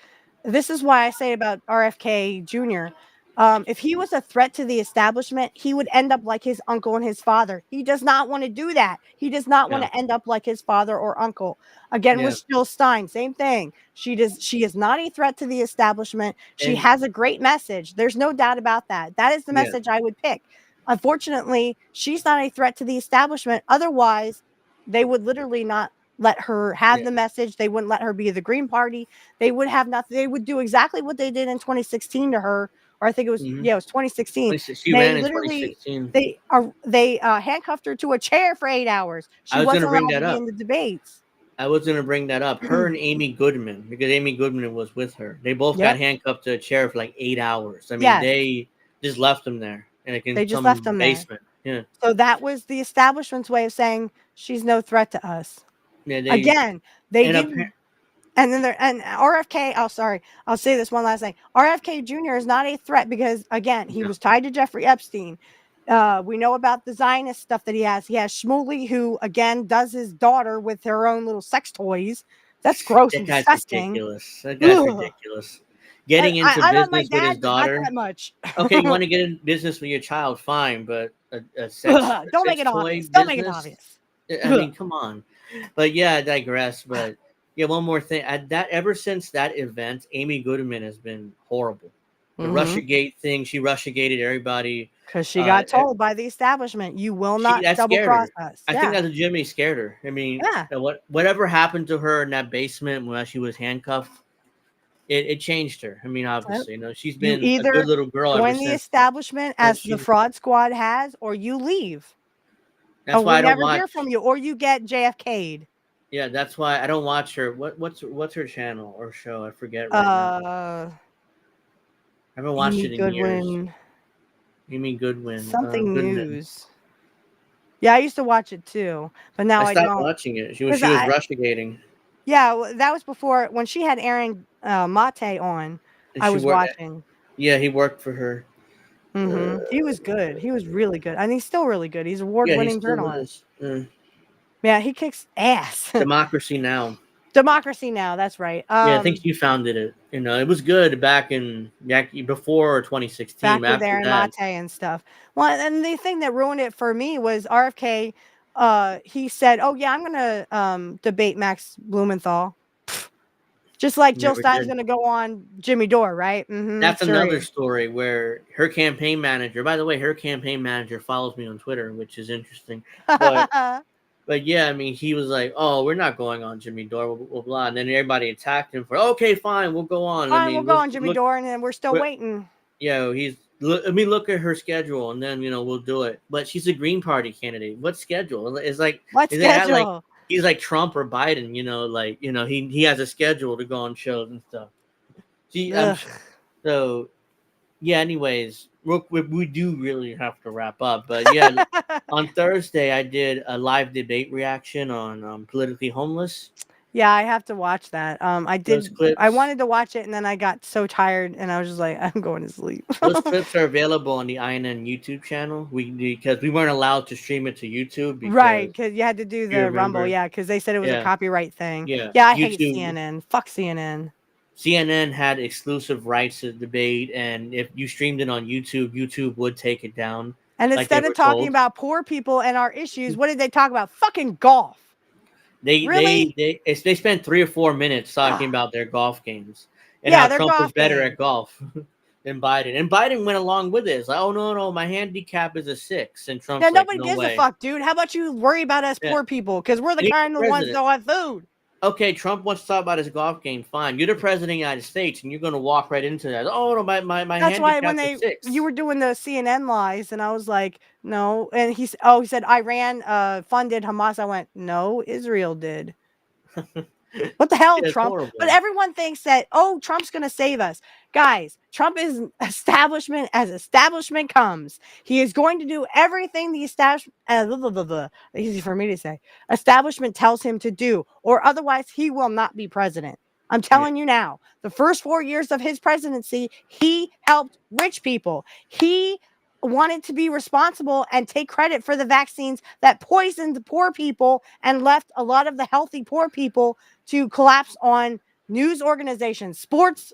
this is why I say about RFK Jr. If he was a threat to the establishment, he would end up like his uncle and his father. He does not want to do that. He does not want Yeah, to end up like his father or uncle. Again, yeah, with Jill Stein, same thing. She is not a threat to the establishment. She and has a great message. There's no doubt about that. That is the yeah, message I would pick. Unfortunately, she's not a threat to the establishment. Otherwise, they would literally not let her have the message. They wouldn't let her be the Green Party. They would have nothing. They would do exactly what they did in 2016 to her, or I think it was it was 2016. She ran in 2016. They handcuffed her to a chair for 8 hours. She wasn't allowed to be in the debates. I was going to bring that up. Her and Amy Goodman, because Amy Goodman was with her. They both got handcuffed to a chair for like 8 hours. I mean, they just left them there in some basement. There. Yeah. So that was the establishment's way of saying she's no threat to us. Yeah, they didn't. And then RFK. Oh, sorry. I'll say this one last thing. RFK Jr. is not a threat because, again, he was tied to Jeffrey Epstein. We know about the Zionist stuff that he has. He has Shmuley, who again does his daughter with her own little sex toys. That's gross and disgusting. That guy's ridiculous. Getting into business with his daughter. Not that much. Okay, you want to get in business with your child, fine, but a sex don't make it obvious. Don't make it obvious. I mean, come on. But yeah, I digress. But yeah, one more thing. Ever since that event, Amy Goodman has been horrible. The Russiagate thing, she Russiagated everybody. Because she got told by the establishment, you will not double cross us. I think that legitimately scared her. I mean, whatever happened to her in that basement when she was handcuffed, it changed her. I mean, obviously, she's been a good little girl. Join the establishment as the fraud squad has, or you leave. That's why I don't never hear from you, or you get JFK'd. Yeah, that's why I don't watch her. What's her channel or show? I forget right now. I haven't watched it in years. Amy Goodwin. Something news. Yeah, I used to watch it too, but now I stopped watching it. She was russiagating. Yeah, that was before when she had Aaron Mate on. I was watching. Yeah, he worked for her. He was good. He was really good. And he's still really good. He's an award-winning journalist. Yeah, he kicks ass. Democracy Now! That's right. Yeah, I think you founded it. It was good back before 2016. Back with Aaron Mate and stuff. Well, and the thing that ruined it for me was RFK. He said, "Oh yeah, I'm gonna debate Max Blumenthal." Just like Jill Stein's going to go on Jimmy Dore, right? That's another story where her campaign manager, by the way, follows me on Twitter, which is interesting. But yeah, I mean, he was like, "Oh, we're not going on Jimmy Dore, blah, blah, blah." And then everybody attacked him for, "Okay, fine, we'll go on." We'll go on Jimmy Dore, and then we're still waiting. Yeah, look at her schedule, and then we'll do it. But she's a Green Party candidate. What schedule? It's like what schedule? He's like Trump or Biden, he has a schedule to go on shows and stuff. So, yeah, anyways, we do really have to wrap up. But yeah, on Thursday, I did a live debate reaction on Politically Homeless. Yeah, I have to watch that. I did. I wanted to watch it, and then I got so tired, and I was just like, I'm going to sleep. Those clips are available on the INN YouTube channel. Because we weren't allowed to stream it to YouTube. Because you had to do the Rumble. Yeah, because they said it was a copyright thing. Yeah, I hate CNN. Fuck CNN. CNN had exclusive rights to debate, and if you streamed it on YouTube, YouTube would take it down. And instead of talking about poor people and our issues, what did they talk about? Fucking golf. They spent 3 or 4 minutes talking about their golf games and how Trump was better at golf than Biden. And Biden went along with it. It's like, "Oh no, my handicap is a 6." And Trump's like, nobody gives a fuck, dude. How about you worry about us poor people? Because we're the kind of ones that don't have food. Okay, Trump wants to talk about his golf game. Fine, you're the president of the United States, and you're going to walk right into that. "Oh no, my That's why when is 6. You were doing the CNN lies, and I was like, no. And he said Iran funded Hamas. I went, no, Israel did. What the hell, Trump? Horrible. But everyone thinks that, Trump's going to save us. Guys, Trump is establishment as establishment comes. He is going to do everything the establishment, easy for me to say, establishment tells him to do, or otherwise he will not be president. I'm telling you now, the first 4 years of his presidency, he helped rich people. He wanted to be responsible and take credit for the vaccines that poisoned the poor people and left a lot of the healthy poor people to collapse on news organizations. Sports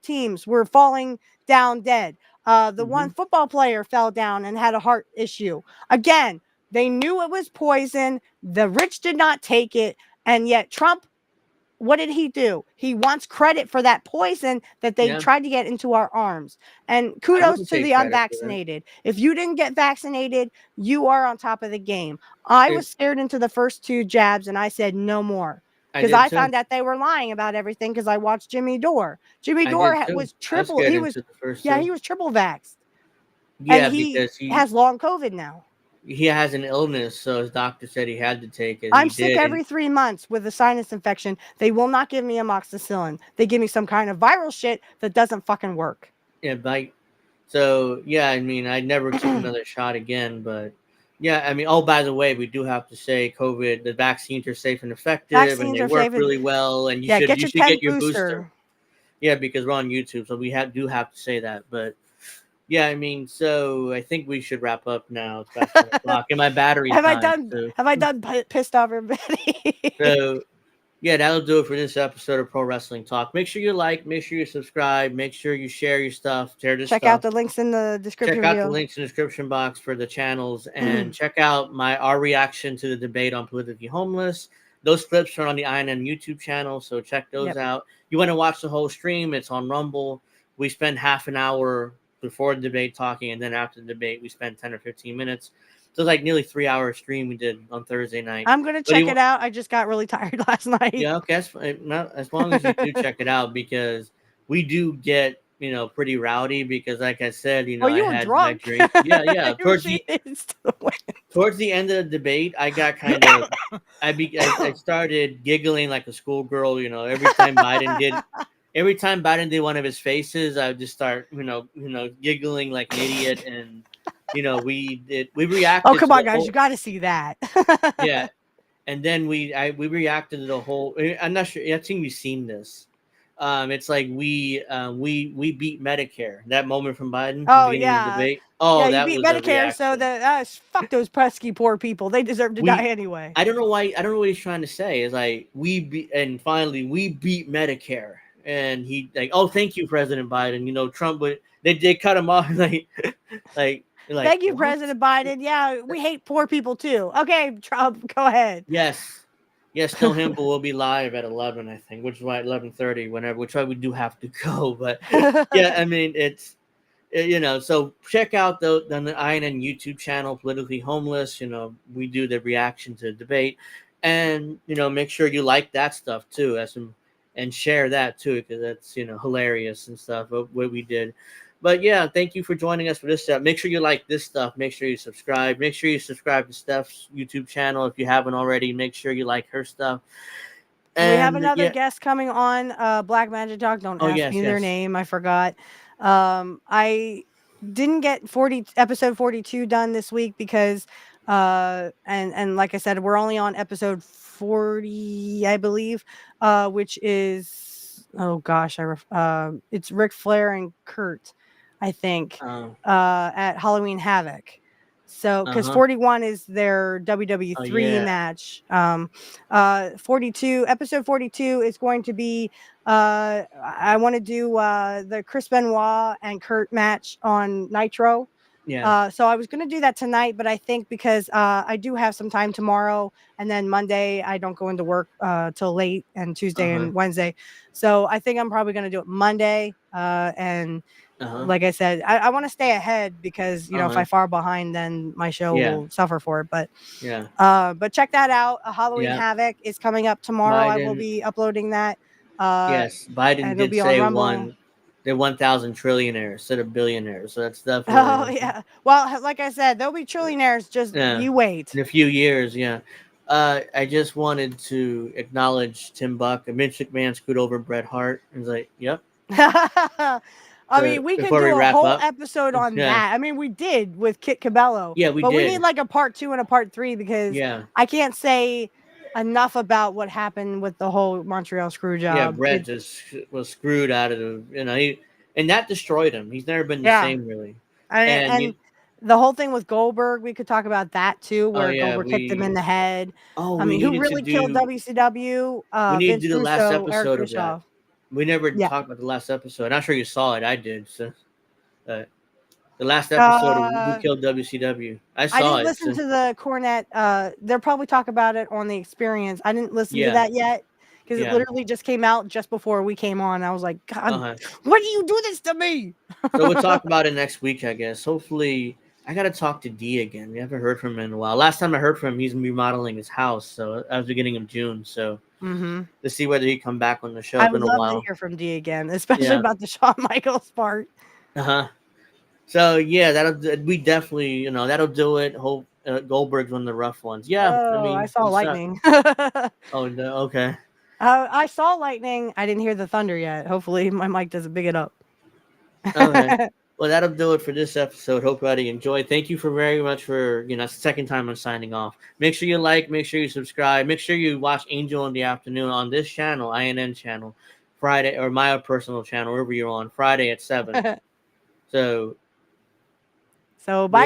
teams were falling down dead. The one football player fell down and had a heart issue. Again, they knew it was poison. The rich did not take it. And yet Trump what did he do? He wants credit for that poison that they Yeah. tried to get into our arms. And kudos wouldn't to take the credit for that. unvaccinated. If you didn't get vaccinated, you are on top of the game. I was scared into the first 2 jabs and I said no more. Because I found out they were lying about everything because I watched Jimmy Dore. Jimmy Dore was triple. He was he was triple vaxxed. Yeah, And he because has long COVID now. he has an illness, so his doctor said he had to take it. I'm sick every 3 months with a sinus infection. They will not give me amoxicillin. They give me some kind of viral shit that doesn't fucking work. Yeah, so yeah, I mean, I never took another shot again, but yeah, I mean, oh, by the way, we do have to say COVID, the vaccines are safe and effective, and they work really well, and you should get your booster. Yeah, because we're on YouTube, so we do have to say that, but yeah, I mean, so I think we should wrap up now. It's about 10 o'clock, and my battery's Have dying. I done pissed off everybody? So yeah, that'll do it for this episode of Pro Wrestling Talk. Make sure you like, make sure you subscribe, make sure you share your stuff, share this Check stuff. out the links in the description. Check out the links in the description box for the channels, and check out our reaction to the debate on politically homeless. Those clips are on the INN YouTube channel, so check those out. You want to watch the whole stream? It's on Rumble. We spend half an hour before the debate talking, and then after the debate, we spend 10 or 15 minutes. So it's like nearly 3-hour stream we did on Thursday night. I'm gonna check it out. I just got really tired last night. Yeah, okay. As long as you do check it out, because we do get pretty rowdy. Because like I said, I had my drink. Yeah. Towards the end of the debate, I got kind of I started giggling like a schoolgirl. Every time Biden did one of his faces, I would just start giggling like an idiot. And we reacted. Oh, come on, guys, you got to see that. Yeah. And then we reacted to the whole. I'm not sure. I think we've seen this. It's like we beat Medicare. That moment from Biden. Oh yeah. Debate. Oh, yeah, you beat Medicare, so that fuck those pesky poor people. They deserve to die anyway. I don't know why. I don't know what he's trying to say. It's like finally we beat Medicare, and he like, oh, thank you, President Biden. Trump would they cut him off like. Thank you, what? President Biden. Yeah, we hate poor people too. Okay, Trump, go ahead. Yes, tell him we'll be live at 11, I think, which is why 11:30, which why we do have to go. But yeah, I mean, it's so check out the INN YouTube channel, Politically Homeless. We do the reaction to the debate, and make sure you like that stuff too, and share that too, because that's hilarious and stuff. What we did. But yeah, thank you for joining us for this stuff. Make sure you like this stuff. Make sure you subscribe. Make sure you subscribe to Steph's YouTube channel if you haven't already. Make sure you like her stuff. And we have another guest coming on Black Magic Talk. Don't ask me their name. I forgot. I didn't get episode 42 done this week because and like I said, we're only on episode 40, I believe, which is it's Ric Flair and Kurt. I think, at Halloween Havoc. So, because 41 is their WWE3 match. Episode 42 is going to be, I want to do the Chris Benoit and Kurt match on Nitro. Yeah. So I was going to do that tonight, but I think because I do have some time tomorrow, and then Monday I don't go into work till late, and Tuesday and Wednesday. So I think I'm probably going to do it Monday. Like I said, I want to stay ahead because if I fall behind, then my show will suffer for it. But but check that out. Halloween Havoc is coming up tomorrow. I will be uploading that. Yes, Biden did say they're 1,000 trillionaires instead of billionaires, so that's definitely. Oh yeah. Well, like I said, there'll be trillionaires. Just you wait. In a few years, yeah. I just wanted to acknowledge Tim Buck. Vince McMahon screwed over Bret Hart. And was like, yep. I mean, we could do a whole episode on that. I mean, we did with Kit Cabello. Yeah, but we need like a part 2 and a part 3 because I can't say enough about what happened with the whole Montreal screw job. Yeah, Bret just was screwed out of the, and that destroyed him. He's never been the same, really. And the whole thing with Goldberg, we could talk about that too, where Goldberg kicked him in the head. Oh, I mean, who really killed WCW? We need to do the last episode of that. We never talked about the last episode. I'm not sure you saw it. I did. So, the last episode of Who Killed WCW. I didn't listen to the Cornette. They'll probably talk about it on the Experience. I didn't listen to that yet because it Yeah. literally just came out just before we came on. I was like, God, Uh-huh. why do you do this to me? So we'll talk about it next week, I guess. Hopefully, I gotta talk to D again. We haven't heard from him in a while. Last time I heard from him, he's remodeling his house, so at the beginning of June. So to see whether he come back on the show. I It's would been a love to while. hear from D again, especially Yeah. about the Shawn Michaels part. Uh-huh. So yeah, we definitely, that'll do it. Hope Goldberg's one of the rough ones. Yeah, I Oh, mean, I saw he sucked. lightning. Oh no, okay. I saw lightning. I didn't hear the thunder yet. Hopefully, my mic doesn't pick it up. Okay. Well, that'll do it for this episode. Hope everybody enjoyed. Thank you for very much for, second time I'm signing off. Make sure you like, make sure you subscribe, make sure you watch Angel in the Afternoon on this channel, INN channel, Friday, or my personal channel, wherever you're on, Friday at 7. So So, bye.